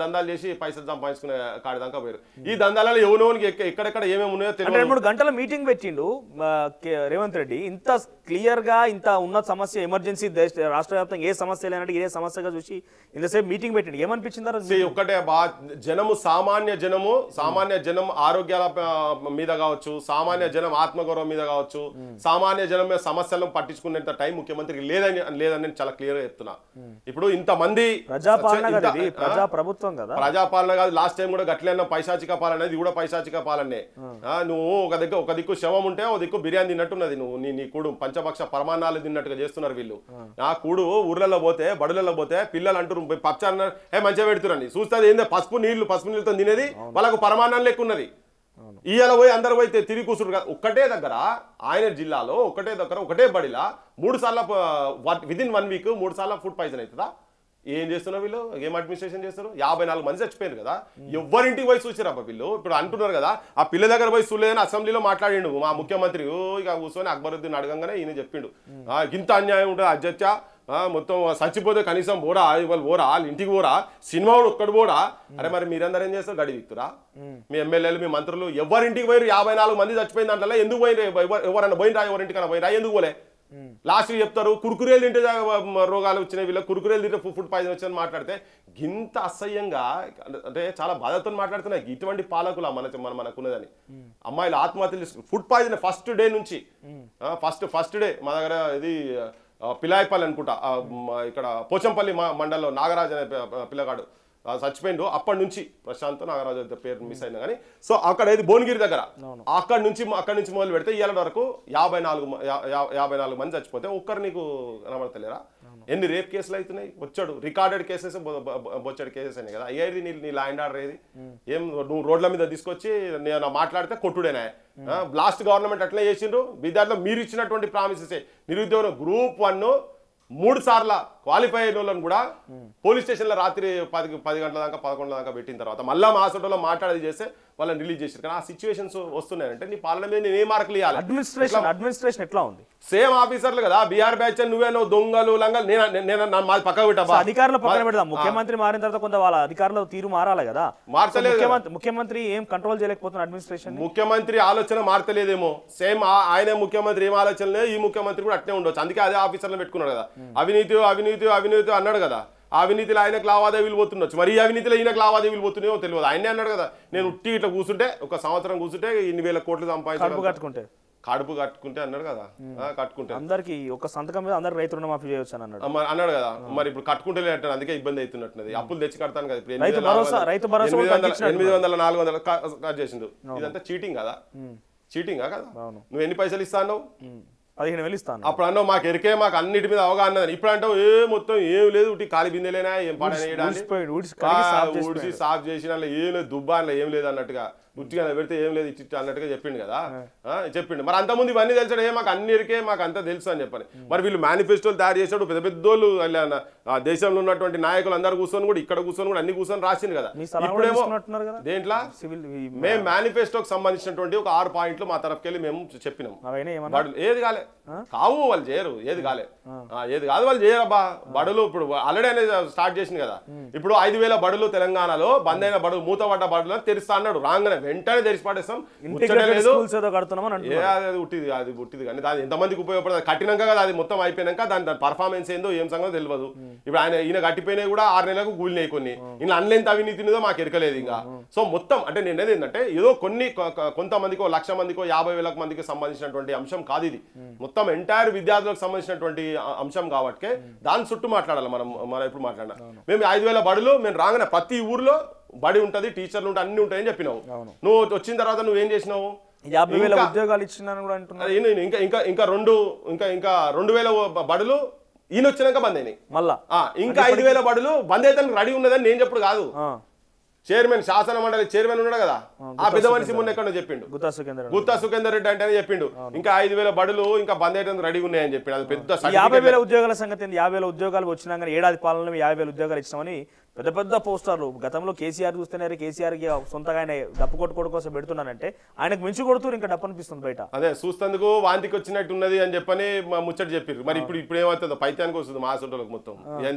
దందాలు చేసి పైసలు సంపాదించుకునే కాడి దాకా పోయారు. ఈ దందాలలో ఎవరికి ఎక్కడెక్కడ ఏమేమి ఉన్నాయో తెలియదు. 2-3 గంటల మీటింగ్ పెట్టిండు రేవంత్ రెడ్డి. ఇంత క్లియర్ గా ఇంత ఉన్న సమస్య ఎమర్జెన్సీ రాష్ట్ర వ్యాప్తంగా ఏ సమస్య లేనట్టు ఇదే సమస్యగా చూసి ఇంతసేపు మీటింగ్ పెట్టిండు. ఏమనిపించిందా? ఒక్కటే సామాన్య జనం ఆరోగ్యాల మీద కావచ్చు, సామాన్య జనం ఆత్మగౌరవం మీద కావచ్చు, సామాన్య జనం మీద సమస్యలను పట్టించుకునేంత టైం ముఖ్యమంత్రికి లేదని నేను చాలా క్లియర్ గా చెప్తున్నా. ఇప్పుడు ఇంతమంది ప్రజాప్రభుత్వం కదా, ప్రజాపాలన కాదు. లాస్ట్ టైం కూడా గట్లే పైశాచిక పాలన, ఇది కూడా పైశాచిక పాలనే. నువ్వు ఒక దిక్కు శవం ఉంటే ఒక దిక్కు బిర్యానీ తిన్నట్టున్నది. నువ్వు నీ కూడు పంచపక్ష పరమాణాలు తిన్నట్టుగా చేస్తున్నారు వీళ్ళు. నా కూడు ఊర్లలో పోతే బడులలో పోతే పిల్లలు అంటారు పచ్చ అన్నారు, మంచిగా పెడుతురండి. చూస్తుంది ఏందో పసుపు నీళ్ళతో తినేది వాళ్ళకు పరమాణం లెక్క ఉన్నది. ఇవాళ పోయి అందరు పోయి తిరిగి కూర్చుంటారు కదా. ఒక్కటే దగ్గర ఆయన జిల్లాలో ఒకటే బడిలా 3 సార్లు విదిన్ 1 వీక్ 3 సార్లు ఫుడ్ పాయిజన్ అవుతుందా? ఏం చేస్తున్నారు వీళ్ళు? ఏం అడ్మినిస్ట్రేషన్ చేస్తారు? 54 మంది చచ్చిపోయారు కదా. ఎవరింటికి పోయి చూసారబ్బా వీళ్ళు. ఇప్పుడు అంటున్నారు కదా ఆ పిల్ల దగ్గర పోయి చూడలేదని అసెంబ్లీలో మాట్లాడిండు మా ముఖ్యమంత్రి. ఇక కూర్చొని అక్బరుద్దీన్ అడగంగానే ఈయన చెప్పిండు, ఇంత అన్యాయం ఉంటుంది అధ్యక్ష, మొత్తం చచ్చిపోతే కనీసం పోరా, ఇవాళ పోరా, వాళ్ళ ఇంటికి పోరా, సినిమా ఒక్కడు పోరా. అరే మరి మీరందరూ ఏం చేస్తారు? గడి విత్తురా మీ ఎమ్మెల్యేలు మీ మంత్రులు. ఎవరింటికి పోయి 54 మంది చచ్చిపోయింది దాంట్లో ఎందుకు పోయిన? ఎవరన్నా పోయినరా? ఎవరింటికన్నా పోయినరా? ఎందుకు పోలే? లాస్ట్ చెప్తారు కురుకురేలు తింటే రోగాలు వచ్చినాయి, వీళ్ళ కురుకురేలు తింటే ఫుడ్ పాయిజన్ వచ్చిందని మాట్లాడితే గింత అసహ్యంగా, అంటే చాలా బాధతో మాట్లాడుతున్నాయి. ఇటువంటి పాలకులు మనకున్నదని. అమ్మాయిలు ఆత్మహత్యలు ఫుడ్ పాయిజన్ ఫస్ట్ డే నుంచి, ఫస్ట్ డే మా దగ్గర ఇది పిలాయిపల్లి అనుకుంటా, ఇక్కడ పోచంపల్లి మండలంలో నాగరాజ్ అనే పిల్లగాడు చచ్చిపోయిండు. అప్పటి నుంచి ప్రశాంత్ నాగరాజు అయితే పేరు మిస్ అయినా కానీ. సో అక్కడ ఏది భువనగిరి దగ్గర అక్కడి నుంచి మొదలు పెడితే ఇవాళ వరకు 54 మంది చచ్చిపోతే ఒక్కరు నీకు కనబడతలేరా? ఎన్ని రేప్ కేసులు అవుతున్నాయి? వచ్చాడు రికార్డెడ్ కేసెస్, బొచ్చాడు కేసెస్ అయినాయి కదా. అయ్యేది నీ లా అండ్ ఆర్డర్ ఏది? ఏం నువ్వు రోడ్ల మీద తీసుకొచ్చి నేను మాట్లాడితే కొట్టుడేనా? లాస్ట్ గవర్నమెంట్ అట్లే చేసిండ్రు. విద్యార్థులు మీరు ఇచ్చినటువంటి ప్రామిసెస్ నిరుద్యోగం గ్రూప్ 1 3 సార్లు క్వాలిఫై అయిన వాళ్ళని కూడా పోలీస్ స్టేషన్లో రాత్రి 10 గంటల దాకా 11 దాకా పెట్టిన తర్వాత మళ్ళీ మా హాస్పిటల్లో మాట్లాడేది చేస్తే వాళ్ళని రిలీజ్ చేశారు. కానీ ఆ సిచ్యువేషన్స్ వస్తున్నాయంటే నీ పాలన మీద నేను ఏ మార్కులు ఇవ్వాలి? అడ్మినిస్ట్రేషన్ ఎట్లా ఉంది? సేమ్ ఆఫీసర్లు కదా, బీఆర్ బ్యాచ్ నువ్వేనో దొంగలు లంగలు. నేను మాది పక్కకు పెట్టా, అధికారులు పక్కన పెడదాం. ముఖ్యమంత్రి మారిన తర్వాత కొంత వాళ్ళ అధికారుల తీరు మారాలి కదా. మార్చలేదు. ముఖ్యమంత్రి ఏం కంట్రోల్ చేయలేకపోతున్నారు అడ్మినిస్ట్రేషన్. ముఖ్యమంత్రి ఆలోచన మార్చలేదేమో. సేమ్ ఆయనే ముఖ్యమంత్రి ఏం ఆలోచన లేదు, ఈ ముఖ్యమంత్రి కూడా అట్నే ఉండొచ్చు. అందుకే అదే ఆఫీసర్లు పెట్టుకున్నాడు కదా. అవినీతి అన్నాడు కదా. అవినీతిలో ఆయనకు లావాదేవీలు పోతుండొచ్చు, మరి ఈ అవినీతిలో ఈయనకు లావాదేవీలు పోతున్నాయో తెలియదు. ఆయనే అన్నాడు కదా, నేను ఉట్టి ఇట్లా కూర్చుంటే 1 సంవత్సరం కూర్చుంటే ఇన్ని వేల కోట్లు సంపాదించాలి, కడుపు కట్టుకుంటే అన్నాడు కదా. కట్టుకుంటే అందరికి ఒక సంతకం మీద అందరికి రైతు రుణమాఫీ చేయొచ్చు అన్నాడు కదా. మరి ఇప్పుడు కట్టుకుంటే అంటారు, అందుకే ఇబ్బంది అవుతున్నట్టున్నది. అప్పులు తెచ్చి కడతాను కదా. ఇప్పుడు 800-400 కట్ చేసిండు. ఇదంతా చీటింగ్ కదా. చీటింగా కదా. నువ్వు ఎన్ని పైసలు ఇస్తాను? 15,000 ఇస్తాను. అప్పుడు అన్నావు మాకు ఎరికే, మాకు అన్నిటి మీద అవగాహన. ఇప్పుడు అంటావు మొత్తం ఏం లేదు, ఉట్టి కాలి బిందెలేనా, ఏం ఊడిసి సాఫ్ చేసిన ఏం లేదు, దుబ్బాన్లో ఏం లేదు అన్నట్టుగా, ఉట్టిగా పెడితే ఏం లేదు ఇచ్చి అన్నట్టుగా చెప్పిండు కదా. చెప్పిండు. మరి అంతకుముందు ఇవన్నీ తెలిసాడు, మాకు అన్ని ఎరికే, మాకు అంతా తెలుసు అని చెప్పని. మరి వీళ్ళు మేనిఫెస్టోలు తయారు చేసాడు, పెద్ద పెద్దోళ్ళు దేశంలో ఉన్నటువంటి నాయకులు అందరు కూర్చొని కూడా ఇక్కడ కూర్చొని కూడా అన్ని కూర్చొని రాసింది కదా. ఇప్పుడేమో దేంట్లో మేము మేనిఫెస్టోకి సంబంధించినటువంటి ఒక 6 పాయింట్లు మా తరఫుకెళ్ళి మేము చెప్పినాం. ఏది కాలే కావు, వాళ్ళు చేయరు. ఏది కాలే, ఏది కాదు వాళ్ళు చేయరబ్బా. బడులు ఇప్పుడు ఆల్రెడీ అనేది స్టార్ట్ చేసింది కదా. ఇప్పుడు 5,000 బడులు తెలంగాణలో బంద్ అయిన బడులు, మూతపడ్డ బడులు తెరిస్తా అన్నాడు. రాగానే వెంటనే తెరిచి పడేస్తాం. అది పుట్టిది కానీ దాని ఎంతమందికి ఉపయోగపడదు. కట్టినాక కదా, అది మొత్తం అయిపోయినాక దాని పర్ఫార్మెన్స్ ఏందో ఏం సంగతి తెలియదు. ఇప్పుడు ఈయన కట్టిపోయినాయి కూడా 6 నెలలకు కూలినాయి కొన్ని. ఇలా అన్లెంత అవినీతి ఉన్నదో మాకు ఎరకలేదు ఇంకా. సో మొత్తం అంటే నేను అనేది ఏంటంటే ఏదో కొంతమందికో 1,00,000 మందికో 50,000 మందికి సంబంధించినటువంటి అంశం కాదు ఇది. మొత్తం ఎంటైర్ విద్యార్థులకు సంబంధించినటువంటి అంశం కాబట్టి దాని చుట్టూ మాట్లాడాలి మనం ఎప్పుడు మాట్లాడినా. మేము 5,000 బడులు మేము రాగానే ప్రతి ఊర్లో బడి ఉంటది, టీచర్లు ఉంటాయి, అన్ని ఉంటాయని చెప్పినావు. నువ్వు వచ్చిన తర్వాత నువ్వేం చేసినావు? 50,000 ఉద్యోగాలు ఇచ్చినాను కూడా అంటున్నారు. ఇంకా 2,000 బడులు ఈయన వచ్చినాక బంద్ అయినాయి. మళ్ళా ఇంకా 5,000 బడులు బంద్ అయితే రెడీ ఉన్నదని నేను చెప్పుడు కాదు. చైర్మన్ శాసన మండలి చైర్మన్ ఉన్నాడు కదా, ఆ పెద్ద మనిషి మొన్న ఎక్కడో చెప్పిండు, గుత్తా సుఖేందర్ రెడ్డి అంటే చెప్పిండు ఇంకా 5,000 బడులు ఇంకా బంద్ అయితే రెడీ ఉన్నాయని చెప్పిండు. అది పెద్ద 50,000 ఉద్యోగాల సంగతి. 50,000 ఉద్యోగాలు వచ్చినా కానీ ఏడాది పాలనలో 50,000 ఉద్యోగాలు ఇచ్చినామని పెద్ద పెద్ద పోస్టర్లు గతంలో కేసీఆర్ చూస్తేనే కేసీఆర్కి సొంతగా ఆయన డప్పు కొట్టుకోవడం కోసం పెడుతున్నానంటే ఆయనకు మించి కొడుతూ ఇంకా డప్పు అనిపిస్తుంది బయట. అదే చూస్తందుకు వాంతికి వచ్చినట్టు ఉన్నది అని చెప్పని ముచ్చట చెప్పారు. మరి ఇప్పుడు ఏమవుతుందో పైత్యానికి వస్తుంది మా సొంటలకు మొత్తం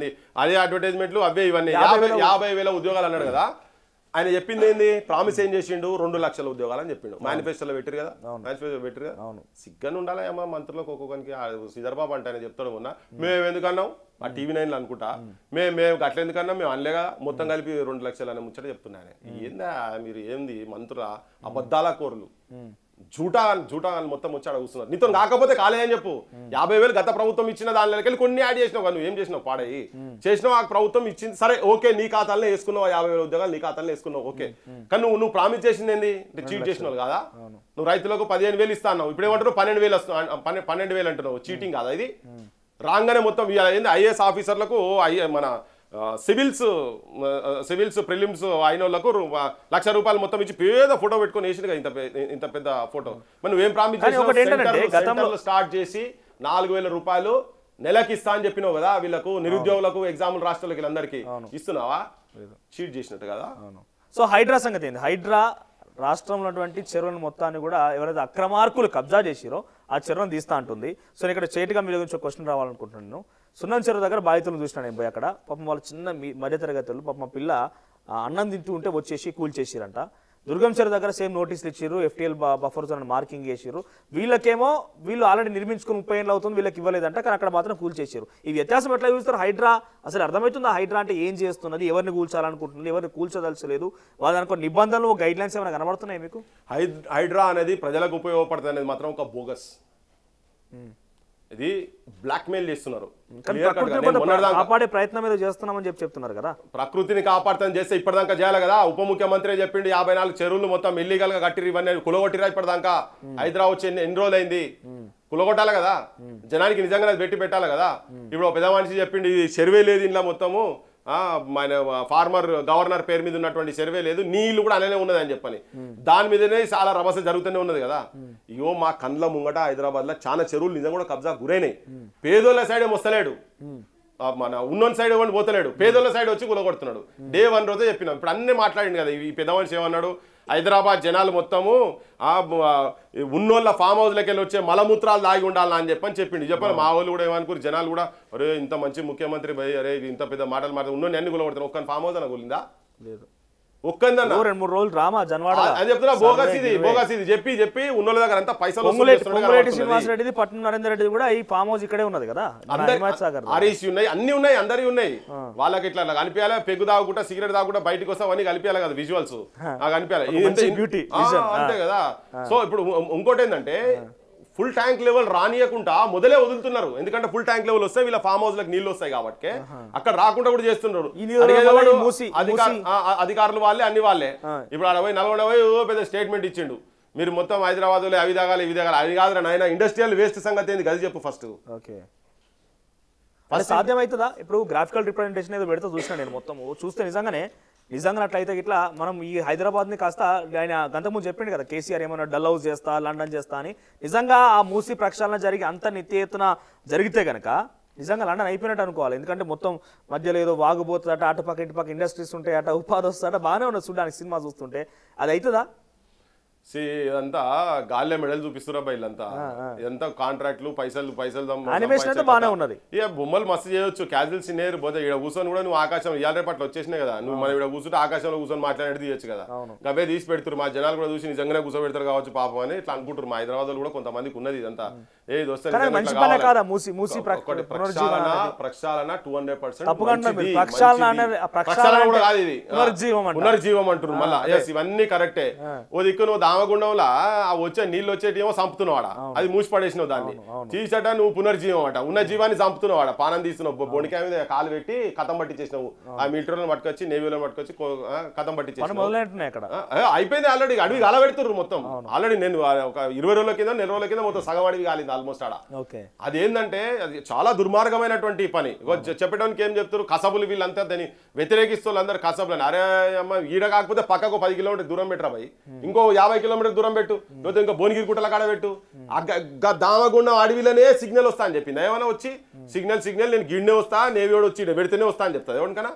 అదే అడ్వర్టైజ్మెంట్లు అవే ఇవన్నీ. 50,000 ఉద్యోగాలు అన్నాడు కదా ఆయన. చెప్పింది ఏంది? ప్రామిస్ ఏం చేసిండు? 2 లక్షల ఉద్యోగాలు అని చెప్పిండు. మేనిఫెస్టోలో పెట్టారు కదా, మేనిఫెస్టో పెట్టారు కదా. సిగ్గని ఉండాలి అమ్మా మంత్రులకు ఒక్కొక్కరికి. శ్రీధర్బాబు అంటే ఆయన చెప్తాడు మొన్న, మేము ఎందుకన్నాం ఆ TV9 అనుకుంటా, మేము అట్లా ఎందుకన్నా మేము అనలే కదా, మొత్తం కలిపి 2 లక్షలు అనే ముచ్చట చెప్తున్నాను. ఏందా మీరు ఏంది మంత్రుల అబద్ధాల కోరులు, జూటా మొత్తం వచ్చి అడుగుతున్నారు. నీతో కాకపోతే కాలేదని చెప్పు. 50,000 గత ప్రభుత్వం ఇచ్చిన దానిలోకి కొన్ని యాడ్ చేసినావు కదా, నువ్వు ఏం చేసినావు? పాడయి చేసినావు. ఆ ప్రభుత్వం ఇచ్చింది సరే ఓకే, నీ ఖాతాలనే వేసుకున్నావు 50,000 ఉద్యోగాలు, నీ ఖాతాలనే వేసుకున్నావు ఓకే. కానీ నువ్వు ప్రామిస్ చేసింది ఏంది? చీట్ చేసినావు కదా. నువ్వు రైతులకు 15,000 ఇస్తా అన్నావు, ఇప్పుడు ఏమంటారు 12,000 అంటున్నావు. చీటింగ్ కాదా ఇది? రాగానే మొత్తం ఏంది IAS ఆఫీసర్లకు మన సివిల్స్ ప్రిలిమ్స్ అయిన వాళ్ళకు 1,00,000 రూపాయలు మొత్తం ఇచ్చి పేద ఫోటో పెట్టుకొని వేసింది కదా, ఇంత పెద్ద ఫోటో. మరి నువ్వేం ప్రామిస్ చేసినావు? స్టార్ట్ చేసి 4,000 రూపాయలు నెలకి ఇస్తా అని చెప్పినావు కదా వీళ్ళకు, నిరుద్యోగులకు, ఎగ్జాములు రాష్ట్రాలకి అందరికీ ఇస్తున్నావా? చీట్ చేసినట్టు కదా. సో హైడ్రా సంగతి ఏంది? హైడ్రా రాష్ట్రంలో ఉన్నటువంటి చెరువులను మొత్తాన్ని కూడా ఎవరైతే అక్రమార్కులు కబ్జా చేసిరో ఆ చెరువును తీస్తా అంటుంది. సో ఇక్కడ చేతిగా మీ దగ్గర క్వశ్చన్ రావాలనుకుంటున్నాను. సున్నం చెరువు దగ్గర బాధితులను చూసినా నేను పోయి అక్కడ పాపం వాళ్ళు చిన్న మధ్యతరగతులు పాపం మా పిల్ల అన్నం తింటూ ఉంటే వచ్చేసి కూల్ చేసిరంట. దుర్గం చెరువు దగ్గర సేమ్ నోటీసులు ఇచ్చారు, FTL బఫర్ జోన్ మార్కింగ్ చేసారు. వీళ్ళు ఆల్రెడీ నిర్మించుకుని 30 ఏళ్ళు అవుతుంది, వీళ్ళకి ఇవ్వలేదంట, కానీ అక్కడ మాత్రం కూల్ చేశారు. ఈ వ్యత్యాసం ఎట్లా చూస్తారు? హైడ్రా అసలు అర్థమవుతుందా? హైడ్రా అంటే ఏం చేస్తున్నది, ఎవరిని కూల్చాలనుకుంటుంది, ఎవరిని కూల్చదలచలేదు, వాళ్ళ అనుకో నిబంధనలు గైడ్ లైన్స్ ఏమైనా కనబడుతున్నాయి మీకు? హైడ్రా అనేది ప్రజలకు ఉపయోగపడుతుంది అనేది మాత్రం ఒక బోగస్. ఇది బ్లాక్మెయిల్ చేస్తున్నారు. కాపాడే ప్రయత్నం ఏదో చేస్తున్నామని చెప్తున్నారు కదా. ప్రకృతిని కాపాడుతాను చేస్తే ఇప్పటిదాకా చేయాలి కదా. ఉప ముఖ్యమంత్రి చెప్పిండు 54 చెరువులు మొత్తం ఇల్లీగల్ గా కట్టిరు, ఇవన్నీ కులగొట్టిరా ఇప్పటిదాకా. హైదరాబాద్ వచ్చి ఎన్ని రోజులు అయింది? కులగొట్టాలి కదా, జనానికి నిజంగా అది పెట్టాలి కదా. ఇప్పుడు పెద్ద మనిషి చెప్పిండు ఇది చెరువే లేదు ఇంట్లో మొత్తము, మన ఫార్మర్ గవర్నర్ పేరు మీద ఉన్నటువంటి సర్వే లేదు, నీళ్లు కూడా అలానే ఉన్నది అని చెప్పని. దాని మీదనే చాలా రభస జరుగుతూనే ఉన్నది కదా. ఇయో మా కండ్ల ముంగట హైదరాబాద్ లో చాలా చెరువులు నిజంగా కూడా కబ్జా గురైనాయి. పేదోళ్ళ సైడ్ ఏం వస్తలేడు, మన ఉన్నోన్ సైడ్ ఇవ్వండి పోతలేడు, పేదోళ్ళ సైడ్ వచ్చి కూలగొడుతున్నాడు. Day 1 రోజే చెప్పినాం. ఇప్పుడు అన్నీ మాట్లాడింది కదా ఈ పెద్ద మనిషి. ఏమన్నాడు? హైదరాబాద్ జనాలు మొత్తము ఉన్నోళ్ళ ఫామ్ హౌస్లోకి వెళ్ళి వచ్చే మలమూత్రాలు దాగి ఉండాలని అని చెప్పిండు. చెప్పాలి మా వాళ్ళు కూడా ఏమనుకున్నారు జనాలు కూడా, అరే ఇంత మంచి ముఖ్యమంత్రి భయ్, అరే ఇంత పెద్ద మాటలు మాట్లాడు ఉన్నోని అన్ని కూలగొడతారు, ఒక్కని ఫామ్ హౌస్ అన్న కూలిందా? లేదు. ఒక్కందన్న 2-3 రోజులు డ్రామా జనవాడ అని చెప్తున్నా. బోగస్ ఇది చెప్పి ఉన్నోళ్ళ దగ్గర అంతా పైసలు. శ్రీనివాసరెడ్డి పట్నం నరేందర్ రెడ్డి కూడా ఈ ఫామ్ హౌస్ ఇక్కడే ఉన్నది కదా, ఆర్ఈసీ ఉన్నాయి, అన్ని ఉన్నాయి, అందరి ఉన్నాయి. వాళ్ళకి ఇట్లా కనిపించాలి, పెగ్గు తాగుకుంటా సిగరెట్ తాగుకుంటా బయటకు వస్తా అవన్నీ కనిపించాలి కదా, విజువల్స్ కనిపించాలి అంతే కదా. సో ఇప్పుడు ఇంకోటి ఏంటంటే ఫుల్ ట్యాంక్ లెవెల్ రానియకుండా మొదలే వదులుతున్నారు. ఎందుకంటే ఫుల్ ట్యాంక్ లెవెల్ వస్తే వీళ్ళ ఫామ్ హౌస్ లకు నీళ్లు వస్తాయి కాబట్టి అక్కడ రాకుండా కూడా చేస్తున్నారు. అధికారులు వాళ్ళే, అన్ని వాళ్ళే. ఇప్పుడు 40 పెద్ద స్టేట్మెంట్ ఇచ్చిండు, మీరు మొత్తం హైదరాబాద్ లో అవి తాగాలి ఇవి తాగాలి. అది కాదు నాయన, ఇండస్ట్రియల్ వేస్ట్ సంగతి ఏంది గది చెప్పు ఫస్ట్. సాధ్యమవుతుందా? ఇప్పుడు గ్రాఫికల్ రిప్రజెంటేషన్ ఏదో పెడితే చూసినా నేను మొత్తం చూస్తే నిజంగా అట్లయితే ఇట్లా మనం ఈ హైదరాబాద్ని కాస్త ఆయన గంతకుముందు చెప్పిండు కదా కేసీఆర్ ఏమన్నా డల్ హౌస్ చేస్తా, లండన్ చేస్తా అని. నిజంగా ఆ మూసి ప్రక్షాళన జరిగి అంత నిత్య ఎత్తున జరిగితే కనుక నిజంగా లండన్ అయిపోయినట్టు అనుకోవాలి. ఎందుకంటే మొత్తం మధ్యలో ఏదో వాగుబోతుందట, అటుపక్క ఇటుపక్క ఇండస్ట్రీస్ ఉంటాయి, అట ఉపాధి వస్తుందట, బాగానే ఉన్నది చూడడానికి సినిమా చూస్తుంటే. అది అవుతుందా? ఇదంతా గాల్లే మెడల్ చూపిస్తురా వీళ్ళంతా ఇదంతా కాంట్రాక్ట్లు పైసలు ఇక బొమ్మలు మస్తు చేయొచ్చు క్యాజువల్ సీనియర్ పోతే ఇక్కడ కూర్చొని కూడా నువ్వు ఆకాశం ఇవాళ రేపట్లో వచ్చేసినాయి కదా నువ్వు మనం ఇక్కడ కూర్చుంటే ఆకాశంలో కూర్చొని మాట్లాడేది తీయచ్చు కదా అవే తీసి పెడతారు మా జనాలు కూడా చూసి నిజంగానే కూర్చోబెడతారు కావచ్చు పాపం అని ఇట్లా అనుకుంటారు మా హైదరాబాద్ కూడా కొంతమందికి ఉన్నది ఇదంతా ఏది వస్తే ప్రక్షాళన 200% పునర్జీవం అంటారు మళ్ళీ ఇవన్నీ కరెక్టే ఓ దిక్కు నువ్వు దామగుండంలా ఆ వచ్చే నీళ్ళు వచ్చేటేమో చంపుతున్నావాడా అది మూసి పడేసినావు దాన్ని తీసట నువ్వు పునర్జీవం అట ఉన్న జీవాన్ని చంపుతున్నావాడా పానం తీస్తున్నావు బొడికాయ మీద కాలు పెట్టి కథం పట్టించేసినావు ఆ మిలిటరీలో పట్టుకొచ్చి నేవీలో పట్టుకొచ్చి కథం పట్టించేసినావు అయిపోయింది ఆల్రెడీ అడవి గాల పెడుతున్నారు మొత్తం ఆల్రెడీ నేను ఒక 20 రోజుల కింద 4 రోజుల కింద మొత్తం సగం అడవి కాలింది ఆల్మోస్ట్ ఆడ అదేంటంటే అది చాలా దుర్మార్గమైనటువంటి పని చెప్పడానికి ఏం చెప్తారు కసబులు వీళ్ళంతా దాన్ని వ్యతిరేకిస్తూ అందరు కసబులని అరే అమ్మ ఈడ కాకపోతే పక్కకు 10 కిలోమీటర్ దూరం పెట్టరా భయ్ ఇంకో 50 కిలోమీటర్ దూరం పెట్టు లేకపోతే ఇంకా భువనగిరి గుట్టల కాడ పెట్టు దామగుండం అడవిలోనే సిగ్నల్ వస్తా అని చెప్పింది ఏమైనా వచ్చి సిగ్నల్ నేను గిన్నె వస్తా నేవీ వాడు వచ్చి పెడితేనే వస్తా అని చెప్తాది ఎవరికైనా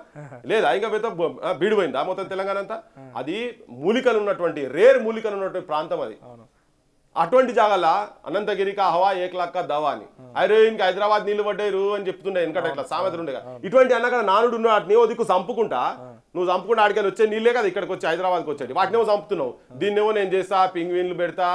లేదా ఇంకా పెద్ద బీడిపోయిందా మొత్తం తెలంగాణ అంతా అది మూలికలు ఉన్నటువంటి రేర్ మూలికలు ఉన్నటువంటి ప్రాంతం అది అటువంటి జాగాల అనంతగిరిక హవా 1 లక్క దవా అని అరే ఇంకా హైదరాబాద్ నీళ్లు పడ్డారు అని చెప్తుండే ఎందుకంటే ఇట్లా సామెతలు ఉండే ఇటువంటి అన్నక్కడ నానుడు ఉన్న వాటిని ఓ దిక్కు చంపుకుంటా నువ్వు చంపుకుంటా ఆడికి వచ్చే నీళ్ళే కదా ఇక్కడికి వచ్చి హైదరాబాద్కి వచ్చేది వాటినేమో చంపుతున్నావు దీన్నేమో నేను చేస్తా పింగ్విన్లు పెడతా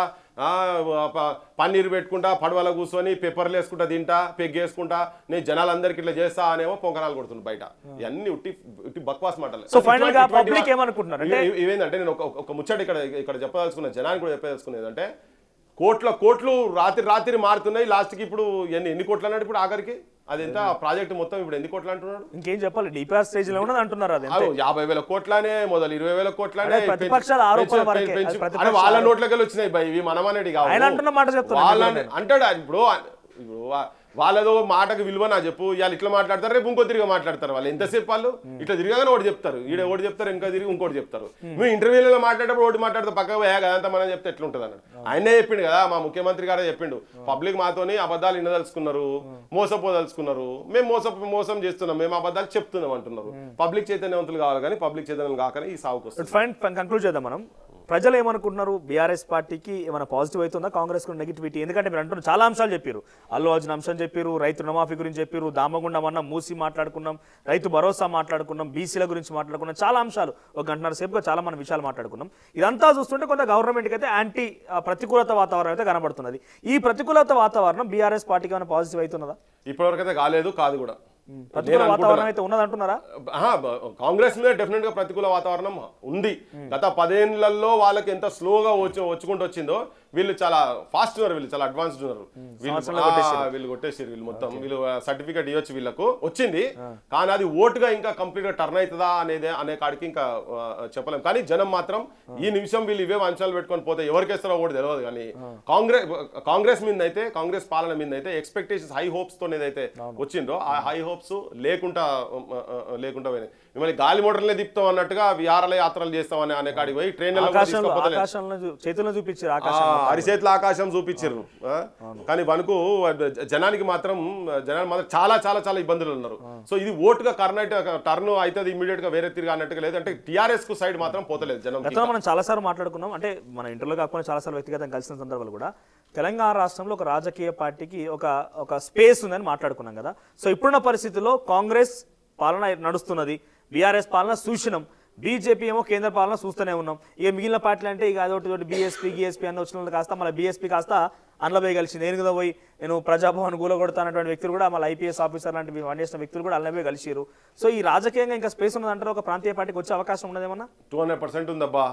పన్నీరు పెట్టుకుంటా పడవల కూర్చొని పెప్పర్లు వేసుకుంటా తింటా పెగ్గేసుకుంటా నేను జనాలందరికి ఇట్లా చేస్తా అనేమో పొంకనాలు కొడుతుంది బయట ఇవన్నీ ఉట్టి బక్వాస్ మాటలు ఇవేంటంటే నేను ఒక ముచ్చట ఇక్కడ చెప్పదలుచుకున్నా జనానికి కూడా చెప్పదలుచుకునేది అంటే కోట్లు రాత్రి మారుతున్నాయి లాస్ట్కి ఇప్పుడు ఎన్ని కోట్లు అన్నాడు ఇప్పుడు ఆఖరికి అది ఎంత ప్రాజెక్ట్ మొత్తం ఇప్పుడు ఎన్ని కోట్లు అంటున్నాడు ఇంకేం చెప్పాలి డిపిఆర్ స్టేజ్ లో ఉన్నది అంటున్నారు 50,000 కోట్లనే మొదలు 20,000 కోట్లనే వాళ్ళ నోట్లకెళ్ళి వచ్చినాయి బై ఇవి మనమనేది అంటాడు ఇప్పుడు వాళ్ళదో మాటకు విలువ నా చెప్పు ఇవాళ ఇట్లా మాట్లాడతారు రేపు ఇంకో తిరిగి మాట్లాడతారు వాళ్ళు ఎంతసేపు వాళ్ళు ఇట్లా తిరిగానే ఒకటి చెప్తారు ఈడ ఒకటి చెప్తారు ఇంకా తిరిగి ఇంకోటి చెప్తారు మేము ఇంటర్వ్యూలలో మాట్లాడేటప్పుడు ఒకటి మాట్లాడితే పక్కకు కదంతా మనం చెప్తే ఎట్లుంటుంది అన్నాడు ఆయనే చెప్పిండు కదా మా ముఖ్యమంత్రి గారే చెప్పిండు పబ్లిక్ మాతోని అబద్ధాలు వినదలుచుకున్నారు మోసపోదలుచుకున్నారు మేము మోసం చేస్తున్నాం మేము అబద్ధాలు చెప్తున్నాం అంటున్నారు పబ్లిక్ చైతన్యవంతులు కావాలి కానీ పబ్లిక్ చైతన్యం కాకనే ఈ సాగుకు వస్తుంది కంక్లూడ్ చేద్దాం మనం ప్రజలు ఏమనుకుంటున్నారు బీఆర్ఎస్ పార్టీకి ఏమైనా పాజిటివ్ అవుతుందా కాంగ్రెస్ కు నెగిటివిటీ ఎందుకంటే మీరు అంటున్నారు చాలా అంశాలు చెప్పారు అల్లు అర్జున్ అంశం చెప్పారు రైతు రుణమాఫీ గురించి చెప్పారు దామగుండం అన్న మూసి మాట్లాడుకున్నాం రైతు భరోసా మాట్లాడుకున్నాం బీసీల గురించి మాట్లాడుకున్నాం చాలా అంశాలు 1 గంటన్నర సేపుగా చాలా మన విషయాలు మాట్లాడుకున్నాం ఇదంతా చూస్తుంటే కొంత గవర్నమెంట్కి అయితే యాంటీ ప్రతికూలత వాతావరణం అయితే కనబడుతున్నది ఈ ప్రతికూలత వాతావరణం బీఆర్ఎస్ పార్టీకి ఏమైనా పాజిటివ్ అవుతున్నదా ఇప్పటివరకు అయితే కాలేదు కాదు కూడా ప్రతికూల వాతావరణం అయితే ఉన్నదంటున్నారా కాంగ్రెస్ మీద డెఫినెట్ గా ప్రతికూల వాతావరణం ఉంది గత 10 ఏళ్లలో వాళ్ళకి ఎంత స్లోగా వచ్చుకుంటూ వచ్చిందో వీళ్ళు చాలా ఫాస్ట్ ఉన్నారు వీళ్ళు చాలా అడ్వాన్స్డ్ ఉన్నారు వీళ్ళు కొట్టేసారు వీళ్ళు మొత్తం వీళ్ళు సర్టిఫికేట్ ఇవ్వచ్చు వీళ్ళకు వచ్చింది కానీ అది ఓటుగా ఇంకా కంప్లీట్ గా టర్న్ అవుతుందా అనే కాడికి ఇంకా చెప్పలేం కానీ జనం మాత్రం ఈ నిమిషం వీళ్ళు ఇవే అంశాలు పెట్టుకొని పోతే ఎవరికేస్తారో ఓటు తెలియదు కానీ కాంగ్రెస్ మీద అయితే కాంగ్రెస్ పాలన మీద అయితే ఎక్స్పెక్టేషన్స్ హై హోప్స్ తో ఏదైతే వచ్చిందో ఆ హై హోప్స్ లేకుండా పోయినాయి మిమ్మల్ని గాలి మోటార్లే తిప్పుతాం అన్నట్టుగా విహారాల యాత్రలు చేస్తాం అనే కాడికి పోయి ట్రైన్లలో అరిచేతుల ఆకాశం చూపించారు కానీ వనుకు జనానికి మాత్రం చాలా చాలా చాలా ఇబ్బందులు ఉన్నారు సో ఇది ఓటుగా కర్ణాటక టర్న్ అవుతుంది ఇమీడియట్ గా వేరే తిరిగి అన్నట్టుగా లేదు అంటే టీఆర్ఎస్ కు సైడ్ మాత్రం పోతలేదు జనం మనం చాలాసార్లు మాట్లాడుకున్నాం అంటే మన ఇంటర్లో కాకుండా చాలాసార్లు వ్యక్తిగతంగా కలిసిన సందర్భాలు కూడా తెలంగాణ రాష్ట్రంలో ఒక రాజకీయ పార్టీకి ఒక స్పేస్ ఉందని మాట్లాడుకున్నాం కదా సో ఇప్పుడున్న పరిస్థితుల్లో కాంగ్రెస్ పాలన నడుస్తున్నది బీఆర్ఎస్ పాలన సూచనం బీజేపీ ఏమో కేంద్ర పాలన చూస్తూనే ఉన్నాం ఇక మిగిలిన పార్టీలు అంటే ఇక అదొకటి బీఎస్పీ అన్న వచ్చిన వాళ్ళు కాస్త మళ్ళీ బీఎస్పీ కాస్త అందులో పోయి కలిసి నేను కదా పోయి నేను ప్రజాభవన్ కూలగొడతానటువంటి వ్యక్తులు కూడా మళ్ళీ ఐపీఎస్ ఆఫీసర్ లాంటివి పనిచేసిన వ్యక్తులు కూడా అందులో పోయి కలిసిరు సో ఈ రాజకీయంగా ఇంకా స్పేస్ ఉన్నదంటారు ఒక ప్రాంతీయ పార్టీకి వచ్చే అవకాశం ఉన్నదేమన్నా 200% ఉందబ్బా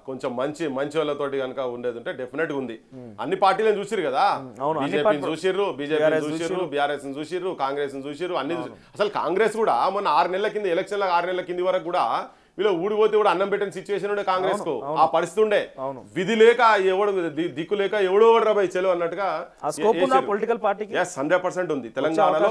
కొంచెం మంచి వాళ్ళతోటి కనుక ఉండేది ఉంటే డెఫినెట్ గా ఉంది అన్ని పార్టీలను చూసిరు కదా బీజేపీని చూసిర్రు బీఆర్ఎస్ చూసిర్రు కాంగ్రెస్ చూసిర్రు అన్ని అసలు కాంగ్రెస్ కూడా మొన్న 6 నెలల కింద ఎలక్షన్ల 6 నెలల కింది వరకు కూడా వీళ్ళు ఊడిపోతే కూడా అన్నం పెట్టిన సిచ్యువేషన్ ఉండే కాంగ్రెస్ కు ఆ పరిస్థితి ఉండే విధి లేక ఎవడు దిక్కు లేక ఎవడో రాబాయి చెలు అన్నట్టుగా పొలిటికల్ పార్టీకి 100% ఉంది తెలంగాణలో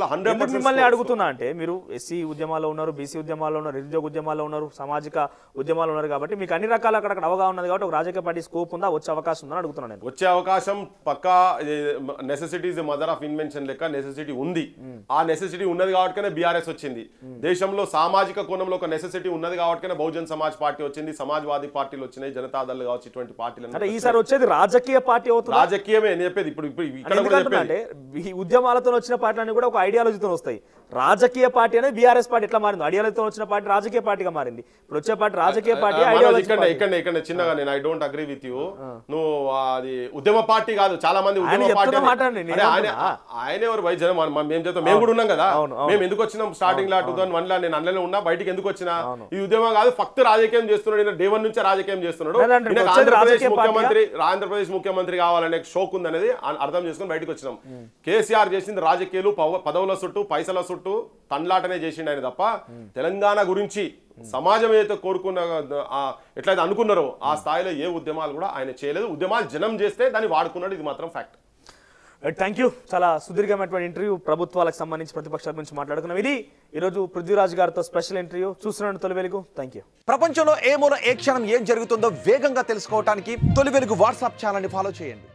100%. మిమ్మల్ని అడుగుతున్నా అంటే మీరు ఎస్సీ ఉద్యమాల్లో ఉన్నారు బీసీ ఉద్యమాల్లో ఉన్నారు నిరుద్యోగ ఉద్యమాల్లో ఉన్నారు సామాజిక ఉద్యమాలు ఉన్నారు కాబట్టి మీకు అన్ని రకాల అక్కడ అవగాహన ఉన్నది కాబట్టి ఒక రాజకీయ పార్టీ స్కోప్ ఉందా వచ్చే అవకాశం ఉందని అడుగుతున్నాను నేను వచ్చే అవకాశం పక్కా necessity is the mother of invention లెక్క నెసెసిటీ ఉంది ఆ నెసెసిటీ ఉన్నది కాబట్టి బీఆర్ఎస్ వచ్చింది దేశంలో సామాజిక కోణంలో ఒక నెసెసిటీ ఉన్నది కాబట్టి బహుజన్ సమాజ్ పార్టీ వచ్చింది, సమాజ్వాదీ పార్టీలు వచ్చినాయి, జనతాదళ్ కావచ్చు, ఇటువంటి పార్టీలు అంటే ఈసారి వచ్చేది రాజకీయ పార్టీ అవుతుంది. రాజకీయమే నేను చెప్పేది. ఇప్పుడు ఇక్కడ కూడా చెప్పేది అంటే ఈ ఉద్యమాలతో వచ్చిన పార్టీలన్నీ కూడా ఒక ఐడియాలజీతో వస్తాయి. రాజకీయ పార్టీ అనేది బీఆర్ఎస్ పార్టీ ఎట్లా మారింది, ఐడియాలజీతో వచ్చిన పార్టీ రాజకీయ పార్టీగా మారింది. ఇప్పుడు వచ్చే పార్టీ రాజకీయ పార్టీ, ఇక్కడ చిన్నగా నేను I don't agree with you. నువ్వు అది ఉద్యమ పార్టీ కాదు, చాలా మంది ఉద్యమ పార్టీ ఆయన ఎవరు వై జనం మేము చెప్తాం, మేము కూడా ఉన్నాం కదా. మేము ఎందుకు వచ్చినాం స్టార్టింగ్ లా 2001 లా, నేను అందులో ఉన్నా, బయటికి ఎందుకు వచ్చినా. ఈ ఉద్యమం కాదు, ఫక్త్ రాజకీయం చేస్తున్నాడు, డే 1 నుంచే రాజకీయం చేస్తున్నాడు. ఆంధ్రప్రదేశ్ ముఖ్యమంత్రి కావాలనే షోక్ ఉంది అనేది అర్థం చేసుకుని బయటకు వచ్చినాం. కేసీఆర్ చేసింది రాజకీయాలు, పదవుల చుట్టూ, పైసల చుట్టూ తండ్లాటనే చేసిండు ఆయన తప్ప తెలంగాణ గురించి సమాజం ఏదైతే కోరుకున్న ఎట్లయితే అనుకున్నారో ఆ స్థాయిలో ఏ ఉద్యమాలు కూడా ఆయన చేయలేదు. ఉద్యమాలు జనం చేస్తే దాన్ని వాడుకున్నాడు, ఇది మాత్రం ఫ్యాక్ట్. Thank you. చాలా సుదీర్ఘమైనటువంటి ఇంటర్వ్యూ, ప్రభుత్వాలకు సంబంధించి ప్రతిపక్షాల గురించి మాట్లాడుకున్నాం. ఇది ఈరోజు పృథ్వీరాజ్ గారితో స్పెషల్ ఇంటర్వ్యూ. చూస్తున్నాను తొలి వెలుగు. Thank you. ప్రపంచంలో ఏ మూల ఏ క్షణం ఏం జరుగుతుందో వేగంగా తెలుసుకోవడానికి తొలి వెలుగు వాట్సాప్ ఛానల్ని ఫాలో చేయండి.